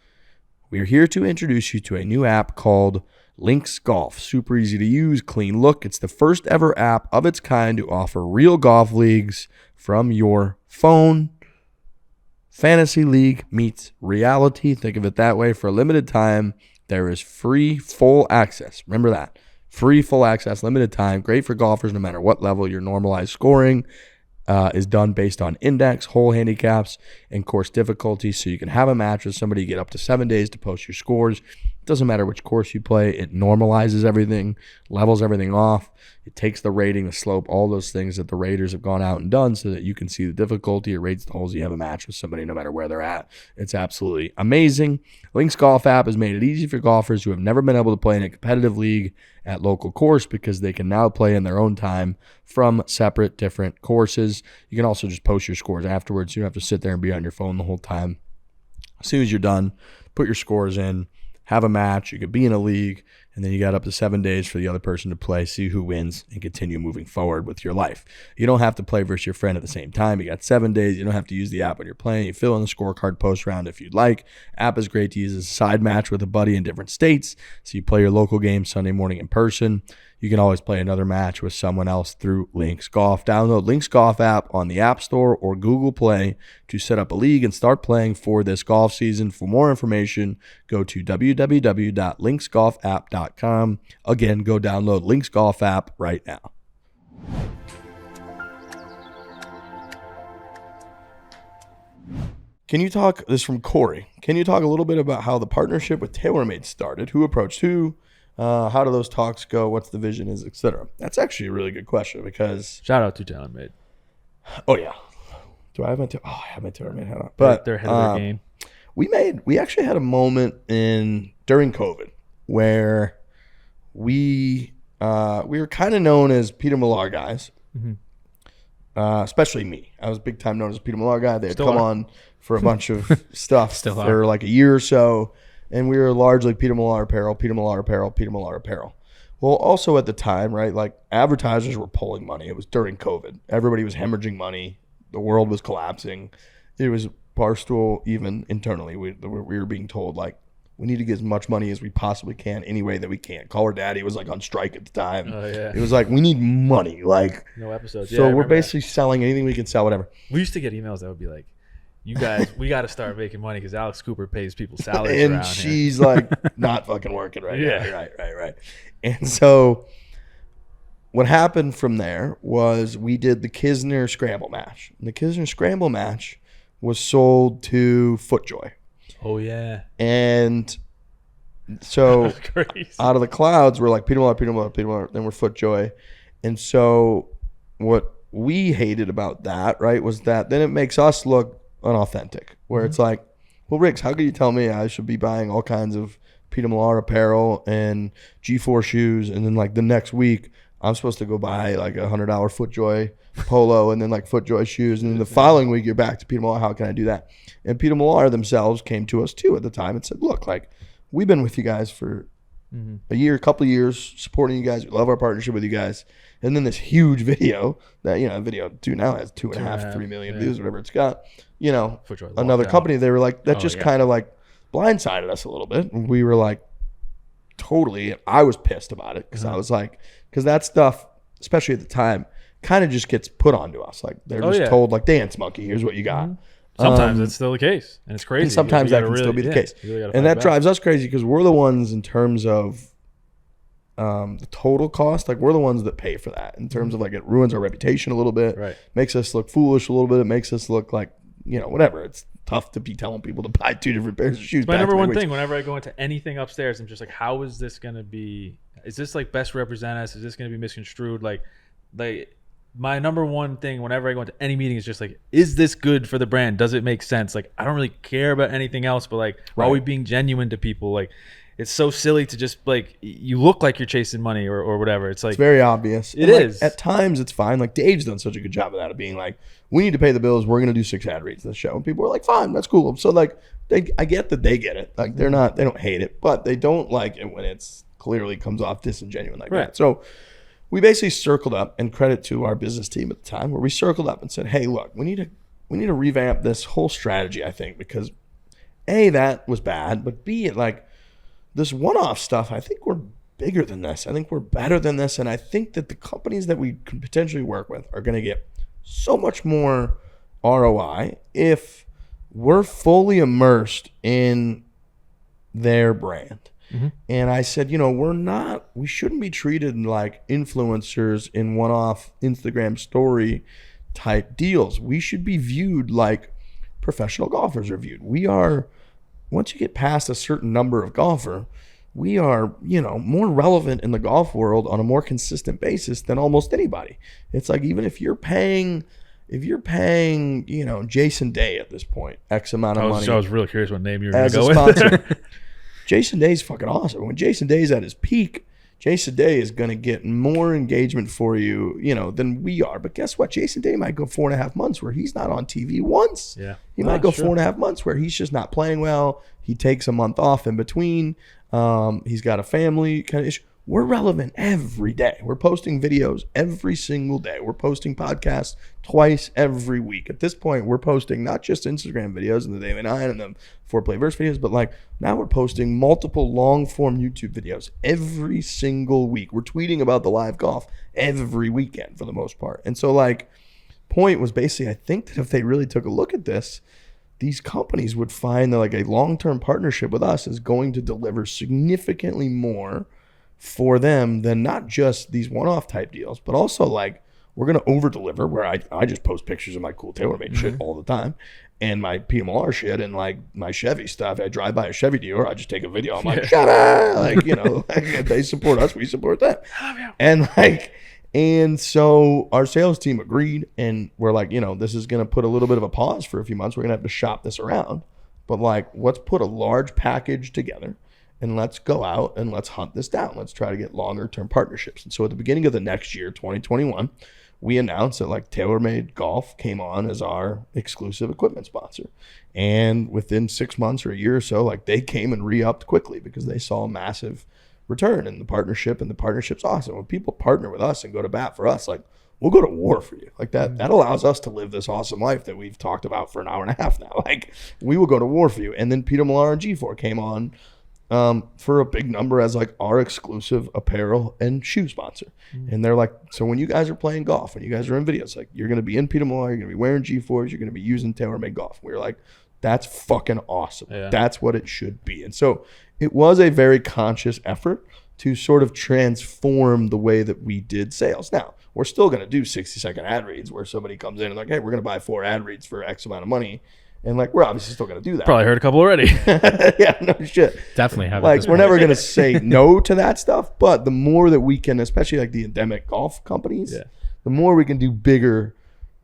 We're here to introduce you to a new app called Links Golf. Super easy to use, clean look. It's the first ever app of its kind to offer real golf leagues from your phone. Fantasy league meets reality. Think of it that way. For a limited time, there is free full access. Remember that. Free full access, limited time. Great for golfers no matter what level. Your normalized scoring is done based on index, hole handicaps, and course difficulty. So you can have a match with somebody, get up to 7 days to post your scores. It doesn't matter which course you play. It normalizes everything, levels everything off. It takes the rating, the slope, all those things that the raters have gone out and done so that you can see the difficulty. It rates the holes. You have a match with somebody no matter where they're at. It's absolutely amazing. Links Golf app has made it easy for golfers who have never been able to play in a competitive league at local course because they can now play in their own time from separate, different courses. You can also just post your scores afterwards. You don't have to sit there and be on your phone the whole time. As soon as you're done, put your scores in, have a match. You could be in a league, and then you got up to 7 days for the other person to play, see who wins, and continue moving forward with your life. You don't have to play versus your friend at the same time. You got 7 days. You don't have to use the app when you're playing. You fill in the scorecard post round if you'd like. App is great to use as a side match with a buddy in different states. So you play your local game Sunday morning in person. You can always play another match with someone else through Links Golf. Download Links Golf app on the App Store or Google Play to set up a league and start playing for this golf season. For more information, go to www.linksgolfapp.com. linksgolf.com. Again, go download Links Golf app right now. Can you talk, this is from Corey, can you talk a little bit about how the partnership with TaylorMade started? Who approached who? How do those talks go? What's the vision is, etc.? That's actually a really good question because... Shout out to TaylorMade. Oh, yeah. Do I have my... I have my TaylorMade hat on. But they're ahead of their game. We actually had a moment during COVID where we were kind of known as Peter Millar guys. Mm-hmm. Especially me. I was big time known as a Peter Millar guy. They had come on for a bunch of stuff for like a year or so, and we were largely Peter Millar apparel, Peter Millar apparel, Peter Millar apparel. Well, also at the time, right, like advertisers were pulling money. It was during COVID. Everybody was hemorrhaging money. The world was collapsing. It was Barstool, even internally, we were being told, like, we need to get as much money as we possibly can any way that we can. Call Her Daddy was like on strike at the time. Oh, yeah. It was like, we need money. Like, no episodes. So we're basically selling anything we can sell, whatever. We used to get emails that would be like, you guys, we got to start making money because Alex Cooper pays people's salaries and around she's here. Like not fucking working right Yeah. now. Right. And so what happened from there was we did the Kisner Scramble match. And the Kisner Scramble match was sold to FootJoy. Oh, yeah. And so out of the clouds, we're like, Peter Millar, then we're FootJoy. And so what we hated about that, right, was that then it makes us look unauthentic, where it's like, well, Riggs, how could you tell me I should be buying all kinds of Peter Millar apparel and G4 shoes, and then like the next week I'm supposed to go buy like $100 FootJoy polo and then like FootJoy shoes, and then the following week you're back to Peter Millar. How can I do that? And Peter Millar themselves came to us too at the time and said, look, like, we've been with you guys for a couple of years, supporting you guys. We love our partnership with you guys. And then this huge video that, video now has 2.5-3 million views, whatever it's got. Another company, they were like, that kind of like blindsided us a little bit. And we were like, totally. I was pissed about it because I was like, because that stuff, especially at the time, kind of just gets put onto us. Like they're just told, like, dance monkey, here's what you got. Sometimes it's still the case, and it's crazy. And sometimes that can still be the case. And that drives us crazy because we're the ones in terms of the total cost. Like, we're the ones that pay for that in terms of, like, it ruins our reputation a little bit. Right. Makes us look foolish a little bit. It makes us look like, whatever. It's tough to be telling people to buy 2 different pairs of shoes. My number one thing, whenever I go into anything upstairs, I'm just like, how is this going to be? Is this, like, best represent us? Is this going to be misconstrued? Like my number one thing whenever I go into any meeting is just like, is this good for the brand? Does it make sense? Like, I don't really care about anything else, but like, are we being genuine to people? Like, it's so silly to just like, you look like you're chasing money or whatever. It's like, it's very obvious. It is. At times it's fine. Like, Dave's done such a good job of that, of being like, we need to pay the bills. We're going to do 6 ad reads this show. And people are like, fine, that's cool. So like, I get that they get it. Like, they don't hate it, but they don't like it when it's clearly comes off disingenuous like that. So we basically circled up, and credit to our business team at the time, where we circled up and said, hey, look, we need to revamp this whole strategy, I think, because A, that was bad, but B, it like this one-off stuff, I think we're bigger than this. I think we're better than this. And I think that the companies that we could potentially work with are going to get so much more ROI if we're fully immersed in their brand. And I said, we shouldn't be treated like influencers in one-off Instagram story type deals. We should be viewed like professional golfers are viewed. We are, once you get past a certain number of golfer, we are, more relevant in the golf world on a more consistent basis than almost anybody. It's like, even if you're paying, Jason Day at this point, X amount of money. I was really curious what name you were going as to go a with. sponsor. Jason Day's fucking awesome. When Jason Day's at his peak, Jason Day is going to get more engagement for you, than we are. But guess what? Jason Day might go 4.5 months where he's not on TV once. Yeah. He might go 4.5 months where he's just not playing well. He takes a month off in between. He's got a family kind of issue. We're relevant every day. We're posting videos every single day. We're posting podcasts twice every week. At this point, we're posting not just Instagram videos and the Daily 9 and the Foreplay Verse videos, but like now we're posting multiple long-form YouTube videos every single week. We're tweeting about the live golf every weekend for the most part. And so like, point was basically, I think that if they really took a look at this, these companies would find that like a long-term partnership with us is going to deliver significantly more for them than not just these one-off type deals, but also like we're going to over-deliver where I just post pictures of my cool TaylorMade shit all the time and my Peter Millar shit and like my Chevy stuff. I drive by a Chevy dealer, I just take a video. I'm like, Chevy! Like, you know, like, they support us, we support them. And so our sales team agreed, and we're like, you know, this is going to put a little bit of a pause for a few months. We're going to have to shop this around. But like, let's put a large package together and let's go out and let's hunt this down. Let's try to get longer term partnerships. And so at the beginning of the next year, 2021, we announced that like TaylorMade Golf came on as our exclusive equipment sponsor. And within 6 months or a year or so, like they came and re-upped quickly because they saw a massive return in the partnership, and the partnership's awesome. When people partner with us and go to bat for us, like we'll go to war for you. Like that allows us to live this awesome life that we've talked about for an hour and a half now. Like we will go to war for you. And then Peter Millar and G4 came on for a big number as like our exclusive apparel and shoe sponsor. And they're like, so when you guys are playing golf, when you guys are in videos, like you're going to be in Peter Millar, you're going to be wearing G4s, you're going to be using TaylorMade Golf. We were like, that's fucking awesome. Yeah. That's what it should be. And so it was a very conscious effort to sort of transform the way that we did sales. Now, we're still going to do 60-second ad reads where somebody comes in and like, hey, we're going to buy 4 ad reads for X amount of money. And like, we're obviously still going to do that. Probably heard a couple already. Yeah, no shit. Definitely have. Like, we're never going to say no to that stuff. But the more that we can, especially like the endemic golf companies, the more we can do bigger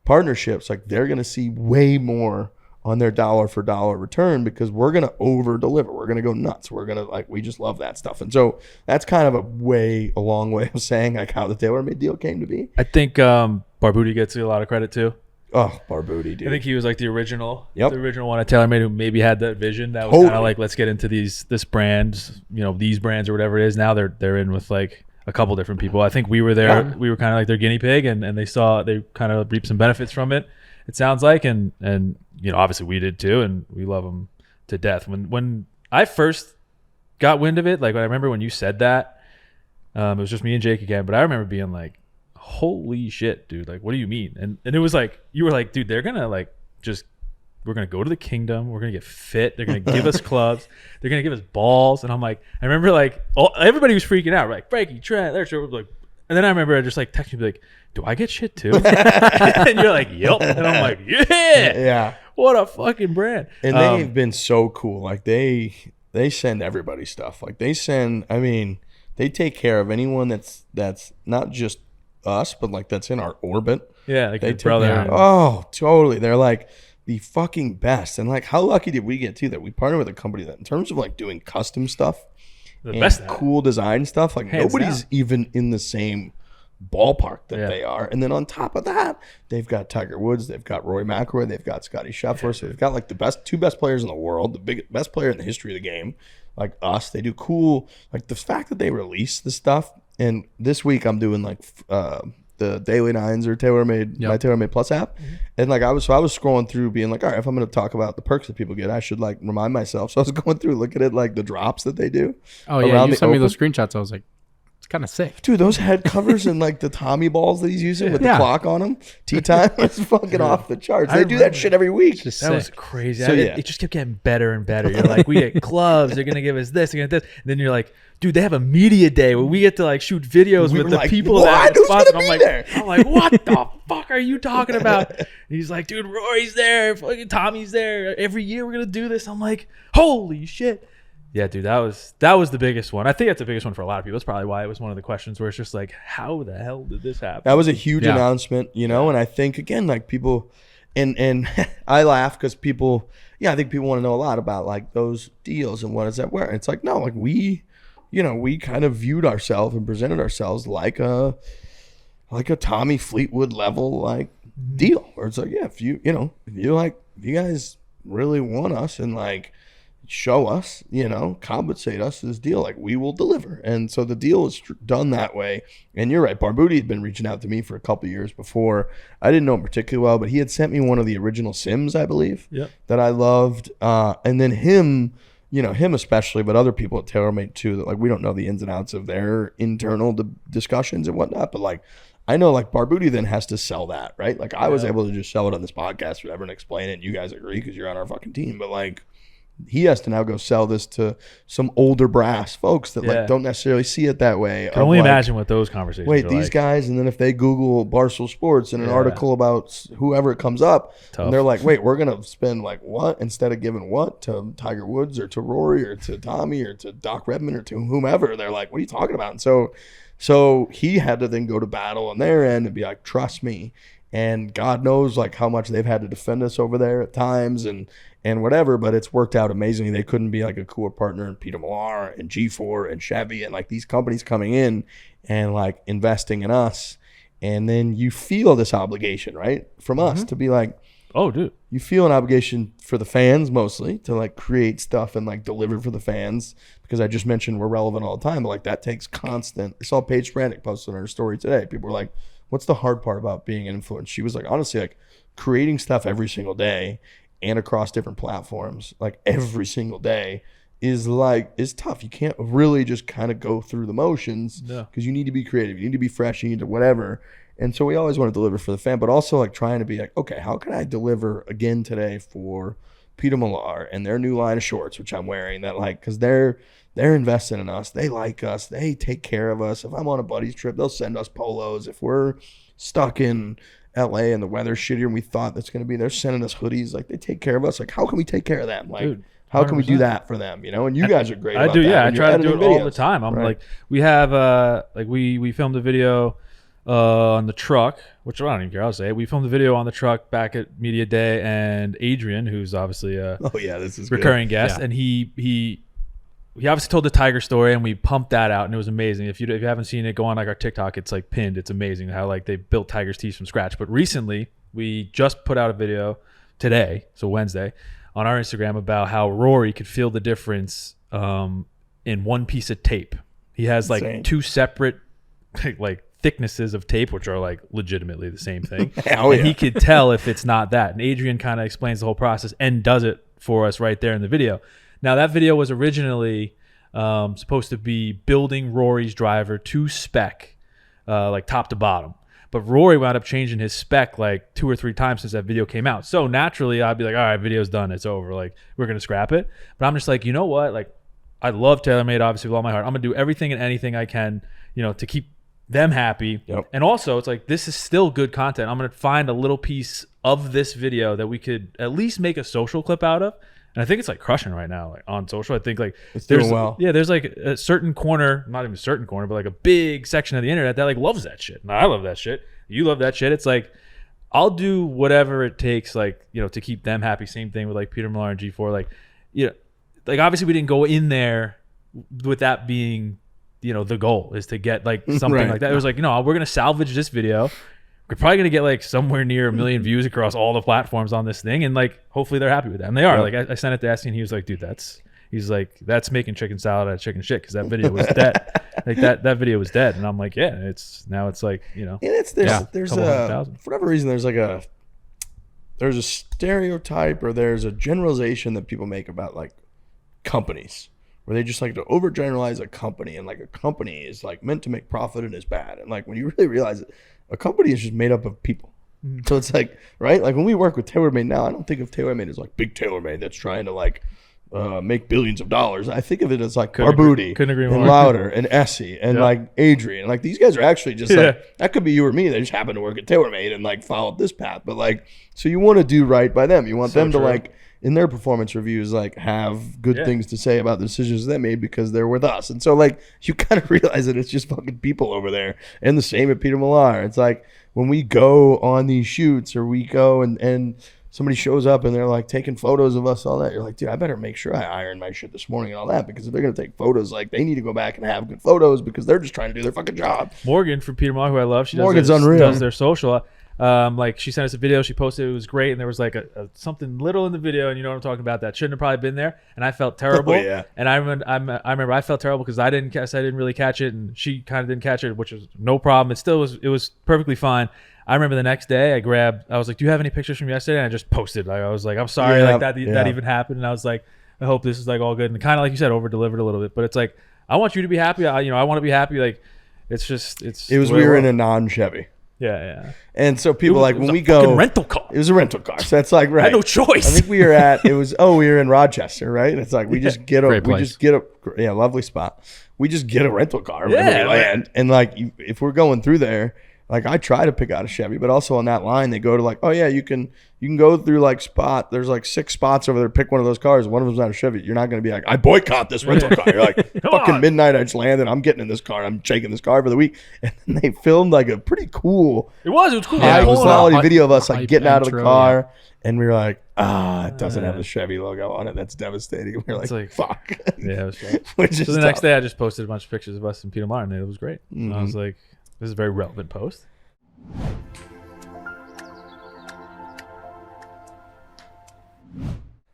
partnerships, like they're going to see way more on their dollar for dollar return because we're going to over deliver. We're going to go nuts. We're going to like, we just love that stuff. And so that's kind of a long way of saying like how the TaylorMade deal came to be. I think Barboody gets a lot of credit too. Oh, Barboody, dude. I think he was like the original one at TaylorMade who maybe had that vision that was kind of like, let's get into this brand, you know, these brands or whatever it is. Now they're in with like a couple different people. I think we were there. Yeah. We were kind of like their guinea pig, and they kind of reaped some benefits from it. It sounds like, and you know, obviously we did too, and we love them to death. When I first got wind of it, like I remember when you said that, it was just me and Jake again, but I remember being like, holy shit, dude, like what do you mean? And it was like, you were like, dude, they're gonna like we're gonna go to the kingdom, we're gonna get fit, they're gonna give us clubs, they're gonna give us balls. And I'm like, I remember like everybody was freaking out, like Frankie, Trent, they're like, and then I remember I just like texted me like, do I get shit too? And you're like, yep. And I'm like, yeah, what a fucking brand. And they've been so cool. Like they send everybody stuff. Like they take care of anyone that's not just us, but like that's in our orbit. Yeah, like they your brother. Oh, totally. They're like the fucking best. And like, how lucky did we get too that we partner with a company that in terms of like doing custom stuff, the best cool design stuff, like nobody's even in the same ballpark that they are. And then on top of that, they've got Tiger Woods, they've got Rory McIlroy, they've got Scotty Scheffler. So they've got like the two best players in the world, the best player in the history of the game, like us. They do cool, like the fact that they release the stuff. And this week I'm doing like the Daily Nines or TaylorMade, my TaylorMade Plus app. And like I was scrolling through being like, all right, if I'm going to talk about the perks that people get, I should like remind myself. So I was going through looking at like the drops that they do. Oh yeah, you sent me those screenshots. I was like, it's kind of sick. Dude, those head covers and like the Tommy balls that he's using with the clock on them, tea time, it's fucking off the charts. They do that shit every week. That was crazy. So, it just kept getting better and better. You're like, we get clubs, they're going to give us this, they're going to get this. And then you're like, dude, they have a media day where we get to like shoot videos with the people that sponsor. I'm like, what the fuck are you talking about? And he's like, dude, Rory's there, fucking Tommy's there. Every year we're gonna do this. I'm like, holy shit. Yeah, dude, that was the biggest one. I think that's the biggest one for a lot of people. That's probably why it was one of the questions where it's just like, how the hell did this happen? That was a huge announcement, you know. And I think again, like people, and I laugh because people, I think people want to know a lot about like those deals and what is that where. And it's like, no, like we kind of viewed ourselves and presented ourselves like a Tommy Fleetwood level like deal where it's like, yeah, if you guys really want us and like show us, compensate us this deal, like we will deliver. And so the deal is done that way. And you're right, Barboody had been reaching out to me for a couple of years before. I didn't know him particularly well, but he had sent me one of the original Sims, I believe, that I loved. And then him especially, but other people at TaylorMade too, that like we don't know the ins and outs of their internal discussions and whatnot, but like I know like Barboody then has to sell that, right? Like I was able to just sell it on this podcast or whatever and explain it, and you guys agree because you're on our fucking team, but like he has to now go sell this to some older brass folks that like don't necessarily see it that way. I can only imagine what those conversations wait, are these like. guys, and then if they Google Barstool Sports and an article about whoever it comes up, and they're like, wait, we're going to spend like what instead of giving what to Tiger Woods or to Rory or to Tommy or to Doc Redman or to whomever. They're like, what are you talking about? And so he had to then go to battle on their end and be like, trust me. And God knows like how much they've had to defend us over there at times and whatever, but it's worked out amazingly. They couldn't be like a cooler partner, and Peter Millar and G4 and Chevy and like these companies coming in and like investing in us. And then you feel this obligation, right? From us to be like, oh, dude, you feel an obligation for the fans mostly to like create stuff and like deliver for the fans, because I just mentioned we're relevant all the time, but like that takes constant. I saw Paige Sprandick posted on her story today. People were like, what's the hard part about being an influencer? She was like, honestly, like creating stuff every single day and across different platforms, like every single day is tough. You can't really just kind of go through the motions because you need to be creative. You need to be fresh. You need to whatever. And so we always want to deliver for the fan, but also like trying to be like, okay, how can I deliver again today for Peter Millar and their new line of shorts, which I'm wearing, that like, because they're investing in us. They like us. They take care of us. If I'm on a buddy's trip, they'll send us polos. If we're stuck in LA and the weather's shittier and we thought that's going to be, they're sending us hoodies. Like they take care of us. Like how can we take care of them? Like, dude, how can we do that for them? You know, and you guys are great. I do. Yeah. I try to do it all the time. I'm like, we have, like we filmed a video on the truck, which I don't even care. I'll say it. We filmed a video on the truck back at Media Day, and Adrian, who's obviously a this is recurring guest, and he obviously told the Tiger story, and we pumped that out, and it was amazing. If you haven't seen it, go on like our TikTok. It's like pinned. It's amazing how like they built Tiger's teeth from scratch. But recently, we just put out a video today, so Wednesday, on our Instagram about how Rory could feel the difference in one piece of tape. He has like two separate like thicknesses of tape, which are like legitimately the same thing. He could tell if it's not that. And Adrian kind of explains the whole process and does it for us right there in the video. Now, that video was originally supposed to be building Rory's driver to spec, like top to bottom. But Rory wound up changing his spec like 2 or 3 times since that video came out. So naturally, I'd be like, all right, video's done. It's over. Like, we're going to scrap it. But I'm just like, you know what? Like, I love TaylorMade, obviously, with all my heart. I'm going to do everything and anything I can, to keep them happy. And also, it's like, this is still good content. I'm going to find a little piece of this video that we could at least make a social clip out of. And I think it's like crushing right now, like on social. I think like it's doing well. Yeah, there's like a certain corner, not even a certain corner, but like a big section of the internet that like loves that shit. And I love that shit. You love that shit. It's like, I'll do whatever it takes, like, to keep them happy. Same thing with like Peter Millar and G4. Like, like obviously we didn't go in there with that being, the goal is to get like something like that. It was like, we're going to salvage this video. We're probably going to get like somewhere near 1 million views across all the platforms on this thing. And like, hopefully they're happy with that. And they are. Like I sent it to Essie and he was like, dude, that's making chicken salad out of chicken shit. Cause that video was dead. Like that video was dead. And I'm like, yeah, it's like, And there's for whatever reason, there's a stereotype or there's a generalization that people make about like companies, where they just like to overgeneralize a company, and like a company is like meant to make profit and is bad. And like when you really realize it, a company is just made up of people. So it's like, right? Like when we work with TaylorMade now, I don't think of TaylorMade as like big TaylorMade that's trying to like make billions of dollars. I think of it as like Barboody and Louder and Essie and like Adrian. Like these guys are actually just like, that could be you or me. They just happen to work at TaylorMade and like follow this path. But like, so you want to do right by them. You want them to like, in their performance reviews, like have good things to say about the decisions they made because they're with us. And so like you kind of realize that it's just fucking people over there. And the same at Peter Millar. It's like when we go on these shoots or we go and somebody shows up and they're like taking photos of us, all that, you're like, dude, I better make sure I iron my shit this morning and all that, because if they're going to take photos, like they need to go back and have good photos because they're just trying to do their fucking job. Morgan from Peter Millar, who I love, Morgan's unreal. Does their social. Like she sent us a video, she posted, it was great, and there was like a something little in the video, and you know what I'm talking about, that shouldn't have probably been there, and I felt terrible. And I remember I felt terrible because I didn't really catch it, and she kind of didn't catch it, which was no problem. It was perfectly fine. I remember the next day I was like, do you have any pictures from yesterday? And I just posted, like I was like, I'm sorry, like that even happened, and I was like, I hope this is like all good, and kind of like you said, over delivered a little bit, but it's like, I want you to be happy. I want to be happy. Like it was we were in a non-Chevy. Yeah. And so people It was when a we go fucking rental car. It was a rental car. So that's like right. I had no choice. I think we were in Rochester, right? It's like we just get a lovely spot. We just get a rental car when we land. And like if we're going through there, like I try to pick out a Chevy, but also on that line they go to like, oh yeah, you can go through like there's like 6 spots over there, pick one of those cars. One of them's not a Chevy. You're not going to be like, I boycott this rental car. You're like, fucking midnight, I just landed. I'm getting in this car. I'm shaking this car for the week. And then they filmed like a pretty cool, It was cool. high quality video of us like hype getting out of the intro, car. And we were like, it doesn't have the Chevy logo on it. That's devastating. We were like, fuck. Yeah, it was great. Which is So the next day I just posted a bunch of pictures of us and Peter Millar, and it was great. Mm-hmm. I was like, this is a very relevant post.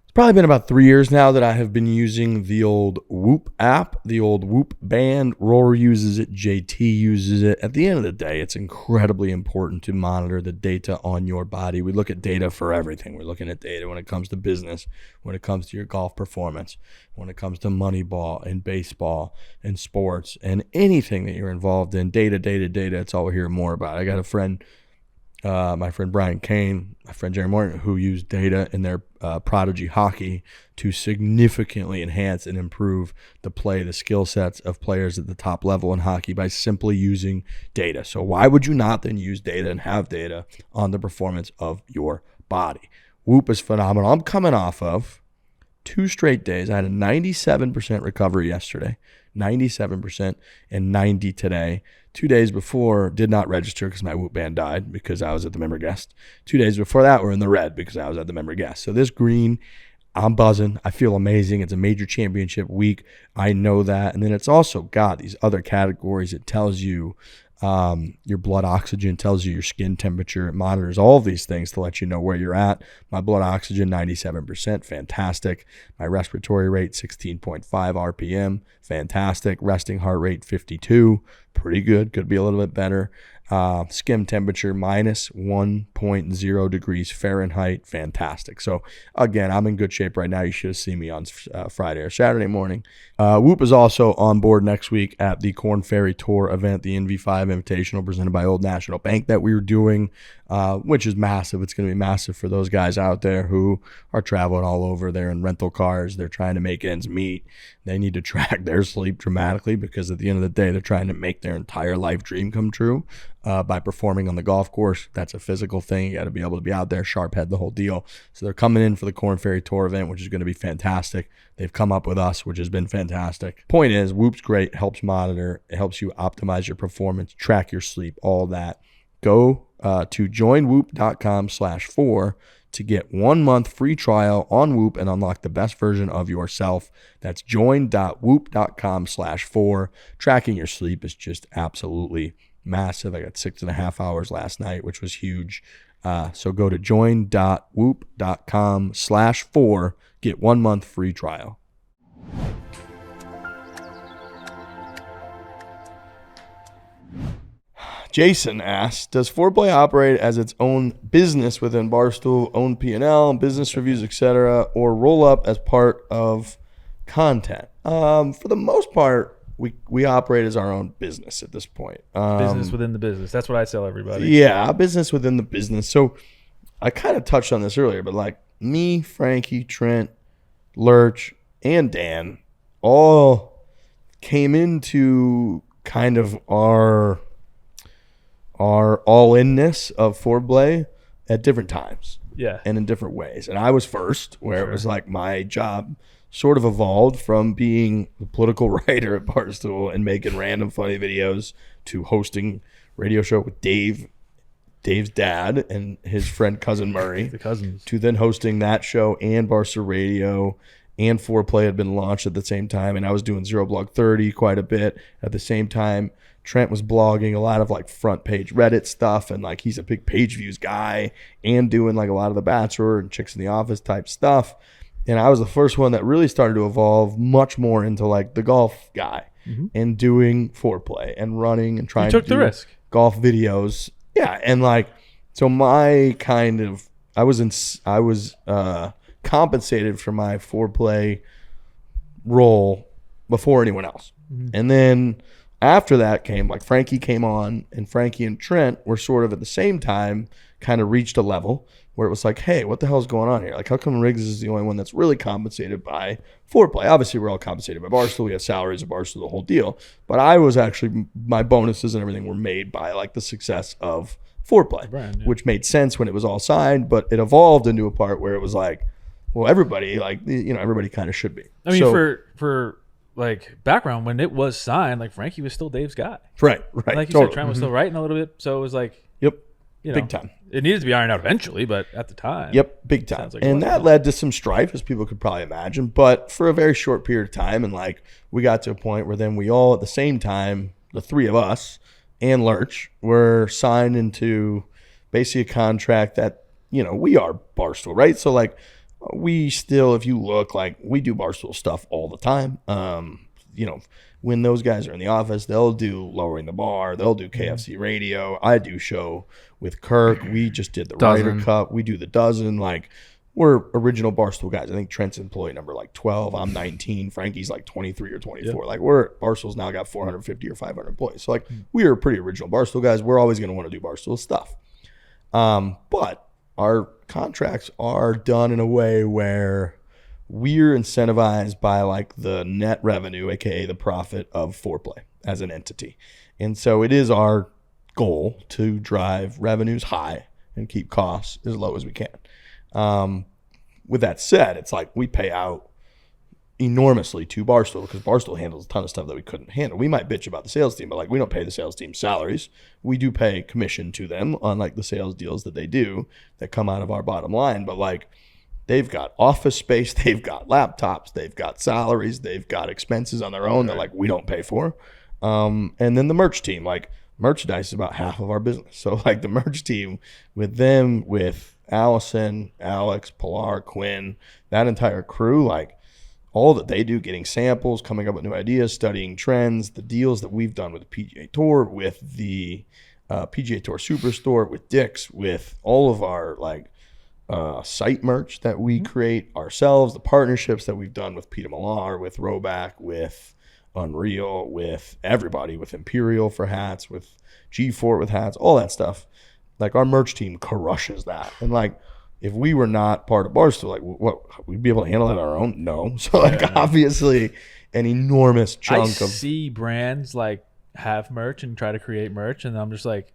It's probably been about 3 years now that I have been using the old Whoop app, the old Whoop band. Roar uses it. JT uses it. At the end of the day, it's incredibly important to monitor the data on your body. We look at data for everything. We're looking at data when it comes to business, when it comes to your golf performance, when it comes to Moneyball and baseball and sports and anything that you're involved in. Data. It's all we hear more about. I got a friend, my friend Brian Kane, my friend Jerry Morton, who use data in their Prodigy hockey to significantly enhance and improve the skill sets of players at the top level in hockey by simply using data. So why would you not then use data and have data on the performance of your body? Whoop is phenomenal. I'm coming off of 2 straight days. I had a 97% recovery yesterday, 97% and 90 today. 2 days before did not register because my Whoop band died because I was at the member guest. 2 days before that were in the red because I was at the member guest. So this green, I'm buzzing. I feel amazing. It's a major championship week. I know that. And then it's also got these other categories. It tells you your blood oxygen, tells you your skin temperature. It monitors all of these things to let you know where you're at. My blood oxygen, 97%, fantastic. My respiratory rate, 16.5 RPM, fantastic. Resting heart rate, 52, pretty good. Could be a little bit better. Skin temperature, minus 1.0 degrees Fahrenheit, fantastic. So again, I'm in good shape right now. You should have seen me on Friday or Saturday morning. Whoop is also on board next week at the Corn Ferry Tour event, the NV5 Invitational presented by Old National Bank that we were doing, which is massive. It's going to be massive for those guys out there who are traveling all over. They're in rental cars. They're trying to make ends meet. They need to track their sleep dramatically because at the end of the day, they're trying to make their entire life dream come true by performing on the golf course. That's a physical thing. You got to be able to be out there, sharp head, the whole deal. So they're coming in for the Corn Ferry Tour event, which is going to be fantastic. They've come up with us, which has been fantastic. Point is, Whoop's great, helps monitor, it helps you optimize your performance, track your sleep, all that. Go to joinwhoop.com/Fore to get 1 month free trial on Whoop and unlock the best version of yourself. That's join.whoop.com/Fore. Tracking your sleep is just absolutely massive. I got 6.5 hours last night, which was huge. So go to join.whoop.com/Fore. Get 1 month free trial. Jason asks, does Foreplay operate as its own business within Barstool, own P&L, business reviews, etc., or roll up as part of content? For the most part, we operate as our own business at this point. Business within the business. That's what I tell everybody. Yeah, business within the business. So I kind of touched on this earlier, but like me, Frankie, Trent, Lurch, and Dan all came into kind of our all-inness of Foreplay at different times. Yeah. And in different ways. And I was first, where it was like my job sort of evolved from being the political writer at Barstool and making random funny videos to hosting radio show with Dave's dad and his friend cousin Murray. The cousins. To then hosting that show and Barstool Radio, and Foreplay had been launched at the same time. And I was doing Zero Blog 30 quite a bit at the same time. Trent was blogging a lot of like front page Reddit stuff, and like he's a big page views guy and doing like a lot of the Bachelor and Chicks in the Office type stuff. And I was the first one that really started to evolve much more into like the golf guy and doing Foreplay and running and trying to do the risk. Golf videos. Yeah. And like, so my kind of, I was compensated for my Foreplay role before anyone else. And then after that came, like, Frankie came on, and Frankie and Trent were sort of at the same time kind of reached a level where it was like, hey, what the hell's going on here? Like, how come Riggs is the only one that's really compensated by foreplay? Obviously, we're all compensated by Barstool. We have salaries at Barstool, the whole deal. But I was actually, my bonuses and everything were made by, like, the success of foreplay, which made sense when it was all signed. But it evolved into a part where it was like, well, everybody, like, you know, everybody kind of should be. I mean, for like background, when it was signed, like, Frankie was still Dave's guy. Right. Like you said, Trent was still writing a little bit. So it was like, yep. You know, big time. It needed to be ironed out eventually, but at the time. Yep, big time. Like and that led to some strife, as people could probably imagine. But for a very short period of time, and like we got to a point where then we all at the same time, the three of us and Lurch, were signed into basically a contract that, you know, we are Barstool, right? So like we still, if you look, like we do Barstool stuff all the time. You know, when those guys are in the office, they'll do Lowering the Bar, they'll do KFC Radio. I do show with Kirk. We just did the Ryder Cup. We do the Dozen. Like, we're original Barstool guys. I think Trent's employee number like 12. I'm 19. Frankie's like 23 or 24. Yep. Like, Barstool's now got 450 or 500 employees. So like, we are pretty original Barstool guys. We're always going to want to do Barstool stuff. But our contracts are done in a way where we're incentivized by like the net revenue, aka the profit of foreplay as an entity. And so it is our goal to drive revenues high and keep costs as low as we can. With that said, it's like we pay out enormously to Barstool because Barstool handles a ton of stuff that we couldn't handle. We might bitch about the sales team, but like we don't pay the sales team salaries. We do pay commission to them on like the sales deals that they do that come out of our bottom line. But like, they've got office space, they've got laptops, they've got salaries, they've got expenses on their own that like we don't pay for. And then the merch team, like merchandise is about half of our business. So like the merch team with them, with Allison, Alex, Pilar, Quinn, that entire crew, like all that they do, getting samples, coming up with new ideas, studying trends, the deals that we've done with the PGA Tour, with the PGA Tour Superstore, with Dick's, with all of our like site merch that we create ourselves, the partnerships that we've done with Peter Millar, with Roback, with Unreal, with everybody, with Imperial for hats, with G4 with hats, all that stuff. Like our merch team crushes that. And like, if we were not part of Barstool, like what, we'd be able to handle it on our own? No. So like obviously an enormous chunk I see brands like have merch and try to create merch, and I'm just like,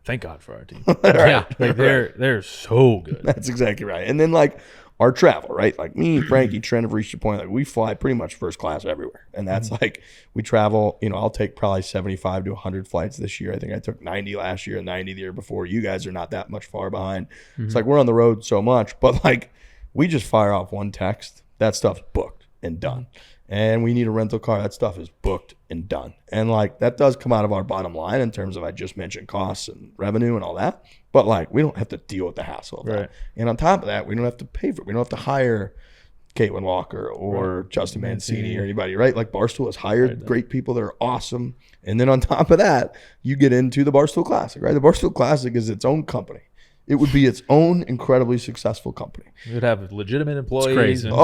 thank God for our team. Yeah, like they're so good. That's exactly right. And then like our travel, right? Like me, Frankie, Trent have reached a point like we fly pretty much first class everywhere, and that's like we travel. You know, I'll take probably 75 to 100 flights this year. I think I took 90 last year and 90 the year before. You guys are not that much far behind. It's like we're on the road so much, but like we just fire off one text. That stuff's booked and done. And we need a rental car. That stuff is booked and done. And like that does come out of our bottom line in terms of, I just mentioned costs and revenue and all that. But like we don't have to deal with the hassle of that. And on top of that, we don't have to pay for it. We don't have to hire Caitlin Walker or Justin Mancini or anybody, right? Like Barstool has hired great people that are awesome. And then on top of that, you get into the Barstool Classic, right? The Barstool Classic is its own company. It would be its own incredibly successful company. It would have legitimate employees. And,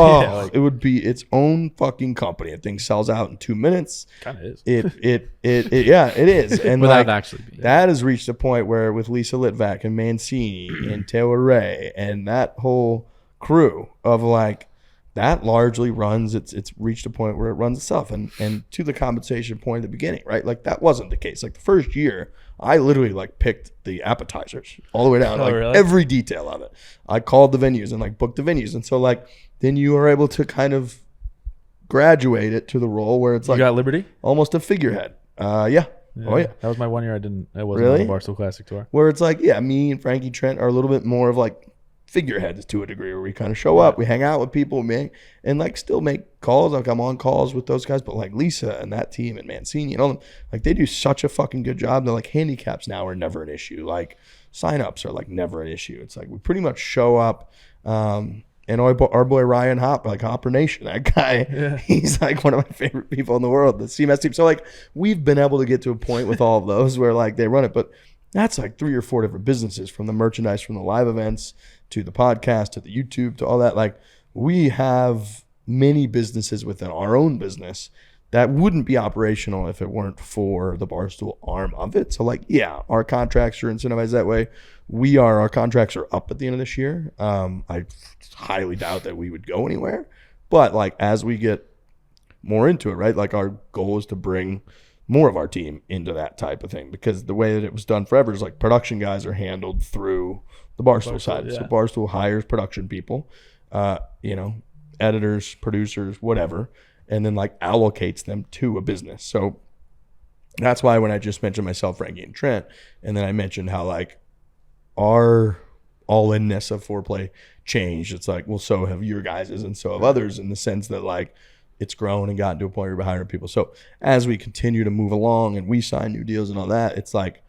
it would be its own fucking company. That thing sells out in 2 minutes. Kind of is. It is. And without like, actually being. That has reached a point where with Lisa Litvak and Mancini and Taylor Ray and that whole crew of like, that largely runs, it's reached a point where it runs itself. And to the compensation point at the beginning, right? Like that wasn't the case. Like the first year, I literally like picked the appetizers all the way down, every detail of it. I called the venues and like booked the venues. And so like, then you are able to kind of graduate it to the role where it's like, you got Liberty? Almost a figurehead. Yeah. Oh yeah. That was my 1 year. I wasn't on the Barstool Classic tour. Where it's like, yeah, me and Frankie Trent are a little bit more of like figureheads to a degree, where we kind of show up, we hang out with people, and like still make calls. Like I'm on calls with those guys, but like Lisa and that team and Mancini and all them, like they do such a fucking good job. They're like, handicaps now are never an issue. Like signups are like never an issue. It's like we pretty much show up. And our boy Ryan Hopper Nation, that guy, he's like one of my favorite people in the world, the CMS team. So like we've been able to get to a point with all of those where like they run it, but that's like 3 or 4 different businesses, from the merchandise, from the live events, to the podcast, to the YouTube, to all that. Like we have many businesses within our own business that wouldn't be operational if it weren't for the Barstool arm of it. So like, yeah, our contracts are incentivized that way. Our contracts are up at the end of this year. I highly doubt that we would go anywhere, but like as we get more into it, right? Like our goal is to bring more of our team into that type of thing, because the way that it was done forever is like production guys are handled through the Barstool side. Yeah. So Barstool hires production people, editors, producers, whatever, and then like allocates them to a business. So that's why when I just mentioned myself, Frankie, and Trent, and then I mentioned how like our all-inness of foreplay changed. It's like, well, so have your guys's and so have others, in the sense that like it's grown and gotten to a point where we're hiring people. So as we continue to move along and we sign new deals and all that, it's like,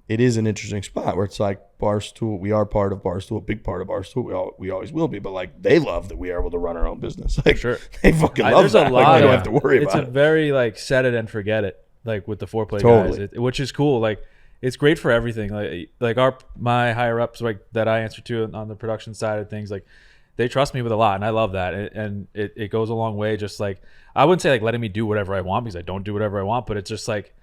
it is an interesting spot where it's like Barstool, we are part of Barstool, a big part of Barstool. We always will be, but like they love that we are able to run our own business. Like Sure. they fucking love There's that. a Like lot we don't of- have to worry It's about a it. very like set it and forget it, like with the foreplay Totally. guys, which is cool. Like it's great for everything. Like my higher ups, like that I answer to on the production side of things, like they trust me with a lot, and I love that. And it goes a long way. Just like, I wouldn't say like letting me do whatever I want, because I don't do whatever I want, but it's just like,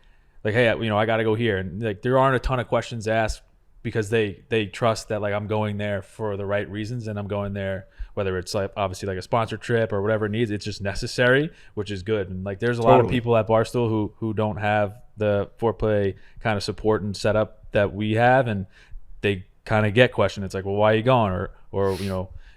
hey, I got to go here, and like there aren't a ton of questions asked, because they trust that like I'm going there for the right reasons, and I'm going there whether it's like obviously like a sponsor trip or whatever it needs. It's just necessary, which is good. And like there's a lot of people at Barstool who don't have the foreplay kind of support and setup that we have, and they kind of get questioned. It's like, well, why are you going, or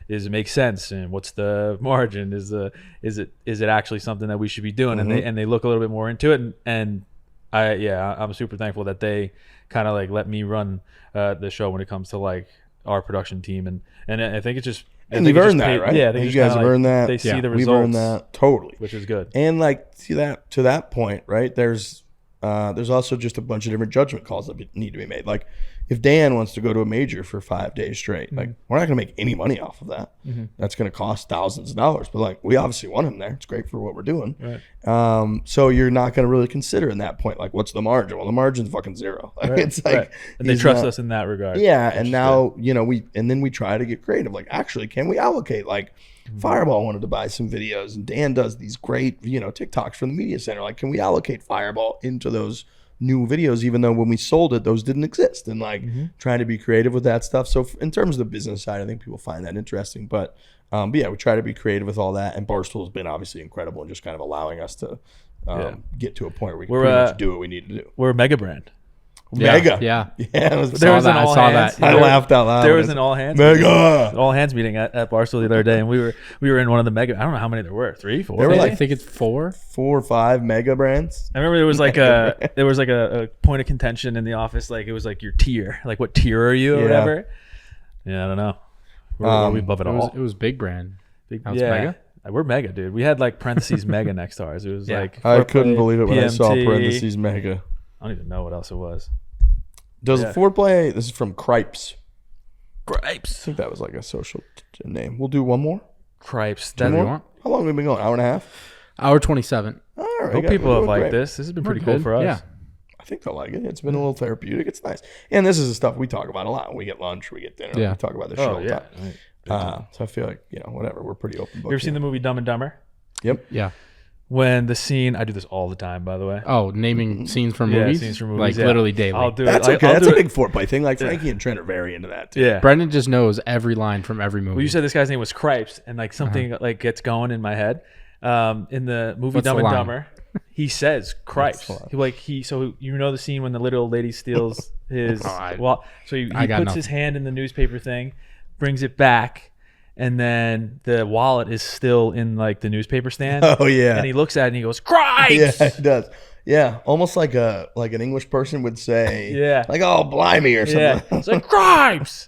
does it make sense, and what's the margin? Is it actually something that we should be doing? Mm-hmm. And they look a little bit more into it, and I'm super thankful that they kind of like let me run the show when it comes to like our production team, and I think it's just, And you've earned that, right? Yeah, I think you guys have earned that. They see the We've results, earned that totally, which is good. And like to that point, right? There's also just a bunch of different judgment calls that need to be made. Like if Dan wants to go to a major for 5 days straight, like we're not going to make any money off of that. That's going to cost thousands of dollars. But like we obviously want him there. It's great for what we're doing. Right. So you're not going to really consider in that point, like what's the margin? Well, the margin's fucking zero. Like, Right. it's like, Right. And they trust us in that regard. yeah. which And is now, good. then we try to get creative. Like, actually, can we allocate? Like, Fireball wanted to buy some videos, and Dan does these great, TikToks from the media center. Like, can we allocate Fireball into those new videos, even though when we sold it, those didn't exist? And like trying to be creative with that stuff. So in terms of the business side, I think people find that interesting. But yeah, we try to be creative with all that. And Barstool has been obviously incredible in just kind of allowing us to get to a point where we can pretty much do what we need to do. We're a mega brand. Mega. Yeah. Yeah. There was an all hands. I laughed out loud. There was an all hands Mega. all hands meeting at Barstool the other day, and we were in one of the mega. I don't know how many there were. 3, 4. There were maybe? like I think it's 4. 4 or 5 mega brands. I remember there was like a point of contention in the office. Like it was like your tier. Like what tier are you or Yeah. whatever? Yeah, I don't know. Were we above it all? It was big brand. Big, That was yeah. mega? We're mega, dude. We had like parentheses mega next to ours. It was Yeah. like I couldn't believe it when I saw PMT. parentheses mega. I don't even know what else it was. Does Yeah. foreplay? This is from Cripes. I Cripes. think that was like a social name. We'll do one more. Cripes. Whatever That, you want. How long have we been going? Hour and a half? Hour 27. All right. hope guys, people we're have doing liked great. this. This has been pretty We're cool good. for us. Yeah. I think they'll like it. It's been a little therapeutic. It's nice. And this is the stuff we talk about a lot. We get lunch, we get dinner. Yeah. We talk about this shit Oh all the yeah. time. So I feel like, whatever. We're pretty open book. You ever seen the movie Dumb and Dumber? Yep. Yeah. When the scene, I do this all the time, by the way. Oh, naming scenes from Yeah, movies? scenes from movies, Like yeah. literally daily. I'll do That's it. okay. I'll That's do a it. big foreplay thing. Like Frankie and Trent are very into that too. Yeah. Brendan just knows every line from every movie. Well, you said this guy's name was Cripes, and like something like gets going in my head. In the movie What's Dumb the and line? Dumber, he says Cripes. So you know the scene when the little old lady steals his I he got puts nothing. his hand in the newspaper thing, brings it back, and then the wallet is still in like the newspaper stand. Oh yeah. And he looks at it and he goes, Cripes! Yeah, it does. Yeah, almost like an English person would say. Yeah. Like, oh, blimey or something. Yeah. It's like, Cripes!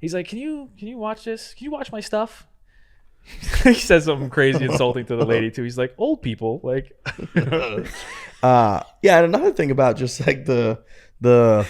He's like, can you watch this? Can you watch my stuff? He says something crazy insulting to the lady too. He's like, old people, like Yeah, and another thing about just like the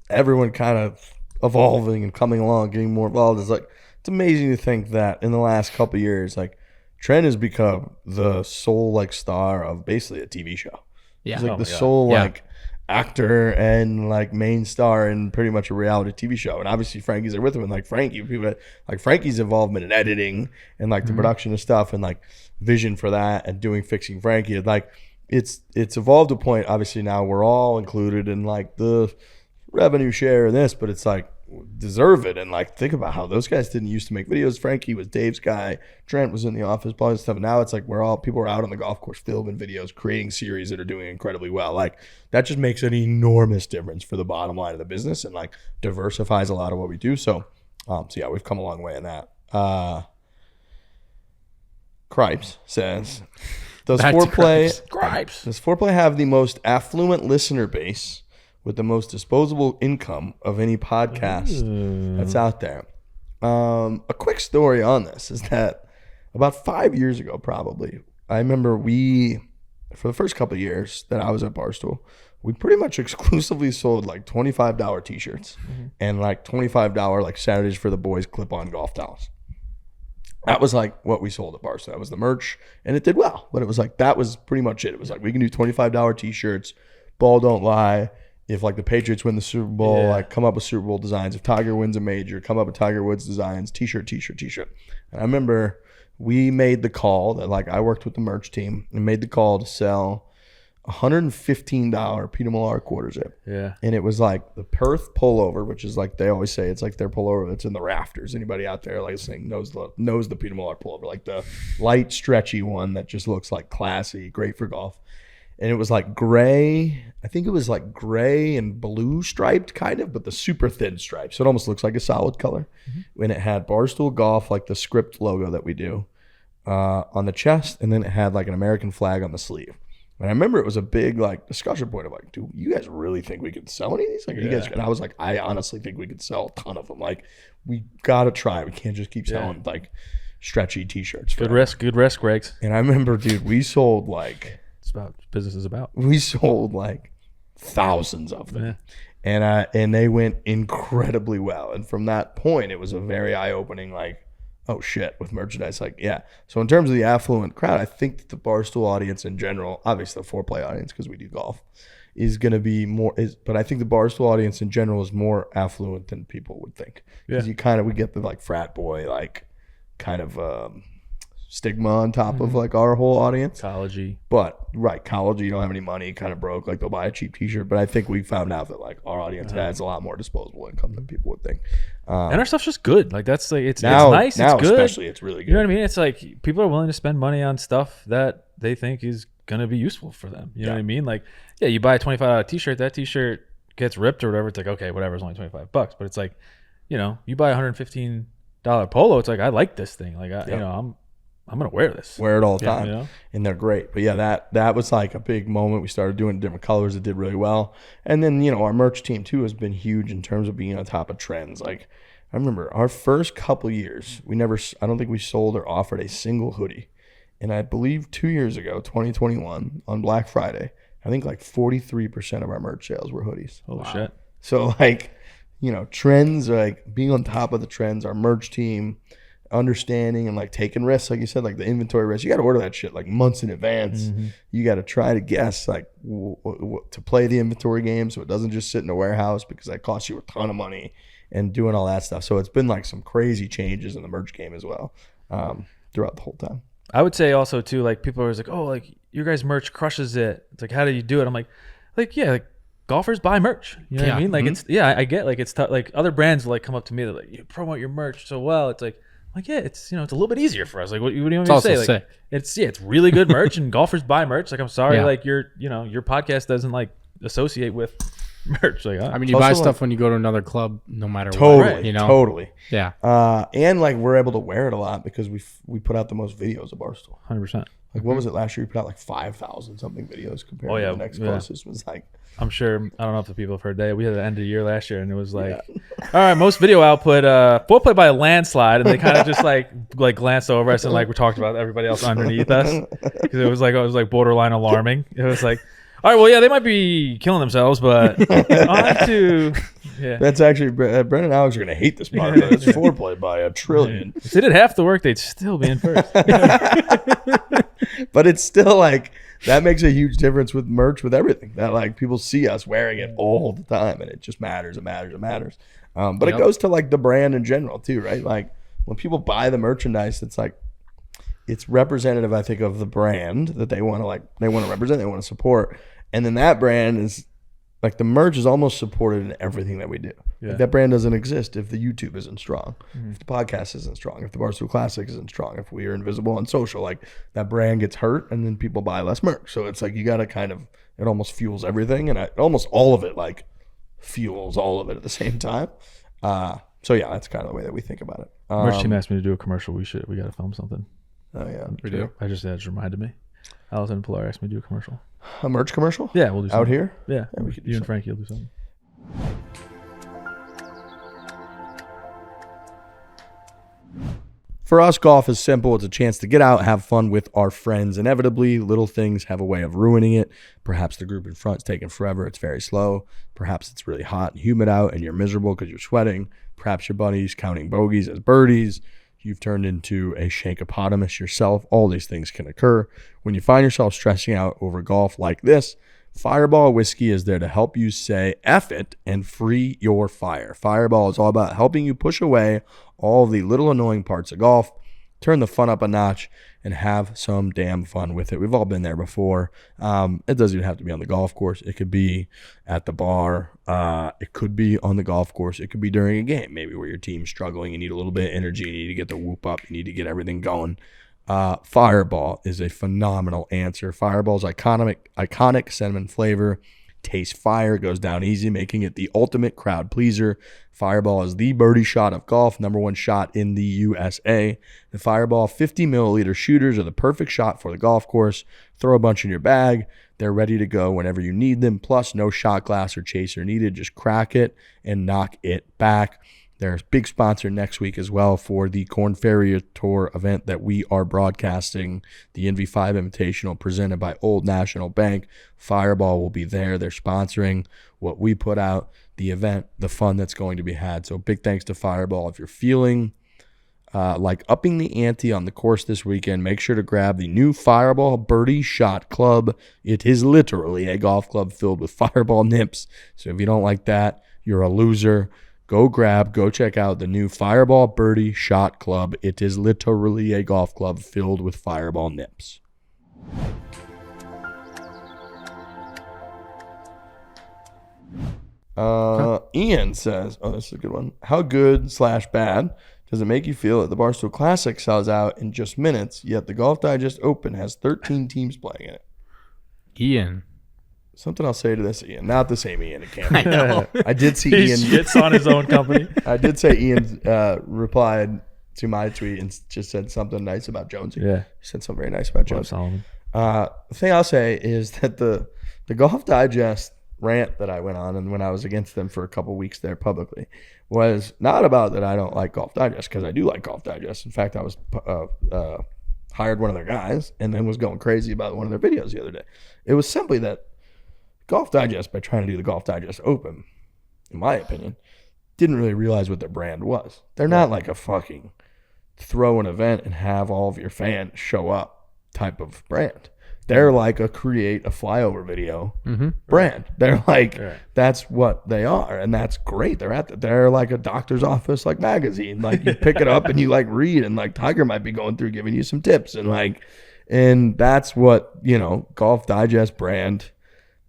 everyone kind of evolving and coming along, getting more involved is like, it's amazing to think that in the last couple of years, like Trent has become the sole like star of basically a TV show. Yeah. He's like Oh the my God. sole Yeah. like actor and like main star in pretty much a reality TV show. And obviously Frankie's there with him, and like Frankie's involvement in editing and like the production of stuff and like vision for that and doing Fixing Frankie. Like it's evolved to a point, obviously now we're all included in like the revenue share in this, but it's like deserve it. And like think about how those guys didn't used to make videos. Frankie was Dave's guy, Trent was in the office, blah, blah, stuff. Now it's like people are out on the golf course filming videos, creating series that are doing incredibly well. Like that just makes an enormous difference for the bottom line of the business and like diversifies a lot of what we do. So yeah, we've come a long way in that. Cripes says, does Foreplay have the most affluent listener base with the most disposable income of any podcast that's out there? A quick story on this is that about 5 years ago, probably, I remember for the first couple of years that I was at Barstool, we pretty much exclusively sold like $25 t-shirts and like $25 like Saturdays for the boys clip-on golf towels. That was like what we sold at Barstool. That was the merch, and it did well. But it was like, that was pretty much it. It was like, we can do $25 t-shirts, ball don't lie. If like the Patriots win the Super Bowl, like come up with Super Bowl designs. If Tiger wins a major, come up with Tiger Woods designs, t-shirt. And I remember we made the call that like I worked with the merch team and made the call to sell $115 Peter Millar quarter zip. Yeah. And it was like the Perth pullover, which is like they always say it's like their pullover that's in the rafters. Anybody out there like saying knows the Peter Millar pullover, like the light stretchy one that just looks like classy, great for golf. And it was like gray. I think it was like gray and blue striped kind of, but the super thin stripes. So it almost looks like a solid color. And it had Barstool Golf, like the script logo that we do, on the chest. And then it had like an American flag on the sleeve. And I remember it was a big like discussion point of like, dude, you guys really think we could sell any of these? Like, you guys? And I was like, I honestly think we could sell a ton of them. Like, we got to try. We can't just keep selling like stretchy t-shirts. Good risk, Greggs. And I remember, dude, we sold like... about business is about. We sold like thousands of them, and they went incredibly well. And from that point, it was a very eye-opening, like, oh shit, with merchandise, like, yeah. So in terms of the affluent crowd, I think that the Barstool audience in general, obviously the Foreplay audience because we do golf, is going to be more. But I think the Barstool audience in general is more affluent than people would think, because we get the like frat boy like kind of. Stigma on top of like our whole audience. College-y. But college, you don't have any money, kind of broke, like they'll buy a cheap t-shirt. But I think we found out that like our audience has a lot more disposable income than people would think. And our stuff's just good. Like that's like it's nice, it's good. Especially it's really good. You know what I mean? It's like people are willing to spend money on stuff that they think is gonna be useful for them. You know what I mean? Like, yeah, you buy a $25 t-shirt, that t-shirt gets ripped or whatever. It's like, okay, whatever, it's only $25. But it's like, you know, you buy a $115 polo, it's like, I like this thing. Like you know, I'm gonna wear this. Wear it all the time, you know? And they're great. But yeah, that was like a big moment. We started doing different colors. It did really well. And then, you know, our merch team too has been huge in terms of being on top of trends. Like I remember our first couple years, I don't think we sold or offered a single hoodie. And I believe 2 years ago, 2021, on Black Friday, I think like 43% of our merch sales were hoodies. Oh shit! So like, you know, trends, like being on top of the trends. Our merch team. Understanding and like taking risks, like you said, like the inventory risk. You got to order that shit like months in advance. You got to try to guess like to play the inventory game so it doesn't just sit in a warehouse, because that costs you a ton of money, and doing all that stuff. So it's been like some crazy changes in the merch game as well throughout the whole time. I would say also too, like people are always like, oh, like your guys' merch crushes it. It's like, how do you do it? I'm like yeah, like golfers buy merch. You know what I mean? Like it's I get like it's tough. Like other brands will like come up to me, they're like, you promote your merch so well. It's like yeah, it's, you know, it's a little bit easier for us. Like, what do you want me to say? Like, it's really good merch, and golfers buy merch. Like, I'm sorry, like your podcast doesn't like associate with merch. Like, I mean, you buy stuff when you go to another club, no matter what. You know, totally. Yeah. And like we're able to wear it a lot because we put out the most videos of Barstool. 100%. Like, what was it last year? We put out like 5,000 something videos compared to the next closest was like. I'm sure, I don't know if the people have heard that. We had the end of the year last year, and it was like, all right, most video output, Foreplay by a landslide, and they kind of just like glanced over us and like we talked about everybody else underneath us, because it was like borderline alarming. It was like, all right, well, yeah, they might be killing themselves, but on to That's actually Brendan and Alex are gonna hate this podcast. It's Foreplay by a trillion. If they did half the work, they'd still be in first. But it's still like that makes a huge difference with merch, with everything. That like people see us wearing it all the time, and it just matters. It matters. It matters. But it goes to like the brand in general too, right? Like when people buy the merchandise, it's like it's representative, I think, of the brand that they want to represent, they want to support, and then that brand is like the merch is almost supported in everything that we do. Yeah. Like that brand doesn't exist if the YouTube isn't strong, if the podcast isn't strong, if the Barstool Classic isn't strong, if we are invisible on social. Like that brand gets hurt, and then people buy less merch. So it's like you got to kind of, it almost fuels everything, and almost all of it like fuels all of it at the same time. So yeah, that's kind of the way that we think about it. Merch team asked me to do a commercial. We got to film something. Oh yeah, We do. That just reminded me. Allison Pilar asked me to do a commercial. a merch commercial. Yeah, we'll do something. Out here. Yeah, we could do you and something. Frankie will do something. For us, golf is simple. It's a chance to get out, have fun with our friends. Inevitably, little things have a way of ruining it. Perhaps the group in front's taking forever. It's very slow. Perhaps it's really hot and humid out and you're miserable because you're sweating. Perhaps your buddy's counting bogeys as birdies. You've turned into a shankopotamus yourself. All these things can occur. When you find yourself stressing out over golf like this, Fireball Whiskey is there to help you say F it and free your fire. Fireball is all about helping you push away all the little annoying parts of golf, turn the fun up a notch, and have some damn fun with it. We've all been there before. It doesn't even have to be on the golf course. It could be at the bar. It could be on the golf course. It could be during a game, maybe where your team's struggling. You need a little bit of energy. You need to get the whoop up. You need to get everything going. Fireball is a phenomenal answer. Fireball's iconic cinnamon flavor tastes fire, goes down easy, making it the ultimate crowd pleaser. Fireball is the birdie shot of golf, #1 shot in the USA. The Fireball 50 milliliter shooters are the perfect shot for the golf course. Throw a bunch in your bag. They're ready to go whenever you need them. Plus, no shot glass or chaser needed. Just crack it and knock it back. There's a big sponsor next week as well for the Corn Ferry Tour event that we are broadcasting, the NV5 Invitational presented by Old National Bank. Fireball will be there. They're sponsoring what we put out, the event, the fun that's going to be had. So big thanks to Fireball. If you're feeling like upping the ante on the course this weekend, make sure to grab the new Fireball Birdie Shot Club. It is literally a golf club filled with fireball nips. So if you don't like that, you're a loser. Go check out the new Fireball Birdie Shot Club. It is literally a golf club filled with fireball nips. Ian says, oh, this is a good one. How good/bad does it make you feel that the Barstool Classic sells out in just minutes, yet the Golf Digest Open has 13 teams playing in it? Ian. Something I'll say to this Ian. Not the same Ian. It can't I be. know. I did see He Ian. shits on his own company. I did say Ian replied to my tweet and just said something nice about Jonesy. Yeah. He said something very nice about Love Jonesy. Solomon. The thing I'll say is that the Golf Digest rant that I went on, and when I was against them for a couple weeks there publicly, was not about that I don't like Golf Digest, because I do like Golf Digest. In fact, I was hired one of their guys and then was going crazy about one of their videos the other day. It was simply that Golf Digest, by trying to do the Golf Digest Open, in my opinion, didn't really realize what their brand was. They're not like a fucking throw an event and have all of your fans show up type of brand. They're like a create a flyover video brand. They're like, that's what they are, and that's great. They're like a doctor's office like magazine. Like you pick it up and you like read, and like Tiger might be going through giving you some tips, and that's what, you know, Golf Digest brand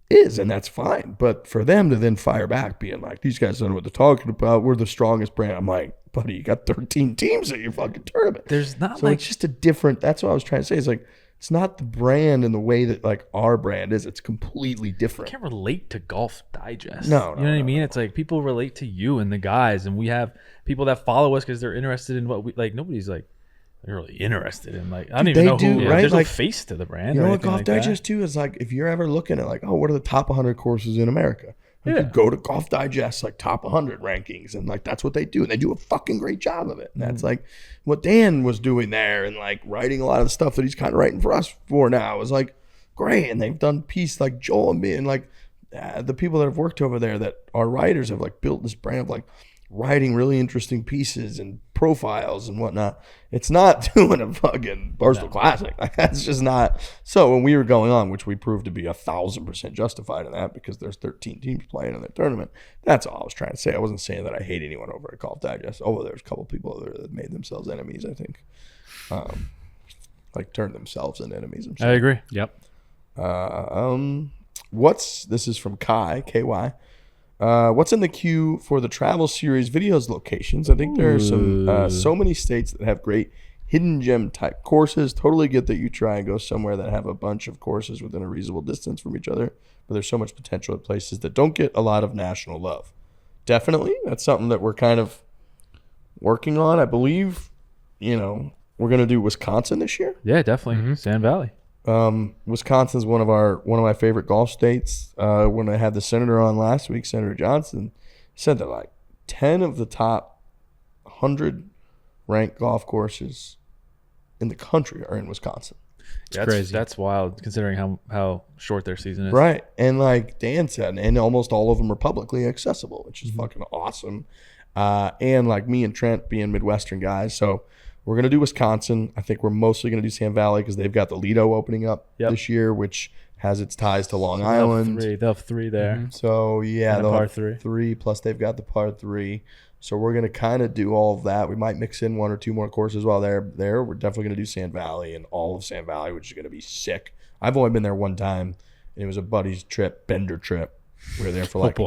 is, and that's fine. But for them to then fire back being like, these guys don't know what they're talking about, we're the strongest brand, I'm like, buddy, you got 13 teams at your fucking tournament. There's not So like it's just a different, that's what I was trying to say. It's like, it's not the brand in the way that like our brand is. It's completely I different. can't relate to Golf Digest. No, you know what I mean? It's like people relate to you and the guys, and we have people that follow us because they're interested in what we like. Nobody's like they're really interested in like I don't even know who. right? There's like, no face to the brand. you or know what anything Golf like that. Digest too is like, if you're ever looking at like, oh, what are the top 100 courses in America? Like, Yeah. you go to Golf Digest like top 100 rankings, and like that's what they do, and they do a fucking great job of it. And that's like what Dan was doing there, and like writing a lot of the stuff that he's kind of writing for us for now is like great. And they've done pieces like Joel and me, and like the people that have worked over there that are writers have like built this brand of like writing really interesting pieces and profiles and whatnot. It's not doing a fucking Barstool Classic. Like, that's just not. So when we were going on, which we proved to be 1,000% justified in that because there's 13 teams playing in the tournament. That's all I was trying to say. I wasn't saying that I hate anyone over at Golf Digest. Oh, there's a couple people there that made themselves enemies, I think. Like turned themselves into enemies. I agree. Yep. This is from KY. What's in the queue for the travel series videos locations? I think there are so many states that have great hidden gem type courses. Totally get that you try and go somewhere that have a bunch of courses within a reasonable distance from each other, but there's so much potential at places that don't get a lot of national love. Definitely, that's something that we're kind of working on. I believe, we're going to do Wisconsin this year. Yeah, definitely. Sand Valley. Wisconsin's one of my favorite golf states. When I had the senator on last week, Senator Johnson said that like 10 of the top 100 ranked golf courses in the country are in Wisconsin. That's crazy. That's wild considering how short their season is. Right. And like Dan said, and almost all of them are publicly accessible, which is fucking awesome. And like me and Trent being Midwestern guys, so we're going to do Wisconsin. I think we're mostly going to do Sand Valley because they've got the Lido opening up this year, which has its ties to Long Island. They'll have three there. Mm-hmm. So, yeah, and they'll par have three, plus they've got the par 3. So we're going to kind of do all of that. We might mix in one or two more courses while they're there. We're definitely going to do Sand Valley and all of Sand Valley, which is going to be sick. I've only been there one time, and it was a buddy's trip, Bender trip. We were there for like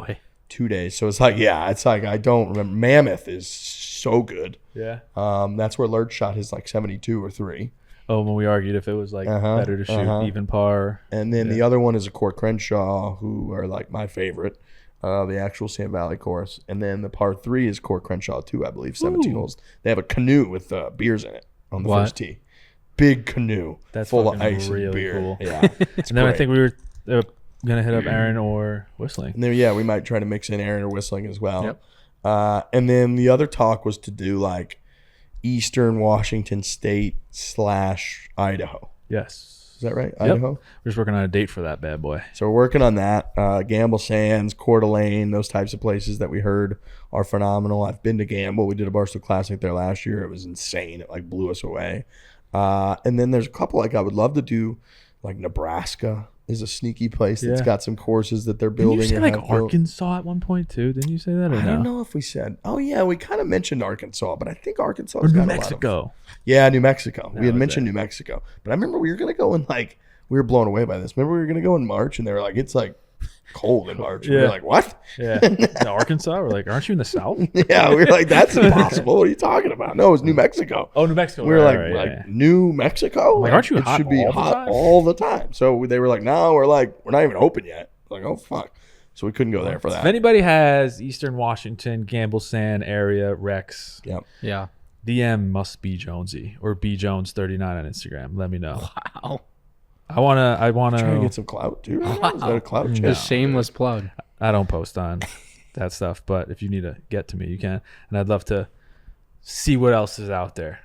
2 days. So it's like, I don't remember. Mammoth is so good. Yeah. That's where Lurch shot his like 72 or 3. Oh, when we argued if it was like better to shoot even par. And then the other one is a Core Crenshaw, who are like my favorite, the actual Sand Valley course. And then the par 3 is Core Crenshaw 2, I believe, 17 holes. They have a canoe with beers in it on the first tee. Big canoe. That's full of ice really and beer. Cool. Yeah. And then I think we were going to hit up Aaron or Whistling. And then, we might try to mix in Aaron or Whistling as well. Yep. And then the other talk was to do like Eastern Washington State / Idaho. Yes. Is that right? Yep. Idaho? We're just working on a date for that bad boy. So we're working on that. Gamble Sands, Coeur d'Alene, those types of places that we heard are phenomenal. I've been to Gamble. We did a Barstool Classic there last year. It was insane. It like blew us away. And then there's a couple like I would love to do, like Nebraska is a sneaky place that's got some courses that they're building. Didn't you say like Arkansas at one point too? Didn't you say that or I no? don't know if we said. Oh yeah, we kind of mentioned Arkansas, but I think Arkansas or New Mexico. New Mexico. We had mentioned New Mexico, but I remember we were gonna go in like we were blown away by this. Remember we were gonna go in March, and they were like, it's like cold in March. We were like, what? Yeah, Arkansas. We're like, aren't you in the South? Yeah, we were like, that's impossible. What are you talking about? No, it was New Mexico. Oh, New Mexico. We were like New Mexico. Like, aren't you? It should be hot all the time. So they were like, no, we're not even open yet. Like, oh fuck. So we couldn't go there for that. If anybody has Eastern Washington, Gamble Sand area Rex, yeah, DM must be Jonesy or B Jones 39 on Instagram. Let me know. Wow. I wanna try to get some clout too. Wow. Is that a clout chase? A shameless plug. I don't post on that stuff, but if you need to get to me, you can. And I'd love to see what else is out there.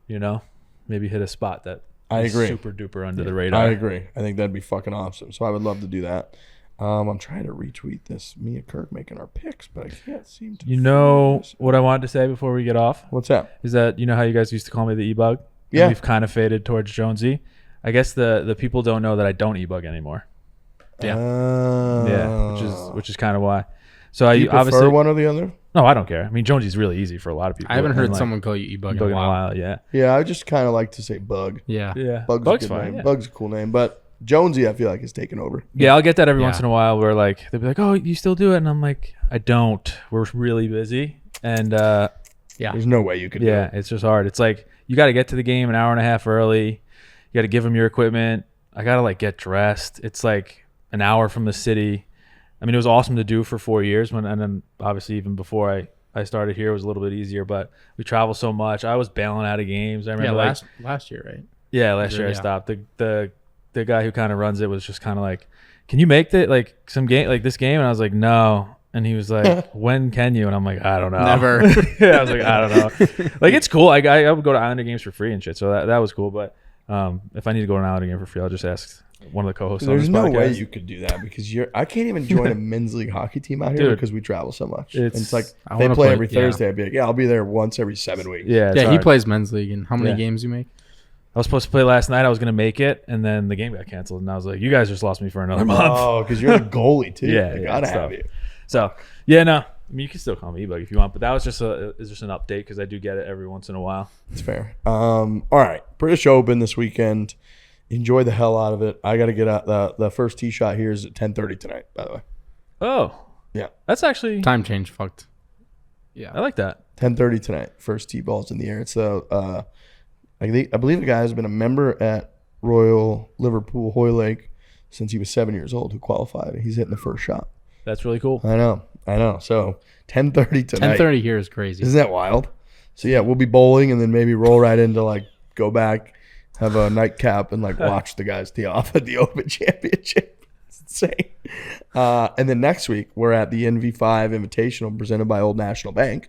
Maybe hit a spot that is super duper under the radar. I agree. I think that'd be fucking awesome. So I would love to do that. I'm trying to retweet this. Me and Kirk making our picks, but I can't seem to. What I wanted to say before we get off? What's that? Is that how you guys used to call me the e-bug? Yeah. And we've kind of faded towards Jonesy. I guess the people don't know that I don't e-bug anymore. Yeah, which is kind of why. So Do you prefer obviously one or the other? No, I don't care. I mean, Jonesy's really easy for a lot of people. I haven't heard someone call you e-bug in a while. Yeah. Yeah, I just kind of like to say Bug. Yeah. Bug's fine. Yeah. Bug's a cool name, but Jonesy I feel like is taken over. Yeah, I'll get that every once in a while where like they'll be like, "Oh, you still do it?" And I'm like, "I don't. We're really busy." And there's no way you could do it. It's just hard. It's like you got to get to the game an hour and a half early. You got to give them your equipment. I got to like get dressed. It's like an hour from the city. I mean, it was awesome to do for 4 years and then obviously even before I started here it was a little bit easier, but we travel so much. I was bailing out of games. I remember last year, right? Yeah, last year I stopped. The guy who kind of runs it was just kind of like, "Can you make some game like this game?" And I was like, "No." And he was like, "When can you?" And I'm like, "I don't know." Never. Yeah, I was like, "I don't know." Like it's cool. I would go to Islander games for free and shit. So that was cool, but if I need to go to an Islander game for free, I'll just ask one of the co-hosts on There's this no podcast. way you could do that because I can't even join a men's league hockey team out here Dude, because we travel so much. it's- It's like I they wanna play play- every yeah. Thursday. I'd be like, yeah, I'll be there once every 7 weeks. Yeah, it's Yeah, he hard. plays men's league. And how many Yeah. games you make? I was supposed to play last night. I was going to make it, and then the game got canceled. And I was like, you guys just lost me for another month. Oh, because you're the goalie too. Yeah, I yeah, gotta it's have tough. you. So, yeah, no. I mean, you can still call me E-Bug if you want, but that was just an update because I do get it every once in a while. It's fair. All right, British Open this weekend. Enjoy the hell out of it. I got to get out. The first tee shot here is at 10:30 tonight. By the way. Oh, Yeah, that's actually Time change fucked. Yeah. I like that. 10:30 tonight. First tee ball's in the air. It's the I believe the guy has been a member at Royal Liverpool Hoylake since he was 7 years old. Who qualified? He's hitting the first shot. That's really cool. I know. So 10:30 tonight. 10:30 here is crazy. Isn't that wild? So yeah, we'll be bowling and then maybe roll right into like go back, have a nightcap and like watch the guys tee off at the Open Championship. It's insane. And then next week we're at the NV5 Invitational presented by Old National Bank.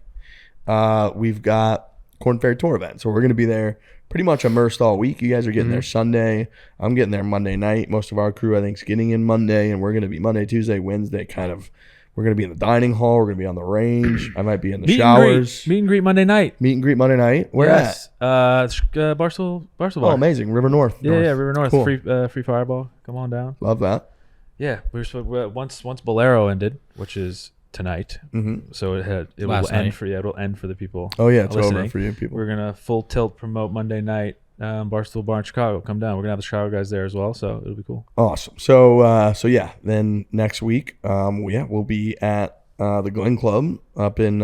We've got Corn Ferry Tour event, so we're going to be there pretty much immersed all week. You guys are getting there Sunday. I'm getting there Monday night. Most of our crew I think is getting in Monday, and we're going to be Monday, Tuesday, Wednesday kind of. We're going to be in the dining hall. We're going to be on the range. I might be in the showers. Meet and greet Monday night. Meet and greet Monday night. Where yes. Barstool at? Bar. Oh, amazing. River North. Yeah, River North. Cool. Free Fireball. Come on down. Love that. Yeah, once Bolero ended, which is tonight. Mm-hmm. So it will Last end night. for it'll end for the people. Oh, yeah. It's listening. over for you people. We're gonna full tilt promote Monday night. Barstool Bar in Chicago. Come down. We're gonna have the Chicago guys there as well, so it'll be cool. Awesome. So yeah, then next week, we'll be at the Glen Club up in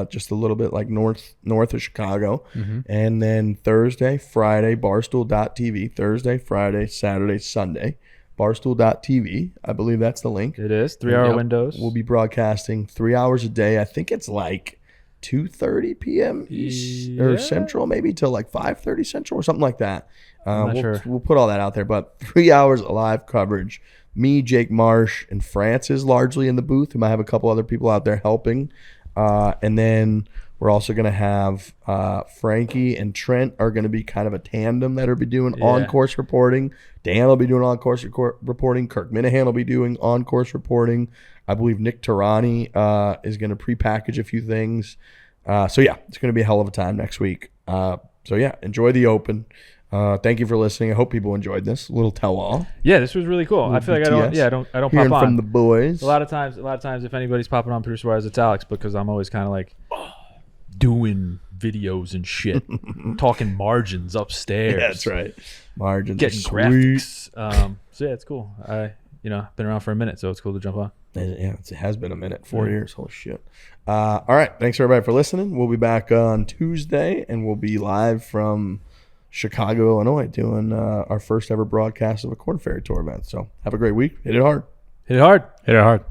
just a little bit like north of Chicago. Mm-hmm. And then Thursday, Friday, Barstool.tv. Thursday, Friday, Saturday, Sunday, Barstool.tv. I believe that's the link. It is 3-hour Yep. windows. We'll be broadcasting 3 hours a day. I think it's like 2:30 p.m. East or Yeah. Central, maybe till like 5:30 Central or something like that. I'm not sure. We'll put all that out there, but 3 hours of live coverage. Me, Jake Marsh, and Francis largely in the booth. We might have a couple other people out there helping. And then we're also going to have Frankie and Trent are going to be kind of a tandem that will be doing on-course reporting. Dan will be doing on-course reporting. Kirk Minahan will be doing on-course reporting. I believe Nick Tarani is going to prepackage a few things. So, yeah, it's going to be a hell of a time next week. So, yeah, enjoy the Open. Thank you for listening. I hope people enjoyed this little tell-all. Yeah, this was really cool. I feel like I don't Hearing pop on from the boys. A lot of times, if anybody's popping on Producer Wise, it's Alex because I'm always kind of like doing videos and shit, talking margins upstairs. Yeah, that's right. Margins Getting are sweet. graphics. So yeah, it's cool. Been around for a minute, so it's cool to jump on. Yeah, it has been a minute. 4 years. Holy shit. All right. Thanks, everybody, for listening. We'll be back on Tuesday, and we'll be live from Chicago, Illinois, doing our first ever broadcast of a Corn Ferry Tour event. So have a great week. Hit it hard. Hit it hard. Hit it hard.